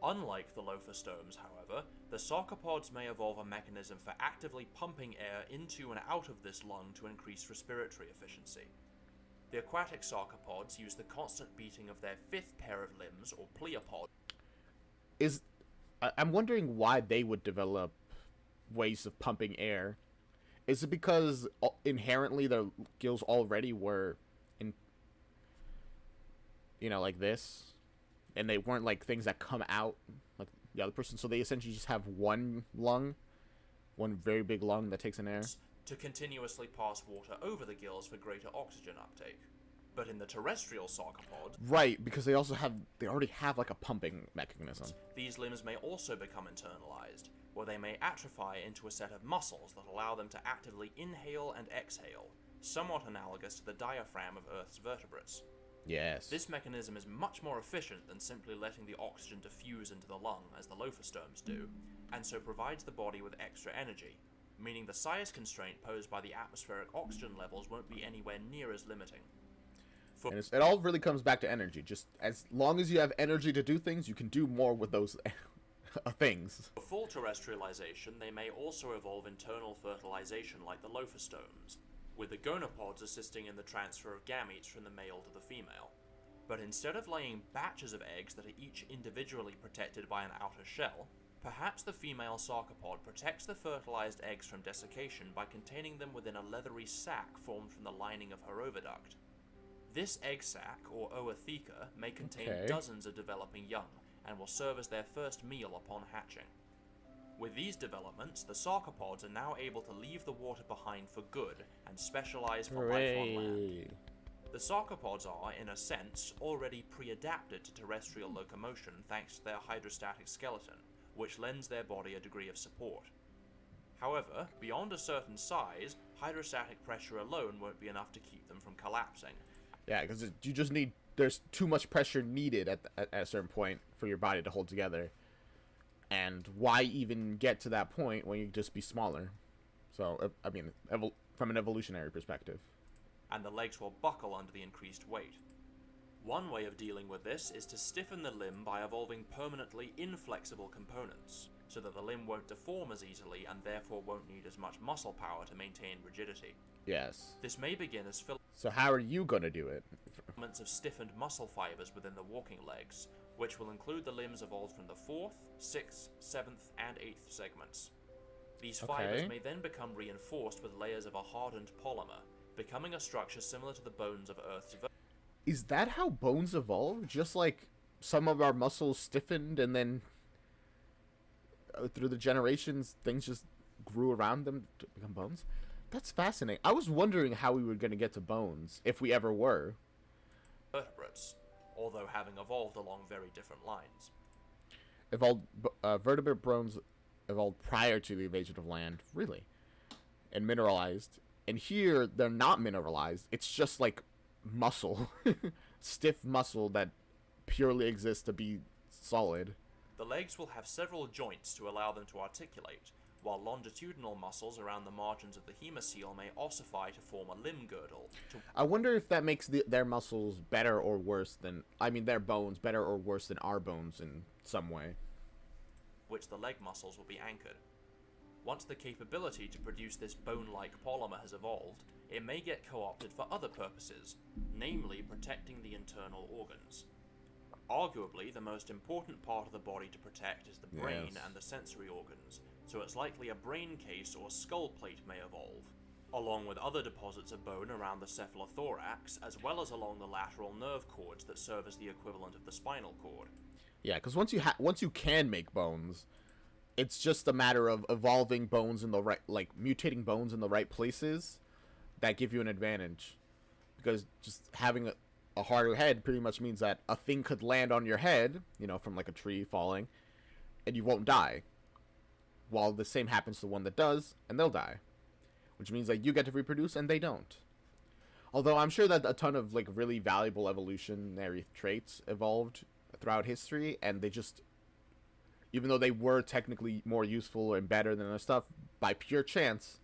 S2: Unlike the lophostomes, however, the sarcopods may evolve a mechanism for actively pumping air into and out of this lung to increase respiratory efficiency. The aquatic sarcopods use the constant beating of their fifth pair of limbs, or pleopods.
S1: I'm wondering why they would develop ways of pumping air. Is it because inherently their gills already were in, like this, and they weren't like things that come out like the other person, so they essentially just have one very big lung that takes in air
S2: to continuously pass water over the gills for greater oxygen uptake. But in the terrestrial sarcopod,
S1: right, because they already have like a pumping mechanism.
S2: These limbs may also become internalized, where they may atrophy into a set of muscles that allow them to actively inhale and exhale, somewhat analogous to the diaphragm of Earth's vertebrates.
S1: Yes.
S2: This mechanism is much more efficient than simply letting the oxygen diffuse into the lung, as the lophostomes do, and so provides the body with extra energy, meaning the size constraint posed by the atmospheric oxygen levels won't be anywhere near as limiting.
S1: And it all really comes back to energy. Just as long as you have energy to do things, you can do more with those things.
S2: For full terrestrialization, they may also evolve internal fertilization like the lophostomes, with the gonopods assisting in the transfer of gametes from the male to the female. But instead of laying batches of eggs that are each individually protected by an outer shell, perhaps the female sarcopod protects the fertilized eggs from desiccation by containing them within a leathery sac formed from the lining of her oviduct. This egg sac, or ootheca, may contain dozens of developing young, and will serve as their first meal upon hatching. With these developments, the sarcopods are now able to leave the water behind for good, and specialize for life on land. The sarcopods are, in a sense, already pre-adapted to terrestrial locomotion thanks to their hydrostatic skeleton, which lends their body a degree of support. However, beyond a certain size, hydrostatic pressure alone won't be enough to keep them from collapsing.
S1: Yeah, because you just need, there's too much pressure needed at a certain point for your body to hold together. And why even get to that point when you just be smaller? So, I mean, from an evolutionary perspective.
S2: And the legs will buckle under the increased weight. One way of dealing with this is to stiffen the limb by evolving permanently inflexible components, so that the limb won't deform as easily and therefore won't need as much muscle power to maintain rigidity.
S1: Yes.
S2: This may begin as
S1: So how are you going to do it?
S2: filaments of stiffened muscle fibers within the walking legs, which will include the limbs evolved from the 4th, 6th, 7th, and 8th segments. These fibers may then become reinforced with layers of a hardened polymer, becoming a structure similar to the bones of Earth's vertebrates.
S1: Is that how bones evolve? Just like some of our muscles stiffened and then through the generations things just grew around them to become bones? That's fascinating. I was wondering how we were going to get to bones, if we ever were.
S2: Vertebrates, although having evolved along very different lines.
S1: Vertebrate bones evolved prior to the invasion of land, really, and mineralized. And here, they're not mineralized. It's just like muscle, stiff muscle that purely exists to be solid.
S2: The legs will have several joints to allow them to articulate, while longitudinal muscles around the margins of the hemocoel may ossify to form a limb girdle.
S1: I wonder if that makes their muscles better or worse than, their bones better or worse than our bones in some way.
S2: Which the leg muscles will be anchored. Once the capability to produce this bone-like polymer has evolved, it may get co-opted for other purposes, namely protecting the internal organs. Arguably, the most important part of the body to protect is the brain and the sensory organs, so it's likely a brain case or skull plate may evolve, along with other deposits of bone around the cephalothorax, as well as along the lateral nerve cords that serve as the equivalent of the spinal cord.
S1: Yeah, because once you can make bones, it's just a matter of evolving bones in the right, like mutating bones in the right places that give you an advantage. Because just having a harder head pretty much means that a thing could land on your head, from like a tree falling, and you won't die. While the same happens to one that does, and they'll die. Which means like you get to reproduce and they don't. Although I'm sure that a ton of like really valuable evolutionary traits evolved throughout history, and they just, even though they were technically more useful and better than other stuff, by pure chance,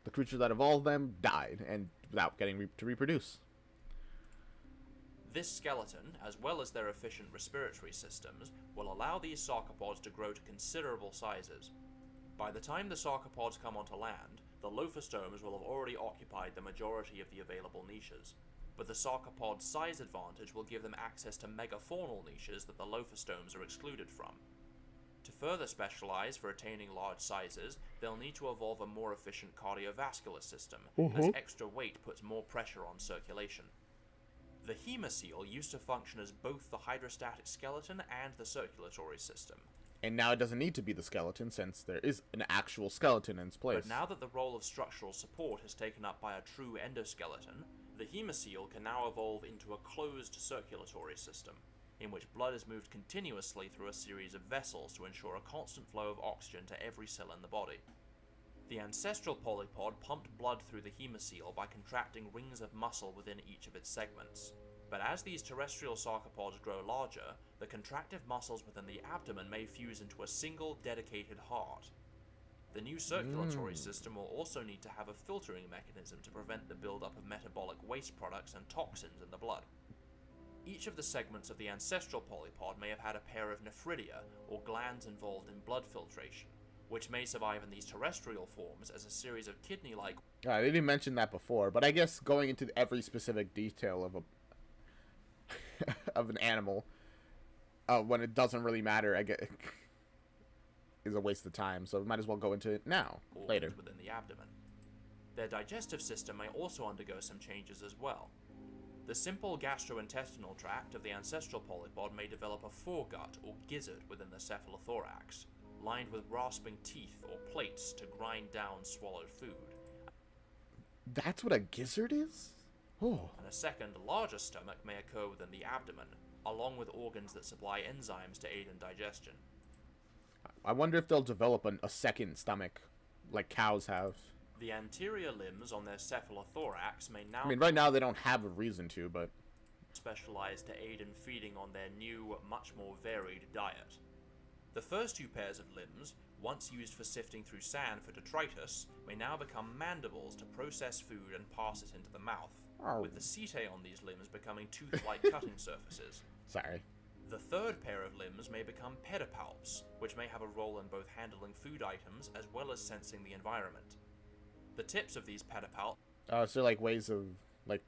S1: the creature that evolved them died, and without getting to reproduce.
S2: This skeleton, as well as their efficient respiratory systems, will allow these sarcopods to grow to considerable sizes. By the time the sarcopods come onto land, the lophostomes will have already occupied the majority of the available niches, but the sarcopod's size advantage will give them access to megafaunal niches that the lophostomes are excluded from. To further specialize for attaining large sizes, they'll need to evolve a more efficient cardiovascular system, as extra weight puts more pressure on circulation. The hemocoel used to function as both the hydrostatic skeleton and the circulatory system.
S1: And now it doesn't need to be the skeleton, since there is an actual skeleton in its place.
S2: But now that the role of structural support is taken up by a true endoskeleton, the hemocoel can now evolve into a closed circulatory system, in which blood is moved continuously through a series of vessels to ensure a constant flow of oxygen to every cell in the body. The ancestral polypod pumped blood through the hemocoel by contracting rings of muscle within each of its segments. But as these terrestrial sarcopods grow larger, the contractive muscles within the abdomen may fuse into a single dedicated heart. The new circulatory system will also need to have a filtering mechanism to prevent the buildup of metabolic waste products and toxins in the blood. Each of the segments of the ancestral polypod may have had a pair of nephridia, or glands involved in blood filtration, which may survive in these terrestrial forms as a series of kidney-like...
S1: I didn't mention that before, but I guess going into every specific detail of of an animal when it doesn't really matter, I guess, is a waste of time, so we might as well go into it now, later.
S2: Within the abdomen. Their digestive system may also undergo some changes as well. The simple gastrointestinal tract of the ancestral polypod may develop a foregut or gizzard within the cephalothorax, lined with rasping teeth or plates to grind down swallowed food.
S1: That's what a gizzard is? Oh.
S2: And a second, larger stomach may occur within the abdomen, along with organs that supply enzymes to aid in digestion.
S1: I wonder if they'll develop a second stomach, like cows have.
S2: The anterior limbs on their cephalothorax may now...
S1: I mean, right now they don't have a reason to, but...
S2: ...specialize to aid in feeding on their new, much more varied diet. The first two pairs of limbs, once used for sifting through sand for detritus, may now become mandibles to process food and pass it into the mouth, with the setae on these limbs becoming tooth-like cutting surfaces.
S1: Sorry.
S2: The third pair of limbs may become pedipalps, which may have a role in both handling food items as well as sensing the environment. The tips of these pedipalps
S1: so like ways of, like,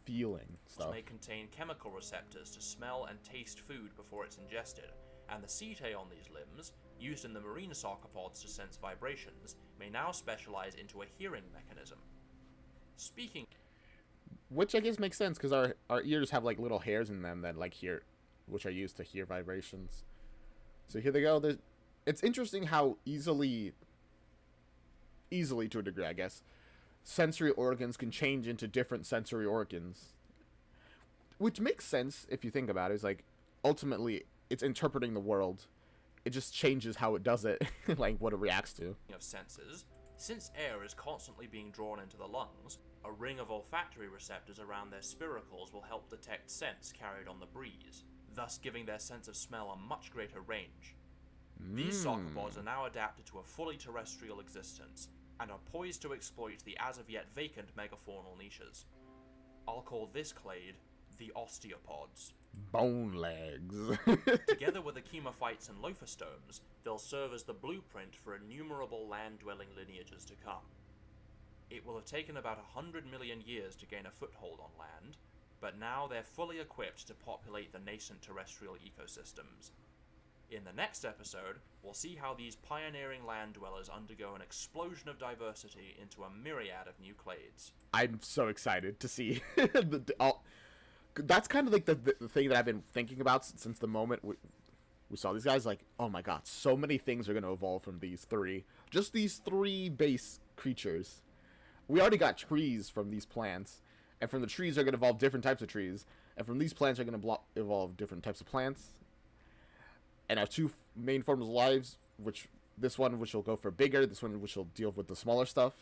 S1: feeling stuff.
S2: May contain chemical receptors to smell and taste food before it's ingested, and the setae on these limbs, used in the marine sarcopods to sense vibrations, may now specialize into a hearing mechanism. Speaking...
S1: Which I guess makes sense, because our ears have, like, little hairs in them that, like, hear... which are used to hear vibrations. So here they go. It's interesting how easily to a degree, I guess, sensory organs can change into different sensory organs. Which makes sense if you think about it. It's like, ultimately, it's interpreting the world. It just changes how it does it, like what it reacts to.
S2: Of senses, since air is constantly being drawn into the lungs, a ring of olfactory receptors around their spiracles will help detect scents carried on the breeze, thus giving their sense of smell a much greater range. These sarcopods are now adapted to a fully terrestrial existence, and are poised to exploit the as-of-yet vacant megafaunal niches. I'll call this clade the osteopods.
S1: Bone legs.
S2: Together with the chemophytes and lophostomes, they'll serve as the blueprint for innumerable land-dwelling lineages to come. It will have taken about 100 million years to gain a foothold on land, but now they're fully equipped to populate the nascent terrestrial ecosystems. In the next episode, we'll see how these pioneering land dwellers undergo an explosion of diversity into a myriad of new clades.
S1: I'm so excited to see. That's kind of like the thing that I've been thinking about since the moment we saw these guys. Like, oh my god, so many things are going to evolve from these three. Just these three base creatures. We already got trees from these plants. And from the trees are going to evolve different types of trees. And from these plants are going to evolve different types of plants. And our two main forms of lives, this one which will go for bigger, this one which will deal with the smaller stuff.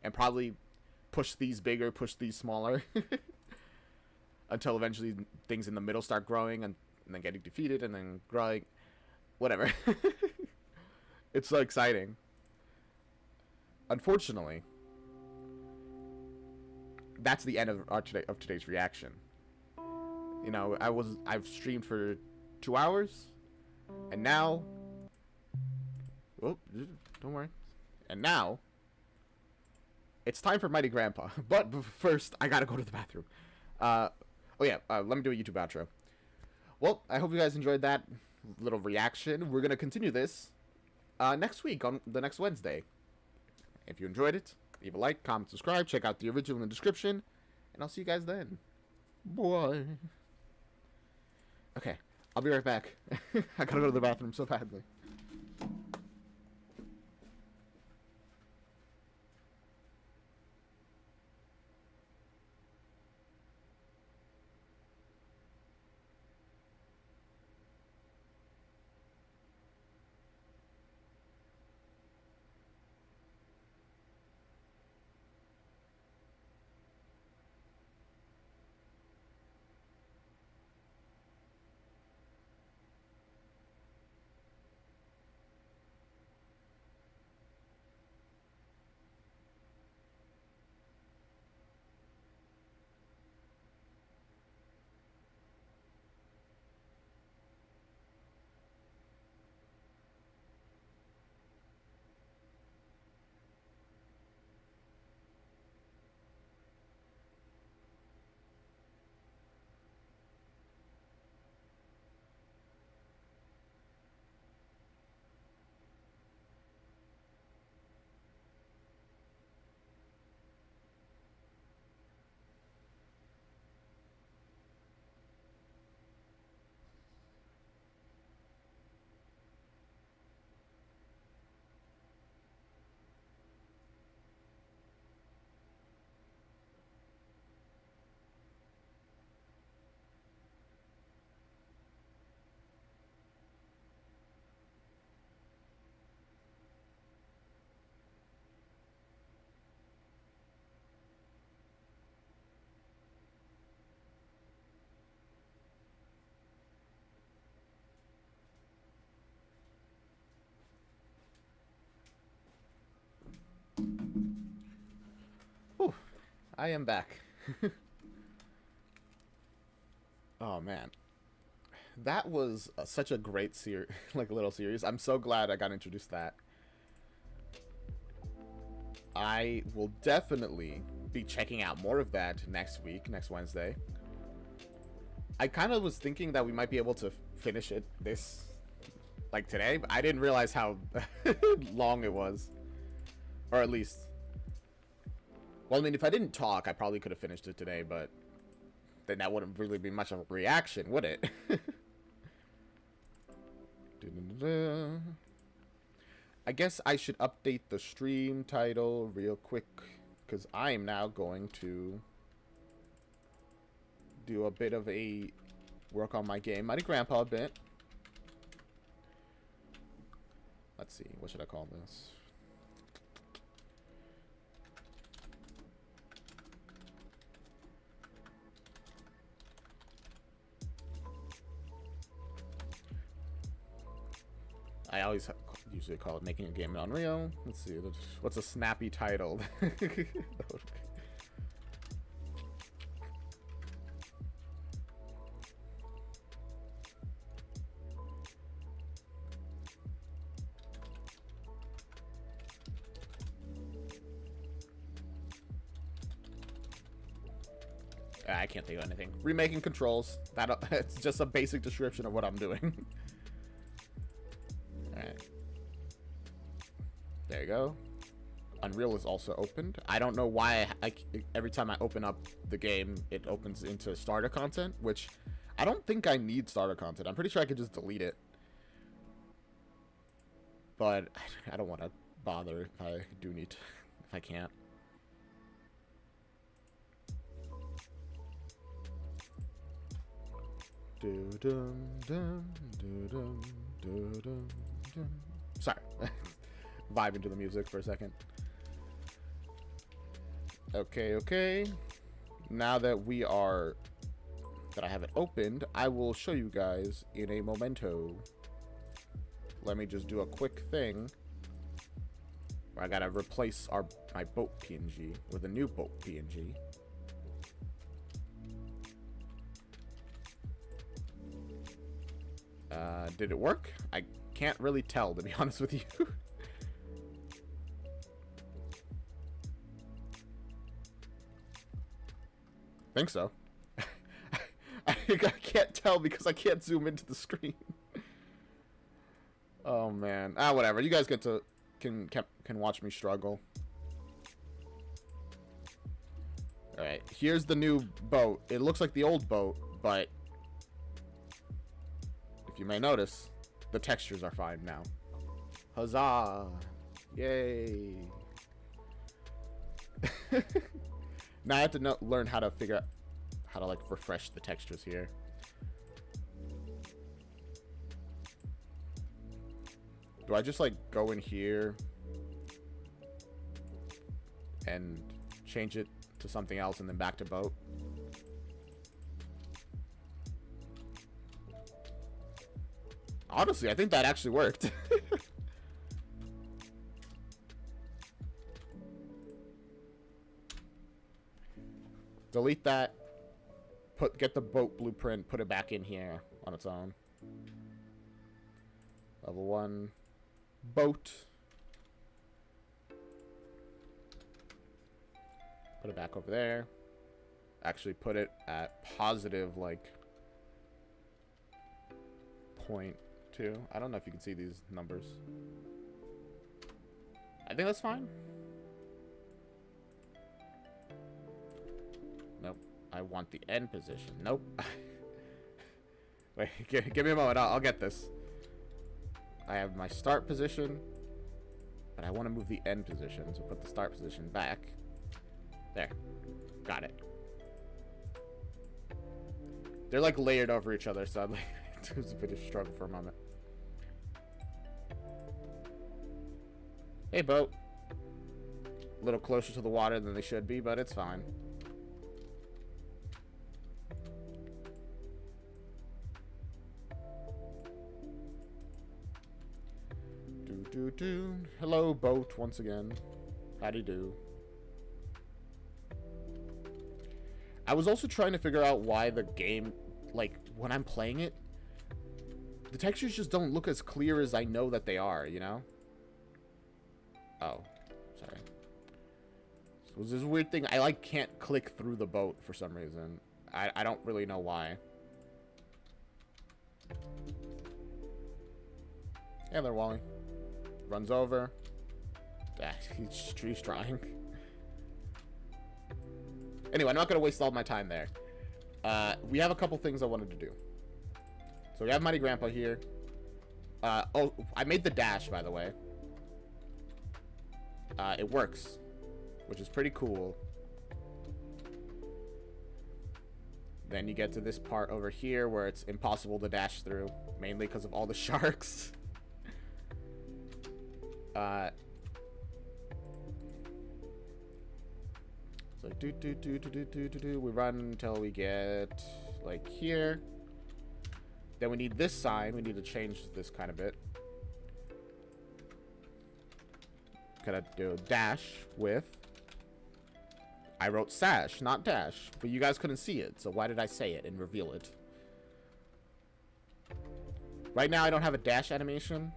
S1: And probably push these bigger, push these smaller. Until eventually things in the middle start growing and then getting defeated and then growing. Whatever. It's so exciting. Unfortunately, that's the end of today's reaction. You know, I've streamed for 2 hours, and now, oh, don't worry, and now it's time for Mighty Grandpa. But first, I gotta go to the bathroom. Oh yeah, let me do a YouTube outro. Well, I hope you guys enjoyed that little reaction. We're gonna continue this next week on the next Wednesday. If you enjoyed it, leave a like, comment, subscribe, check out the original in the description, and I'll see you guys then. Bye. Okay, I'll be right back. I gotta go to the bathroom so badly. Whew, I am back. Oh man, that was such a great little series. I'm so glad I got introduced to that. I will definitely be checking out more of that next Wednesday. I kind of was thinking that we might be able to finish it like today, but I didn't realize how long it was. Or at least, well, I mean, if I didn't talk, I probably could have finished it today, but then that wouldn't really be much of a reaction, would it? I guess I should update the stream title real quick, because I am now going to do a bit of a work on my game Mighty Grandpa a bit. Let's see, what should I call this? I always usually call it Making a Game in Unreal. Let's see, what's a snappy title? I can't think of anything. Remaking controls. It's just a basic description of what I'm doing. Alright. There you go. Unreal is also opened. I don't know why every time I open up the game, it opens into starter content, which I don't think I need starter content. I'm pretty sure I could just delete it. But I don't want to bother if I do need to, if I can't. Sorry. Vibing to the music for a second. Okay. Now that I have it opened, I will show you guys in a momento. Let me just do a quick thing where I gotta replace my boat PNG with a new boat PNG. Did it work? I can't really tell, to be honest with you. Think so. I can't tell because I can't zoom into the screen. Oh man. Whatever. You guys get to can watch me struggle. All right. Here's the new boat. It looks like the old boat, but if you may notice, the textures are fine now. Huzzah! Yay! Now I have to learn how to figure out how to like refresh the textures here. Do I just like go in here and change it to something else and then back to boat? Honestly, I think that actually worked. Delete that. Get the boat blueprint, put it back in here on its own. Level 1 boat. Put it back over there. Actually put it at positive like 0.2. I don't know if you can see these numbers. I think that's fine. Nope. I want the end position. Nope. Wait, give me a moment. I'll get this. I have my start position, but I want to move the end position, so put the start position back. There. Got it. They're like layered over each other, sadly. It was a bit of a struggle for a moment. Hey, boat. A little closer to the water than they should be, but it's fine. Hello, boat, once again. Howdy do. I was also trying to figure out why the game, like, when I'm playing it, the textures just don't look as clear as I know that they are, you know? Oh, sorry. So there's this weird thing. I, like, can't click through the boat for some reason. I don't really know why. Hey there, Wally. Runs over. He's trying. Anyway, I'm not going to waste all my time there. We have a couple things I wanted to do. So we have Mighty Grandpa here. Oh, I made the dash, by the way. It works, which is pretty cool. Then you get to this part over here where it's impossible to dash through, mainly because of all the sharks. So we run until we get like here. Then we need this sign. We need to change this kind of bit. Gotta do dash with. I wrote sash, not dash, but you guys couldn't see it, so why did I say it and reveal it? Right now I don't have a dash animation.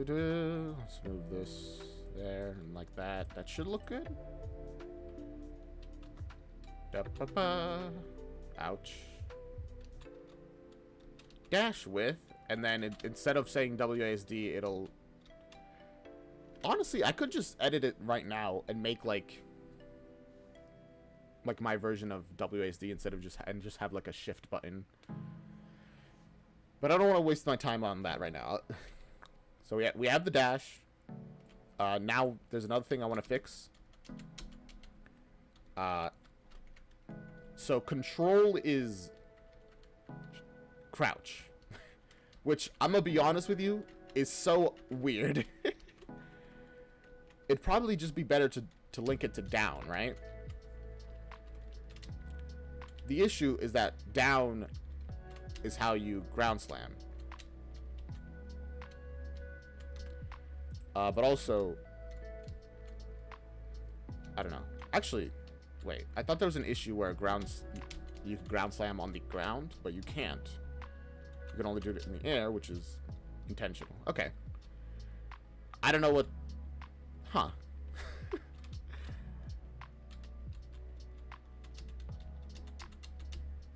S1: Let's move this there and like that. That should look good. Ouch. Dash with, and then instead of saying WASD, it'll... Honestly, I could just edit it right now and make like my version of WASD instead of just have like a shift button. But I don't want to waste my time on that right now. So we have the dash. Now there's another thing I want to fix. So control is crouch, which I'm gonna be honest with you is so weird. It'd probably just be better to link it to down, right? The issue is that down is how you ground slam. But also, I don't know. Actually, wait. I thought there was an issue where you can ground slam on the ground, but you can't. You can only do it in the air, which is intentional. Okay. I don't know what... Huh.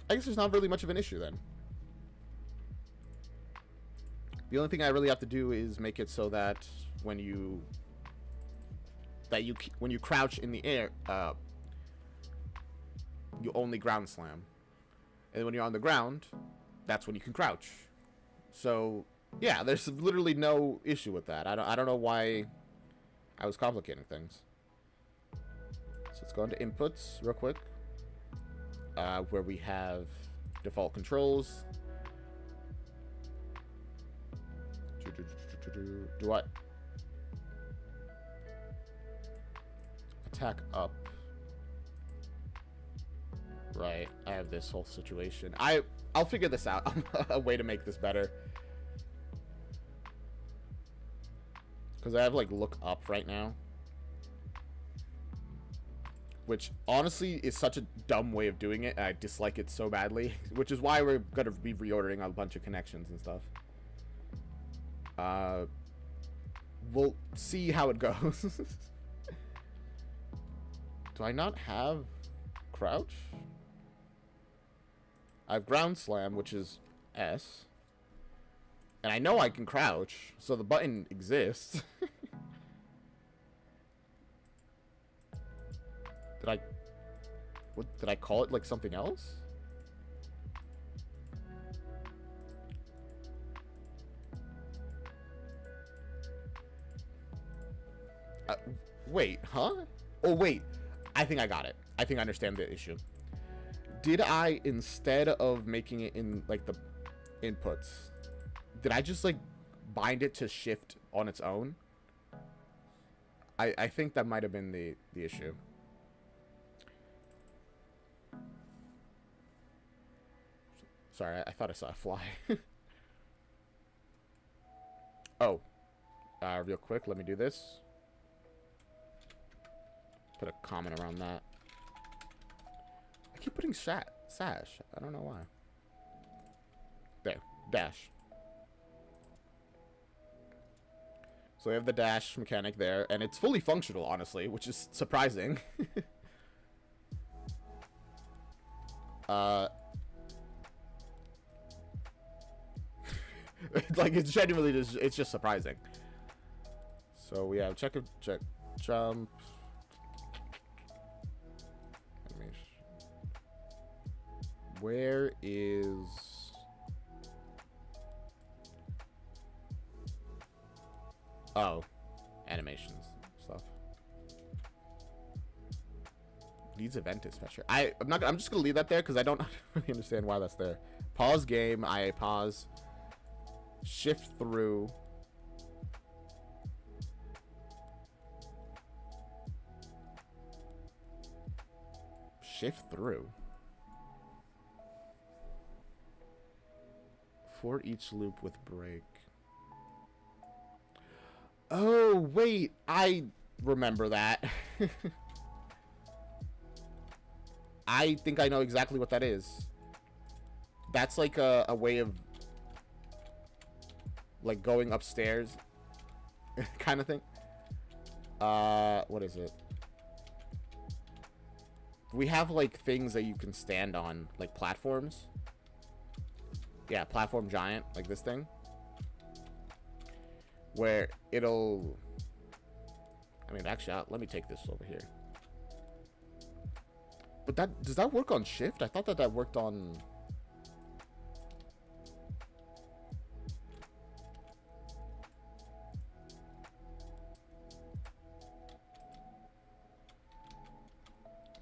S1: I guess there's not really much of an issue then. The only thing I really have to do is make it so that when you crouch in the air, you only ground slam, and when you're on the ground, that's when you can crouch. So yeah, there's literally no issue with that. I don't know why I was complicating things. So let's go into inputs real quick, where we have default controls. Do what? Attack up. Right, I have this whole situation. I'll figure this out. A way to make this better. Because I have like look up right now, which honestly is such a dumb way of doing it. I dislike it so badly, which is why we're gonna be reordering a bunch of connections and stuff. We'll see how it goes. Do I not have crouch? I have ground slam, which is S. And I know I can crouch, so the button exists. Did I call it like something else? Wait, huh? Oh, wait. I think I got it. I think I understand the issue. Did I, instead of making it in, like, the inputs, did I just, like, bind it to shift on its own? I think that might have been the issue. Sorry, I thought I saw a fly. Oh. Real quick, let me do this. Put a comment around that. I keep putting sash. I don't know why. There. Dash. So we have the dash mechanic there, and it's fully functional, honestly, which is surprising. Like, it's genuinely just, it's just surprising. So we have check, jump. Where is... Oh, animations stuff. Needs event dispatcher. I'm just gonna leave that there because I don't really understand why that's there. Pause game. I pause. Shift through. Shift through. For each loop with break. Oh, wait. I remember that. I think I know exactly what that is. That's like a way of like going upstairs kind of thing. What is it? We have like things that you can stand on, like platforms. Yeah, platform giant, like this thing. Where it'll... I mean, actually, let me take this over here. But does that work on shift? I thought that worked on...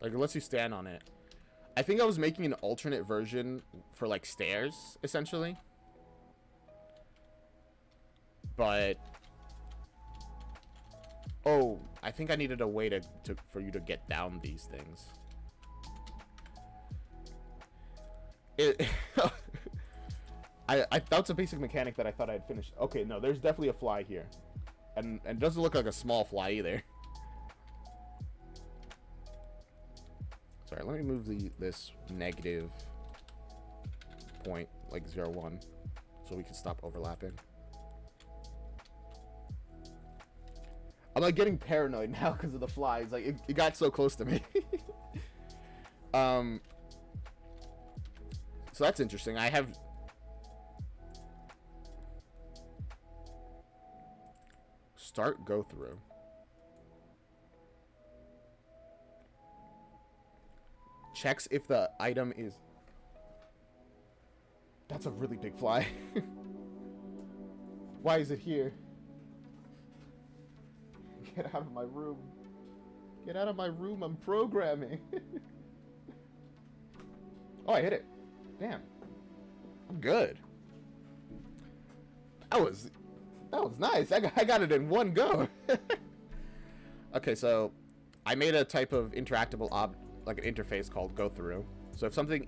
S1: Like, it lets you stand on it. I think I was making an alternate version for, like, stairs, essentially. But... Oh, I think I needed a way for you to get down these things. That's a basic mechanic that I thought I had finished. Okay, no, there's definitely a fly here. And it doesn't look like a small fly either. Sorry, let me move this negative point, like 0, 1, so we can stop overlapping. I'm like getting paranoid now because of the flies. Like it got so close to me. So that's interesting. I have start go through. Checks if the item is. That's a really big fly. Why is it here? Get out of my room. Get out of my room. I'm programming. Oh, I hit it. Damn. I'm good. That was nice. I got it in one go. Okay, so I made a type of interactable like an interface called go through. So if something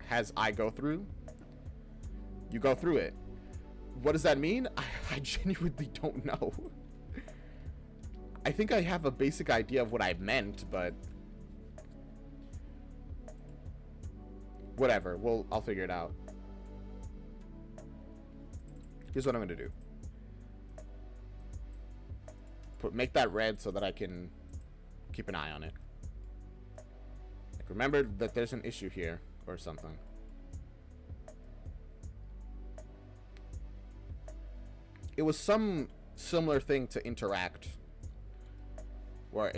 S1: has I go through, you go through it. What does that mean? I genuinely don't know. I think I have a basic idea of what I meant, but whatever. I'll figure it out. Here's what I'm gonna do. Make that red so that I can keep an eye on it. Like, remember that there's an issue here or something. It was some similar thing to interact, where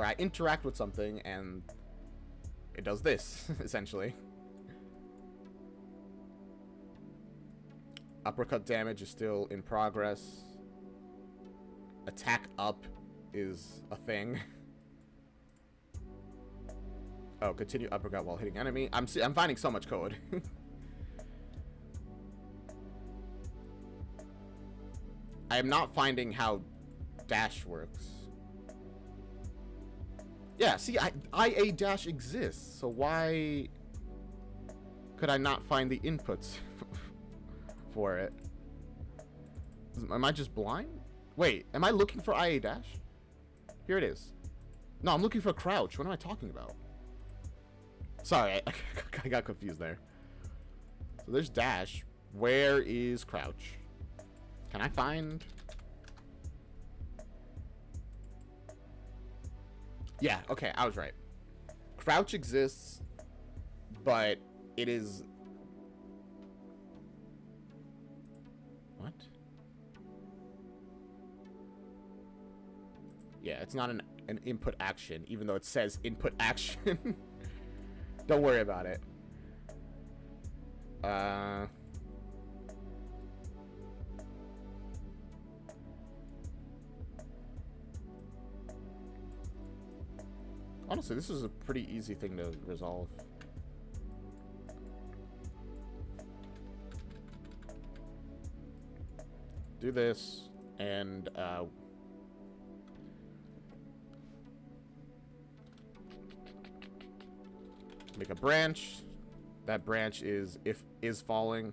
S1: I interact with something and it does this essentially. Uppercut damage is still in progress. Attack up is a thing. Oh, continue uppercut while hitting enemy. I'm finding so much code. I am not finding how dash works. Yeah, see, IA dash exists, so why could I not find the inputs for it? Am I just blind? Wait, am I looking for IA dash? Here it is. No, I'm looking for crouch. What am I talking about? Sorry, I got confused there. So there's dash. Where is crouch? Can I find? Yeah, okay, I was right. Crouch exists, but it is... What? Yeah, it's not an input action, even though it says input action. Don't worry about it. Honestly, this is a pretty easy thing to resolve. Do this, and make a branch. That branch is is falling.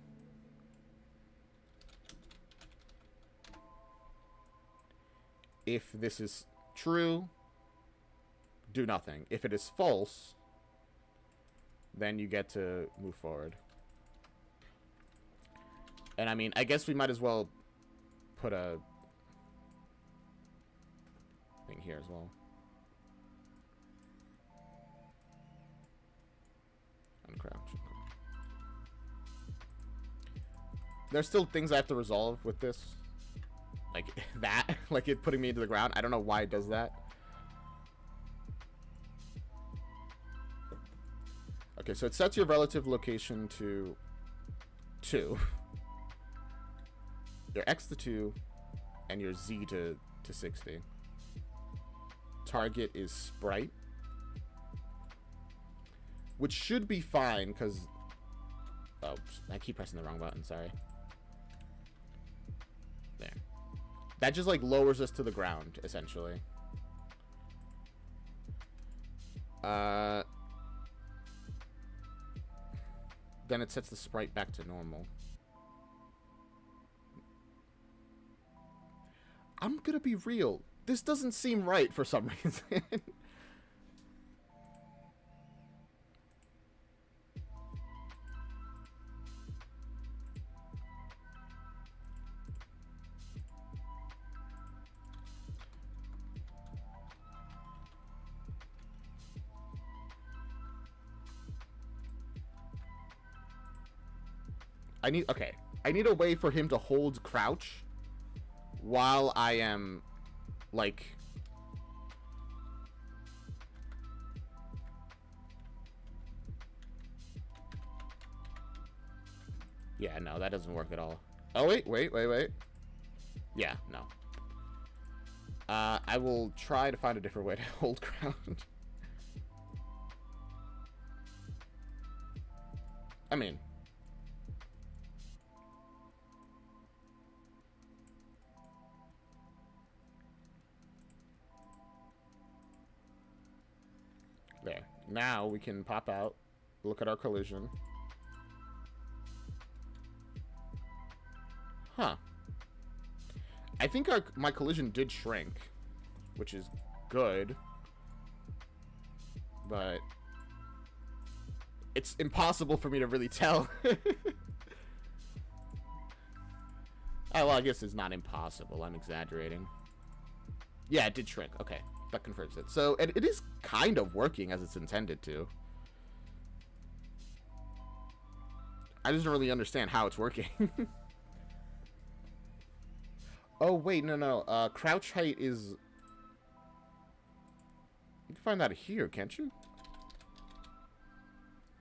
S1: If this is true, do nothing. If it is false, then you get to move forward. And I mean, I guess we might as well put a thing here as well. Uncrouch. There's still things I have to resolve with this. Like that. Like it putting me into the ground. I don't know why it does that. Okay, so it sets your relative location to 2. Your X to 2, and your Z to 60. Target is sprite. Which should be fine, because... Oh, I keep pressing the wrong button, sorry. There. That just, like, lowers us to the ground, essentially. Then it sets the sprite back to normal. I'm gonna be real. This doesn't seem right for some reason. I need a way for him to hold crouch while I am, like... Yeah, no, that doesn't work at all. Oh, wait. Yeah, no. I will try to find a different way to hold crouch. I mean... There. Now we can pop out, look at our collision. Huh. I think my collision did shrink, which is good. But it's impossible for me to really tell. Oh, well, I guess it's not impossible. I'm exaggerating. Yeah, it did shrink. Okay. That confirms it. So, it is kind of working as it's intended to. I just don't really understand how it's working. Oh, wait, no. Crouch height is... You can find that here, can't you?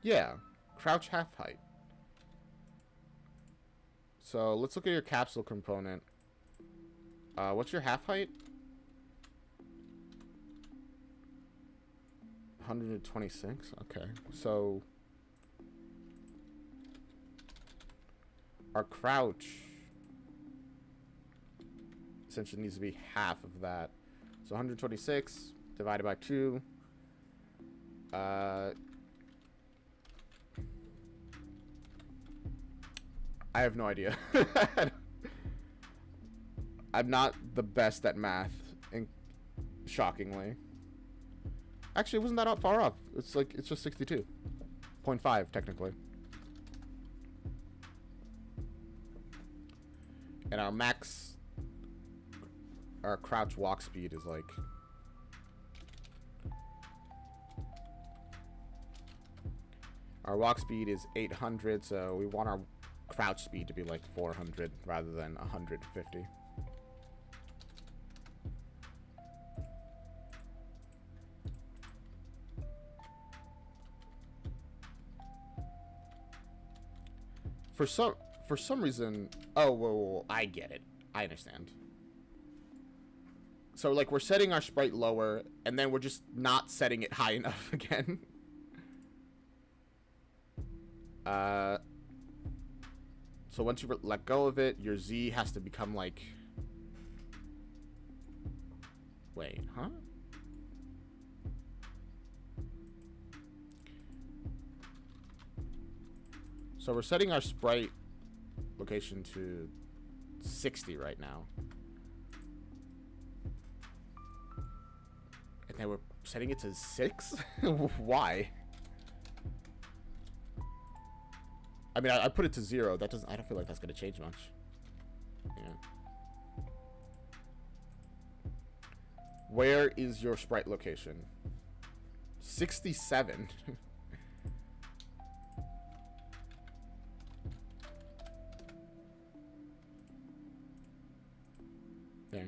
S1: Yeah. Crouch half height. So, let's look at your capsule component. What's your half height? 126? Okay. So our crouch essentially needs to be half of that. So 126 divided by 2. I have no idea. I'm not the best at math, shockingly. Actually, it wasn't that far off. It's just 62.5 technically. And our crouch walk speed is like... Our walk speed is 800, so we want our crouch speed to be like 400 rather than 150. For some reason... Oh, whoa, I get it. I understand. So, like, we're setting our sprite lower, and then we're just not setting it high enough again. So once you let go of it, your Z has to become, like... Wait, huh? So we're setting our sprite location to 60 right now. And then we're setting it to 6? Why? I mean, I put it to 0. That doesn't... I don't feel like that's going to change much. Yeah. Where is your sprite location? 67. Yeah.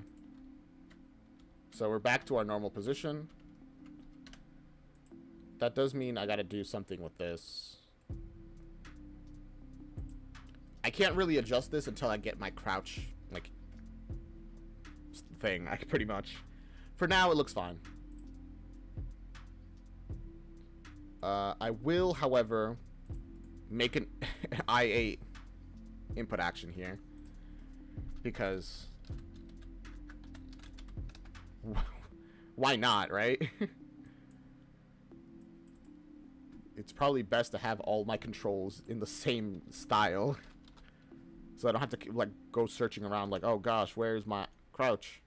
S1: So we're back to our normal position. That does mean I gotta do something with this. I can't really adjust this until I get my crouch, like, thing, pretty much. For now, it looks fine. I will, however, make an I8 input action here. Because... why not, right? It's probably best to have all my controls in the same style. So I don't have to, like, go searching around like, oh gosh, where's my crouch.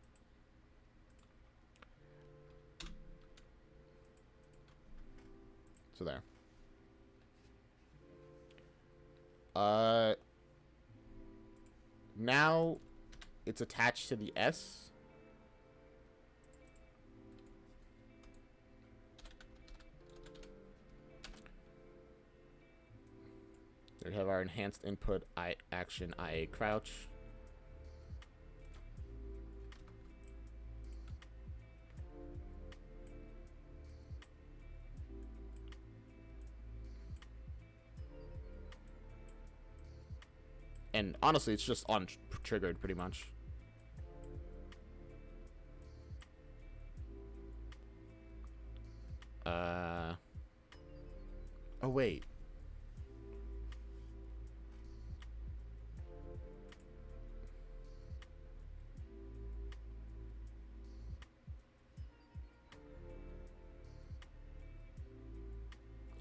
S1: So there. Now it's attached to the S. We have our enhanced input action IA crouch. And honestly, it's just on-triggered pretty much. Oh, wait.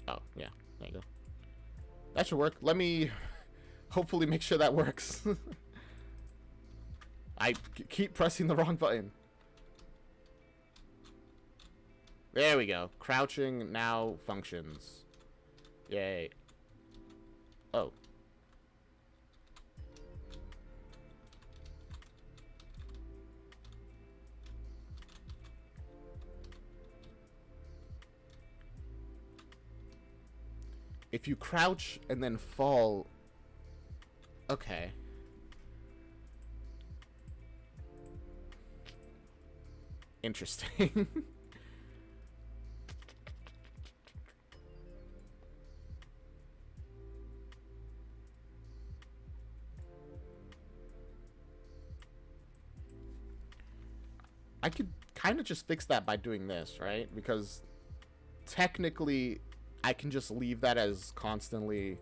S1: Oh, yeah. There you go. That should work. Let me hopefully make sure that works. I keep pressing the wrong button. There we go. Crouching now functions. Yay. Oh. If you crouch and then fall... Okay. Interesting. I could kind of just fix that by doing this, right? Because technically, I can just leave that as constantly...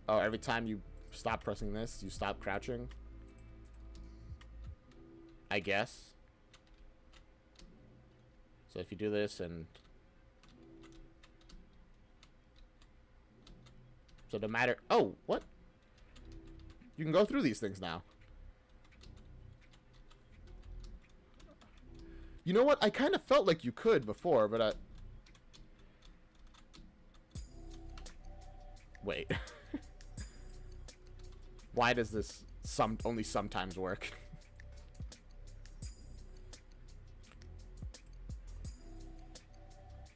S1: Oh, every time you stop pressing this, you stop crouching. I guess. So if you do this and... So no matter... Oh, what? You can go through these things now. You know what? I kind of felt like you could before, but I... Wait. Why does this only sometimes work?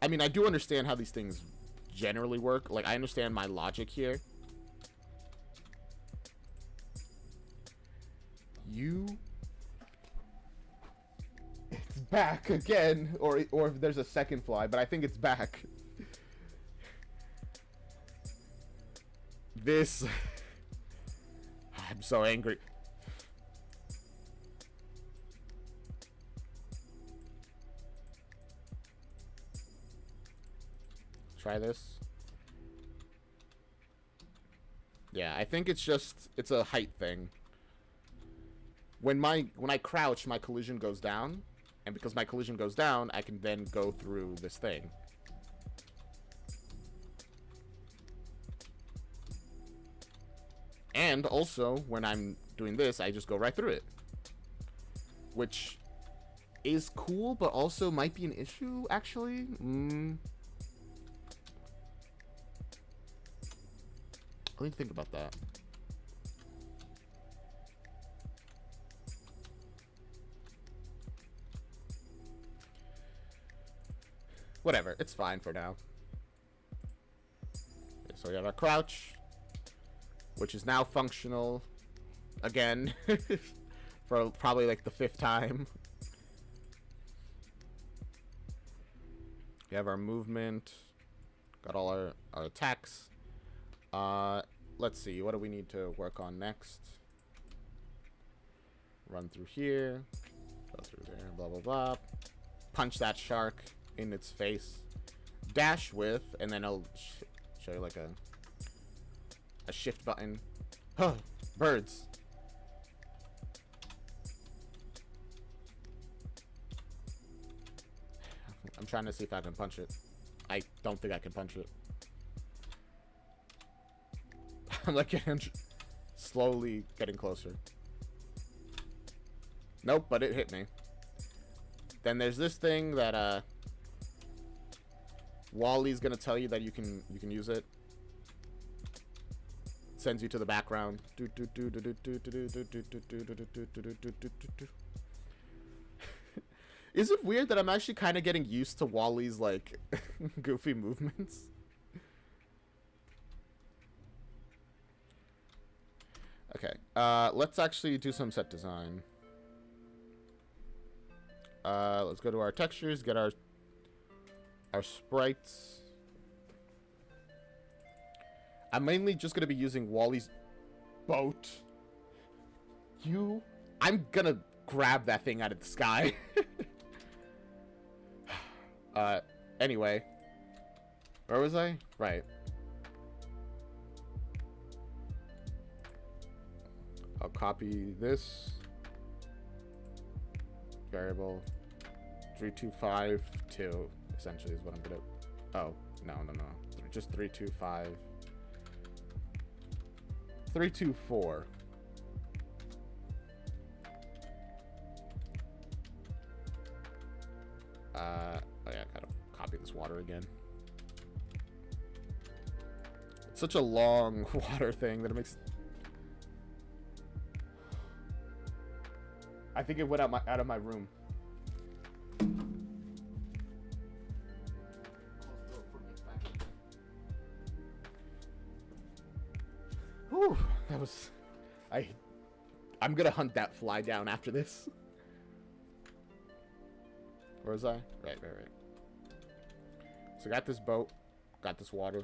S1: I mean, I do understand how these things generally work. Like, I understand my logic here. It's back again. Or if there's a second fly, but I think it's back. This... I'm so angry. Try this. Yeah, I think it's a height thing. When I crouch, my collision goes down, and because my collision goes down, I can then go through this thing. And also, when I'm doing this, I just go right through it. Which is cool, but also might be an issue, actually. Let me think about that. Whatever, it's fine for now. Okay, so we have our crouch, which is now functional again for probably like the 5th time. We have our movement, got all our attacks. Let's see, what do we need to work on next? Run through here, go through there, blah blah blah. Punch that shark in its face. Dash with, and then I'll show you like a shift button. Huh, birds. I'm trying to see if I can punch it. I don't think I can punch it. I'm like slowly getting closer. Nope, but it hit me. Then there's this thing that Wally's gonna tell you that you can use it. Sends you to the background. Is it weird that I'm actually kind of getting used to Wally's like goofy movements? Okay, let's actually do some set design. Let's go to our textures, get our sprites. I'm mainly just gonna be using Wally's boat. I'm gonna grab that thing out of the sky. Anyway. Where was I? Right. I'll copy this variable 3252 essentially is what I'm gonna. Oh, no. Just 325. 324. Oh yeah, I gotta copy this water again. It's such a long water thing that it makes. I think it went out of my room. Whew, that was. I'm gonna hunt that fly down after this. Where was I? Right. So got this boat, got this water.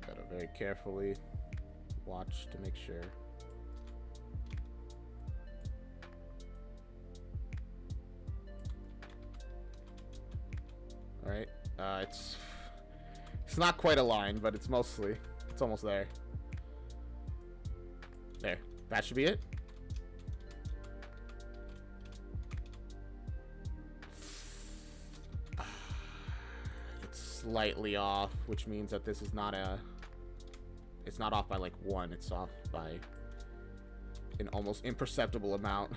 S1: Gotta very carefully watch to make sure. All right, it's not quite a line, but it's almost there. There, that should be it. It's slightly off, which means that this is not it's not off by like 1, it's off by an almost imperceptible amount.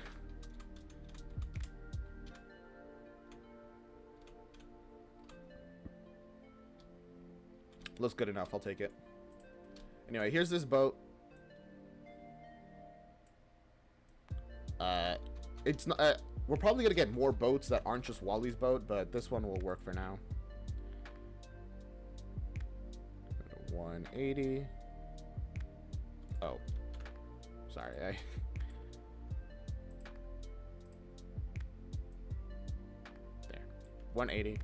S1: Looks good enough, I'll take it. Anyway, here's this boat. It's not. We're probably gonna get more boats that aren't just Wally's boat, but this one will work for now. 180. Oh, sorry. There. 180.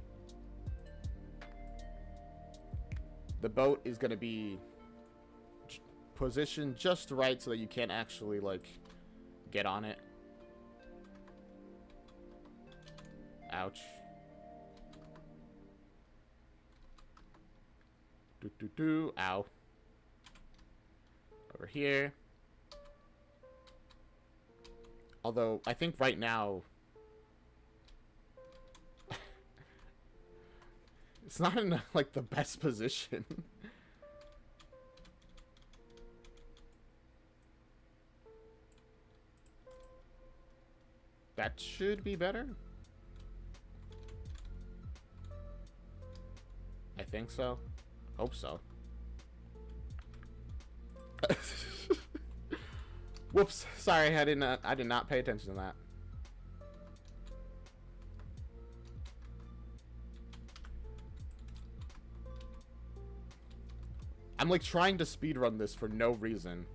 S1: The boat is gonna be positioned just right so that you can't actually like get on it. Ouch. Ow. Over here. Although I think right now it's not in like the best position. That should be better. I think so. Hope so. Whoops. Sorry, I did not pay attention to that. I'm like trying to speedrun this for no reason.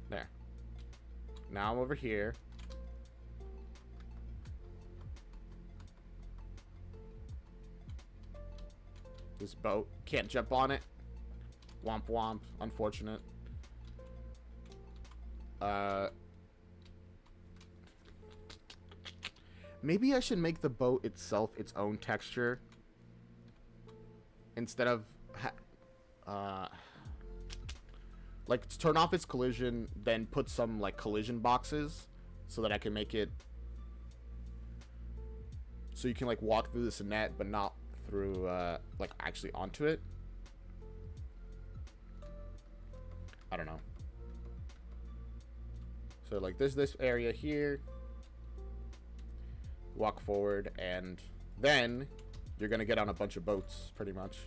S1: There. Now I'm over here. This boat. Can't jump on it. Womp womp. Unfortunate. Maybe I should make the boat itself its own texture. Instead of like turn off its collision, then put some like collision boxes so that I can make it so so you can like walk through this net, but not through like actually onto it. I don't know. So like there's this area here. Walk forward, and then you're gonna get on a bunch of boats, pretty much.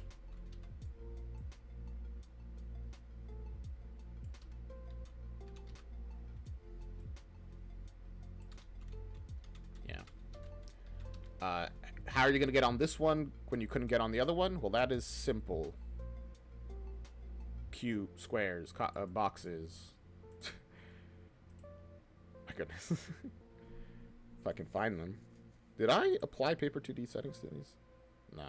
S1: How are you going to get on this one when you couldn't get on the other one? Well, that is simple. Cube, squares, boxes. My goodness. If I can find them. Did I apply Paper 2D settings to these? No.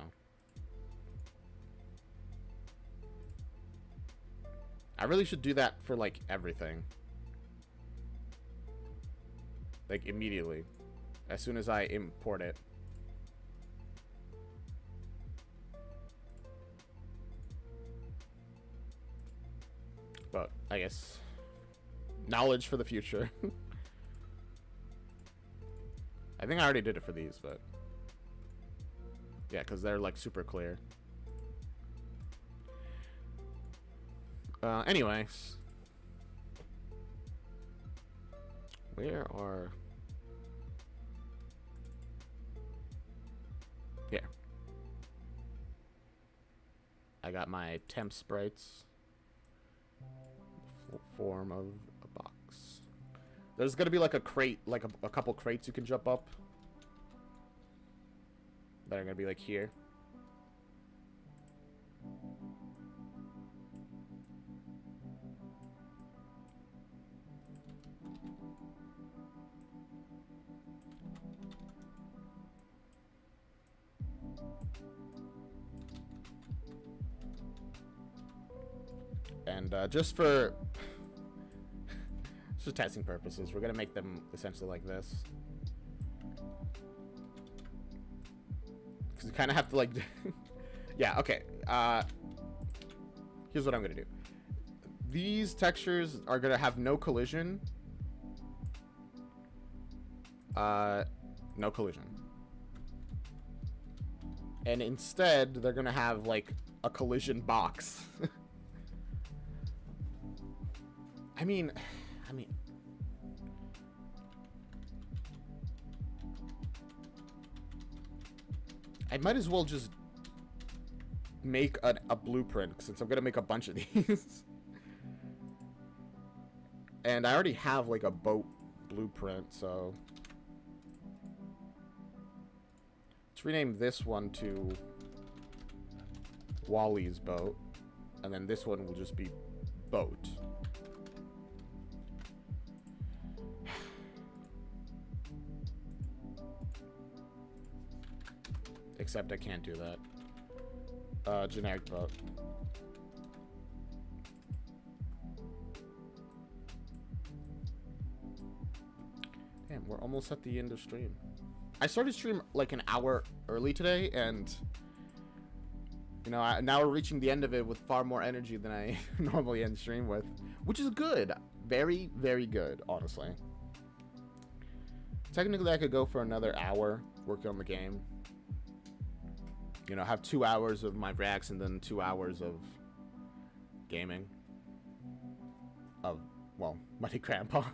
S1: I really should do that for, like, everything. Like, immediately. As soon as I import it. But, I guess, knowledge for the future. I think I already did it for these, but... yeah, because they're, like, super clear. Anyways. Where are... here. I got my temp sprites. Form of a box. There's gonna be like a crate, like a couple crates you can jump up that are gonna be like here. And just for testing purposes, we're gonna make them essentially like this, because you kind of have to like yeah, okay, here's what I'm gonna do. These textures are gonna have no collision, no collision, and instead they're gonna have like a collision box. I mean, I might as well just make a blueprint, since I'm gonna make a bunch of these. And I already have like a boat blueprint, so let's rename this one to Wally's boat, and then this one will just be boat. Except I can't do that. Generic boat. Damn, we're almost at the end of stream. I started stream like an hour early today, and you know, now we're reaching the end of it with far more energy than I normally end stream with, which is good. Very, very good, honestly. Technically, I could go for another hour working on the game. You know, have 2 hours of my reacts and then 2 hours of gaming. Of, well, Muddy Grandpa.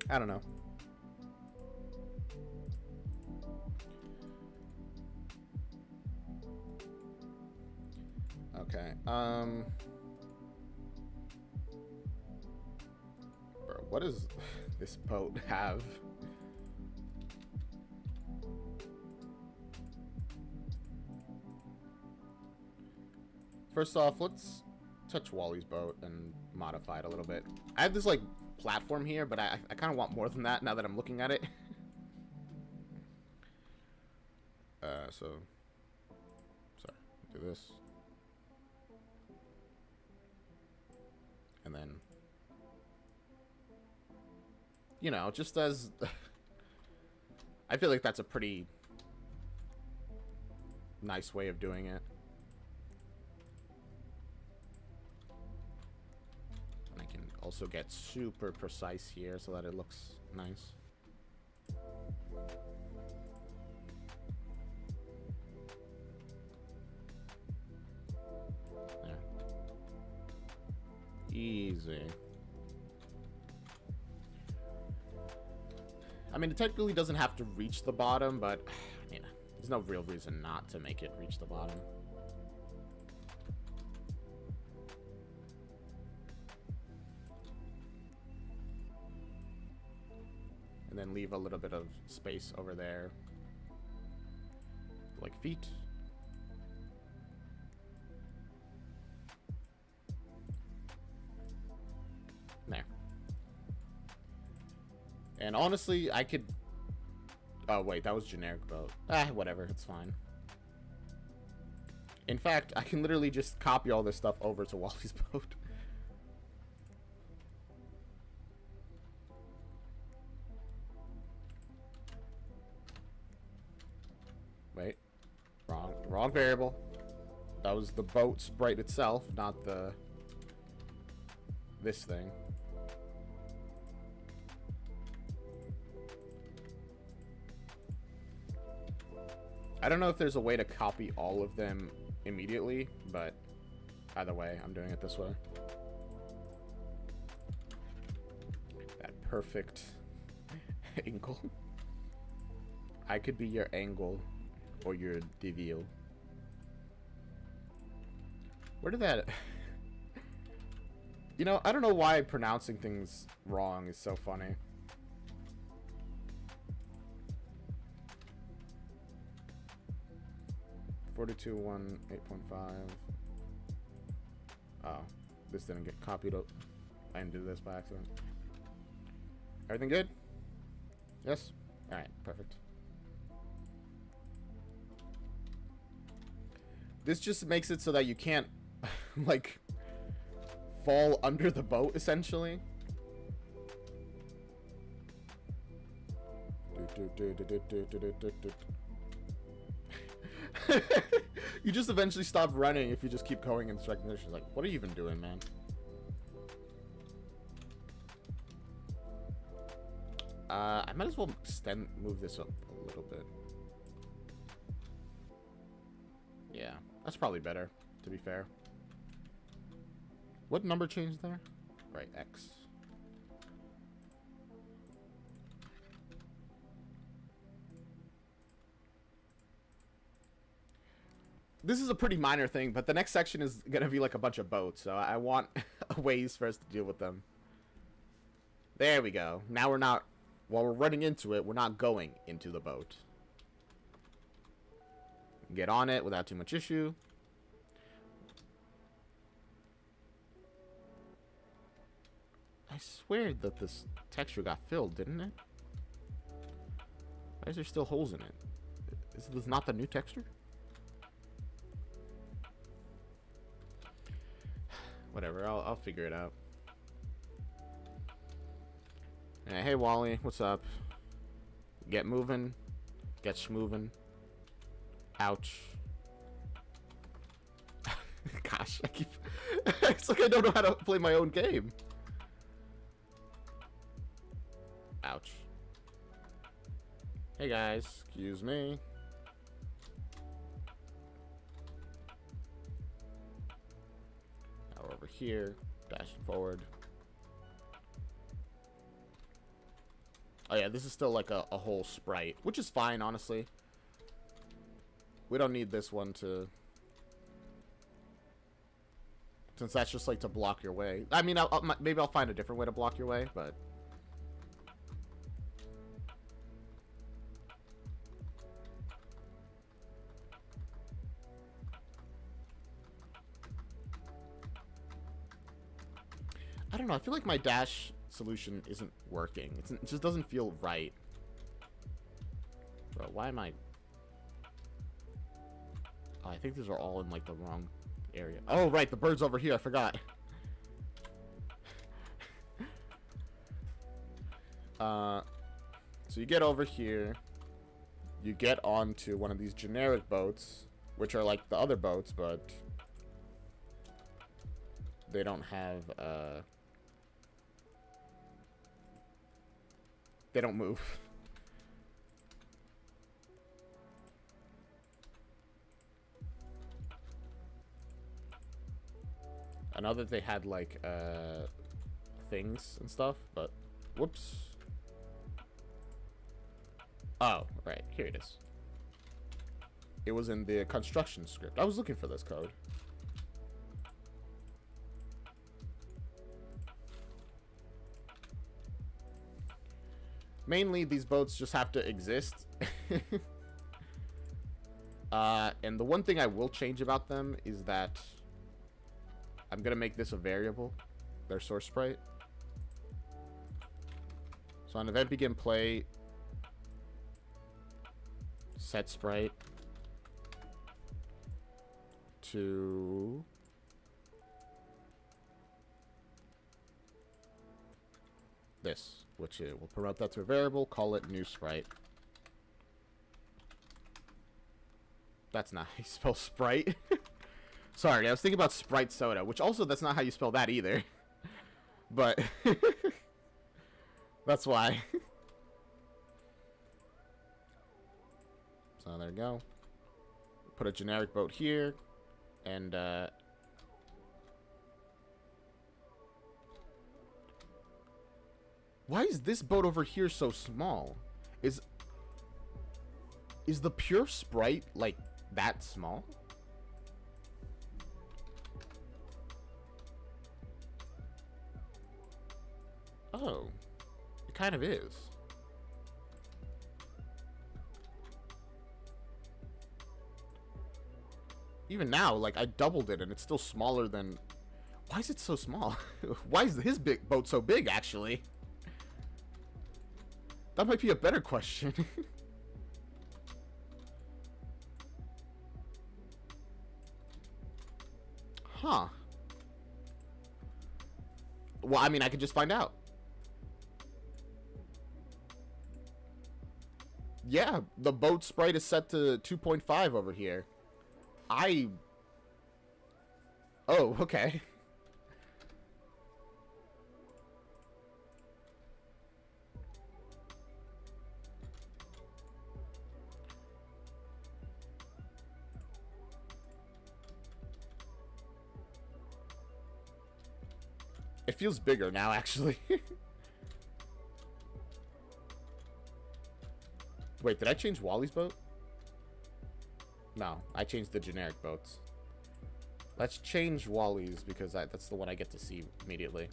S1: I don't know. Okay, bro, what does this boat have? First off, let's touch Wally's boat and modify it a little bit. I have this, like, platform here, but I kind of want more than that now that I'm looking at it. So, sorry, do this. And then, you know, just as, I feel like that's a pretty nice way of doing it. Also get super precise here so that it looks nice. There. Easy. I mean, it technically doesn't have to reach the bottom, but I mean, there's no real reason not to make it reach the bottom. And then leave a little bit of space over there, like feet. There. And honestly, I could... Oh, wait, that was generic boat. Ah, whatever, it's fine. In fact, I can literally just copy all this stuff over to Wally's boat. Wait. Wrong variable. That was the boat sprite itself, not the... this thing. I don't know if there's a way to copy all of them immediately, but either way, I'm doing it this way. That perfect angle. I could be your angle or your devial. Where did that... You know, I don't know why pronouncing things wrong is so funny. Forty-two 1 8.5. Oh, this didn't get copied up. I didn't do this by accident. Everything good? Yes? Alright, perfect. This just makes it so that you can't, like, fall under the boat, essentially. You just eventually stop running if you just keep going in strike conditions. Like, what are you even doing, man? I might as well move this up a little bit. Yeah, that's probably better, to be fair. What number changed there? Right, X. This is a pretty minor thing, but the next section is going to be like a bunch of boats, so I want ways for us to deal with them. There we go. Now we're not, while we're running into it, we're not going into the boat. Get on it without too much issue. I swear that this texture got filled, didn't it? Why is there still holes in it? Is this not the new texture? Whatever, I'll figure it out. Hey, Wally, what's up? Get moving. Get schmoving. Ouch. Gosh, I keep... It's like I don't know how to play my own game. Ouch. Hey, guys. Excuse me. Now we're over here. Dashing forward. Oh, yeah, this is still like a whole sprite, which is fine, honestly. We don't need this one to... Since that's just like to block your way. I mean, maybe I'll find a different way to block your way, but... I don't know, I feel like my dash solution isn't working. It just doesn't feel right. Bro, why am I... Oh, I think these are all in like the wrong area. Oh, right, the bird's over here. I forgot. So you get over here. You get onto one of these generic boats, which are like the other boats, but they don't have They don't move. I know that they had, like, things and stuff, but... Whoops. Oh, right. Here it is. It was in the construction script. I was looking for this code. Mainly, these boats just have to exist. And the one thing I will change about them is that I'm going to make this a variable, their source sprite. So on event begin play, set sprite to this, which we'll promote that to a variable, call it new sprite. That's not how you spell sprite. Sorry, I was thinking about Sprite Soda, which also that's not how you spell that either. But that's why. So there we go. Put a generic boat here, and why is this boat over here so small? Is the pure sprite like that small? Oh, it kind of is. Even now, like, I doubled it and it's still smaller than... Why is it so small? Why is his big boat so big, actually? That might be a better question. Huh. Well, I mean, I could just find out. Yeah, the boat sprite is set to 2.5 over here. Oh, okay. It feels bigger now, actually. Wait, did I change Wally's boat? No, I changed the generic boats. Let's change Wally's because that's the one I get to see immediately.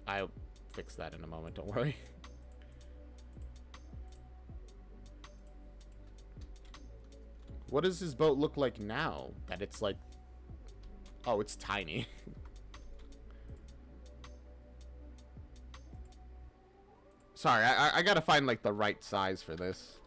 S1: I'll fix that in a moment, don't worry. What does his boat look like now? That it's like... Oh, it's tiny. Sorry, I gotta find, like, the right size for this.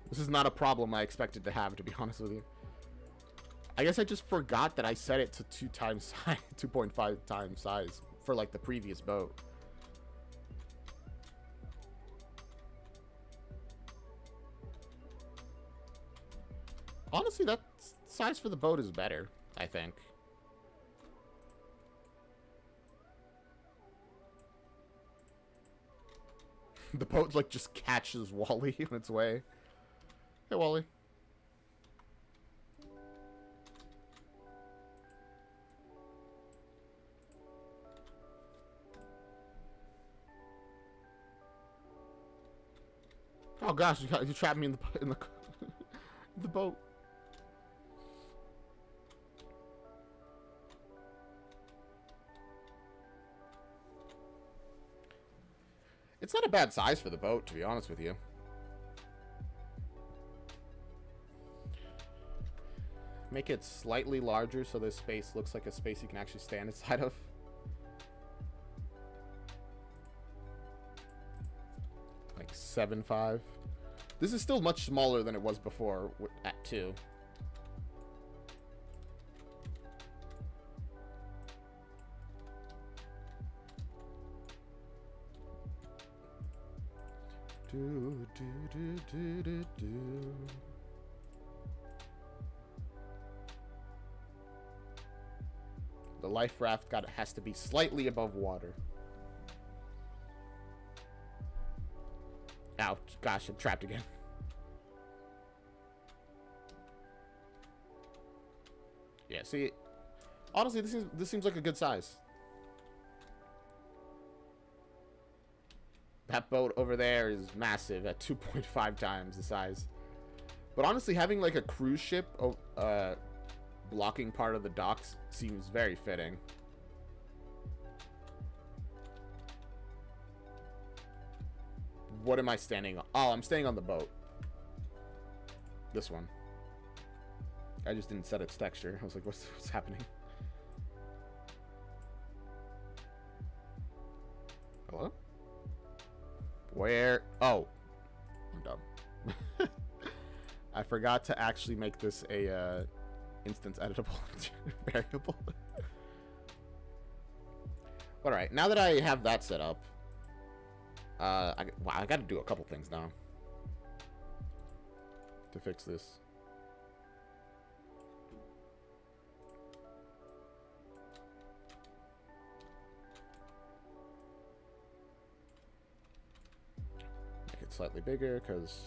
S1: This is not a problem I expected to have, to be honest with you. I guess I just forgot that I set it to 2.5 times size for, like, the previous boat. Honestly, that size for the boat is better, I think. The boat, like, just catches Wally on its way. Hey, Wally. Oh gosh, you trapped me in the the boat. It's not a bad size for the boat, to be honest with you. Make it slightly larger so this space looks like a space you can actually stand inside of. Like 7.5. This is still much smaller than it was before at 2. Do, do, do, do, do, do. The life raft has to be slightly above water. Ouch, gosh, I'm trapped again. Yeah, see, honestly, this seems like a good size. That boat over there is massive at 2.5 times the size. But honestly, having like a cruise ship blocking part of the docks seems very fitting. What am I standing on? Oh, I'm staying on the boat. This one. I just didn't set its texture. I was like, what's happening? Hello? Where? Oh. I'm dumb. I forgot to actually make this a instance editable variable. Alright, now that I have that set up, I gotta do a couple things now to fix this. Make it slightly bigger, because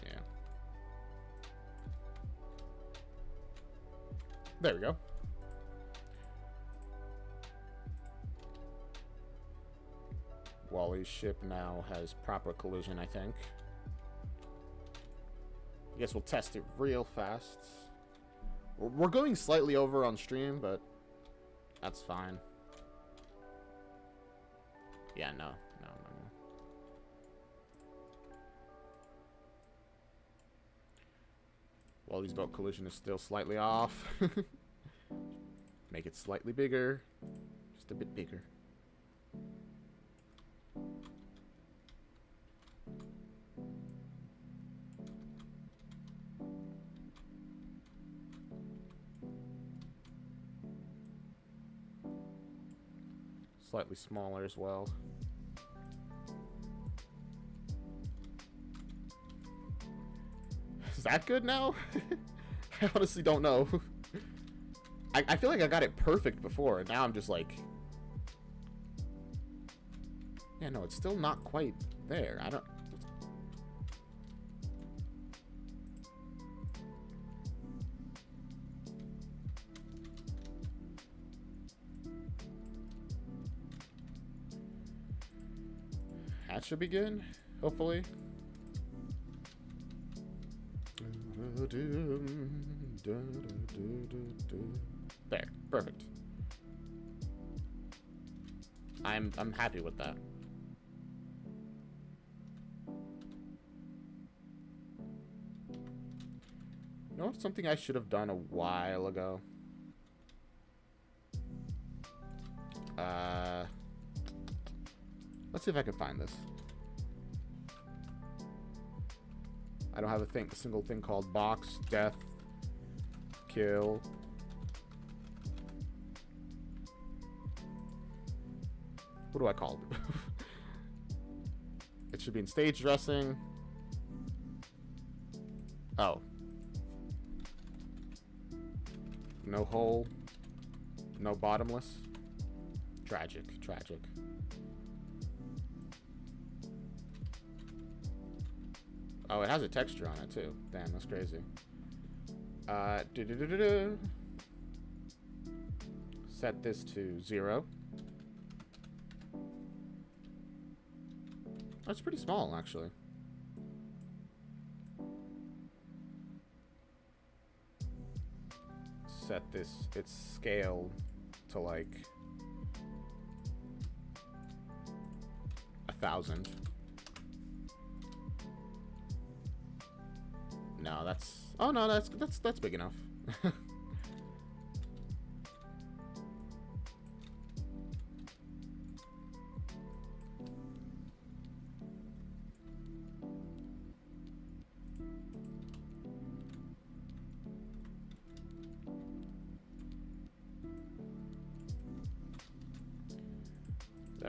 S1: yeah. There we go. Wally's ship now has proper collision, I think. I guess we'll test it real fast. We're going slightly over on stream, but that's fine. Yeah, no. Wally's boat collision is still slightly off. Make it slightly bigger. Just a bit bigger. Slightly smaller as well. Is that good now? I honestly don't know. I feel like I got it perfect before, and now I'm just like... Yeah, no, it's still not quite there. I don't... That should be good, hopefully. There, perfect. I'm happy with that. You know what's something I should have done a while ago? Let's see if I can find this. I don't have a single thing called box, death, kill. What do I call it? It should be in stage dressing. Oh. No hole. No bottomless. Tragic, tragic. Oh, it has a texture on it too. Damn, that's crazy. Set this to 0. That's pretty small, actually. Set this, its scale to like 1,000. No, that's... Oh, no, that's big enough.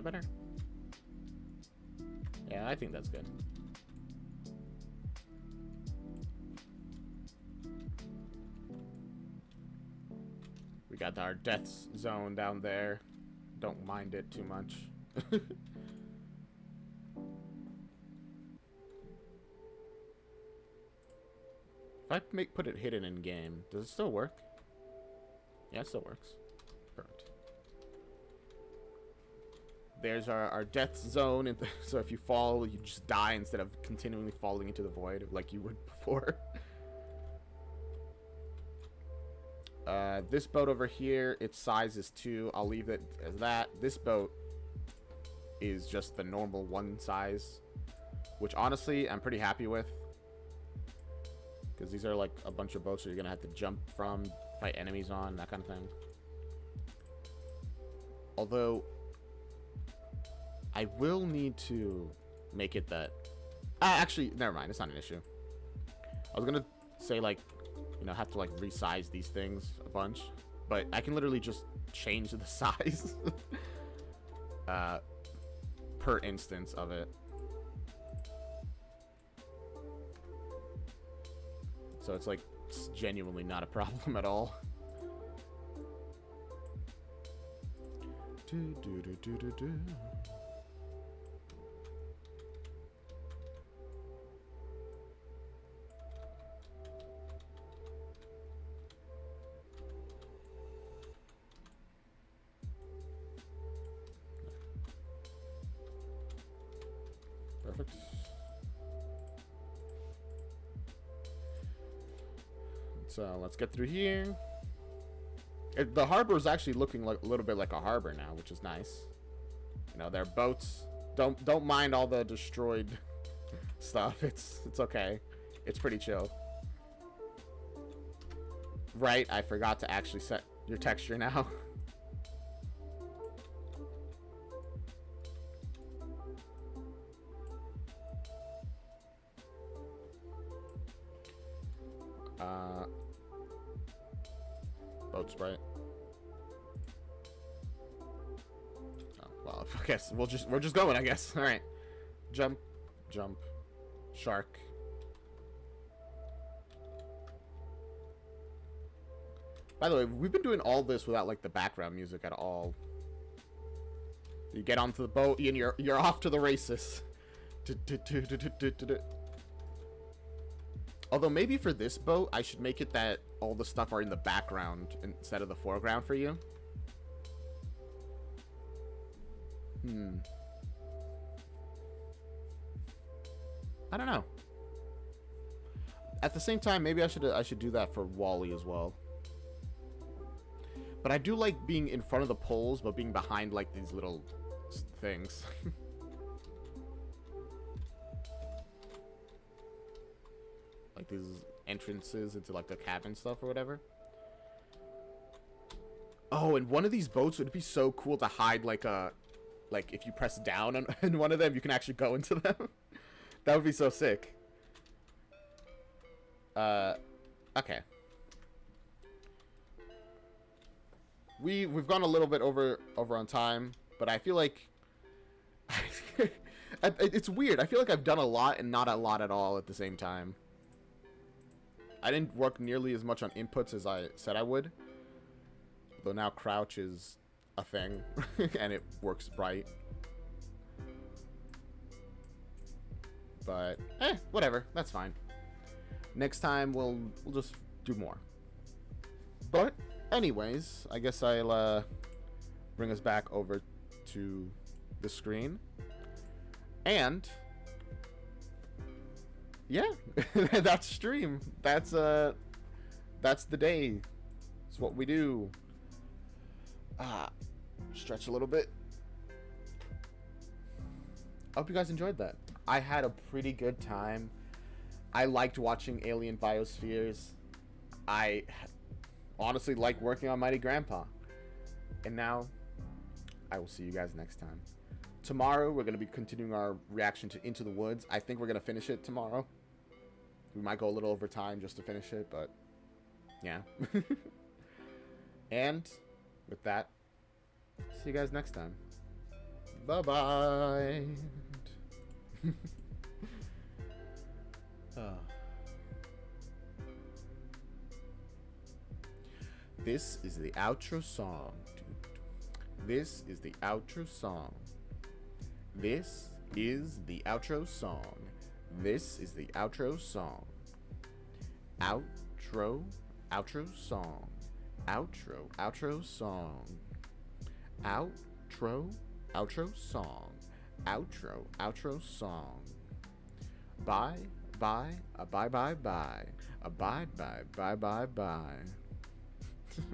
S1: that better? Yeah, I think that's good. We got our death zone down there. Don't mind it too much. If I put it hidden in game, does it still work? Yeah, it still works. Perfect. There's our death zone, so if you fall, you just die instead of continually falling into the void like you would before. This boat over here, its size is 2. I'll leave it as that. This boat is just the normal 1 size, which honestly I'm pretty happy with, because these are like a bunch of boats that you're gonna have to jump from, fight enemies on, that kind of thing. Although I will need to make it that... actually, never mind. It's not an issue. I was going to say, like, you know, have to, like, resize these things a bunch. But I can literally just change the size per instance of it. So it's, like, it's genuinely not a problem at all. Perfect. So let's get through here. The harbor is actually looking like a little bit like a harbor now, which is nice. You know, there are boats. Don't mind all the destroyed stuff. It's okay. It's pretty chill. Right, I forgot to actually set your texture now. Boat sprite. Oh, well, I guess we're just going, I guess. All right. Jump, jump, shark. By the way, we've been doing all this without like the background music at all. You get onto the boat and you're off to the races. Although maybe for this boat, I should make it that all the stuff are in the background instead of the foreground for you. I don't know. At the same time, maybe I should do that for Wally as well. But I do like being in front of the poles, but being behind like these little things. Like these entrances into like the cabin stuff or whatever. Oh, and one of these boats would be so cool to hide like a... Like if you press down on one of them, you can actually go into them. That would be so sick. Okay. We've gone a little bit over on time, but I feel like... It's weird. I feel like I've done a lot and not a lot at all at the same time. I didn't work nearly as much on inputs as I said I would. Though now crouch is a thing, and it works right. But, whatever. That's fine. Next time, we'll just do more. But, anyways, I guess I'll bring us back over to the screen. And... yeah, that's stream. That's the day. It's what we do. Stretch a little bit. I hope you guys enjoyed that. I had a pretty good time. I liked watching Alien Biospheres. I honestly like working on Mighty Grandpa. And now, I will see you guys next time. Tomorrow, we're going to be continuing our reaction to Into the Woods. I think we're going to finish it tomorrow. We might go a little over time just to finish it, but yeah. And with that, see you guys next time. Bye-bye. This is the outro song. This is the outro song. This is the outro song. This is the outro song. Outro, outro song. Outro, outro song. Outro, outro song. Outro, outro song. Bye, bye, bye, bye, bye. Bye, bye, bye, bye, bye. You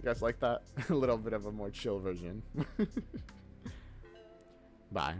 S1: guys like that? A little bit of a more chill version. Bye.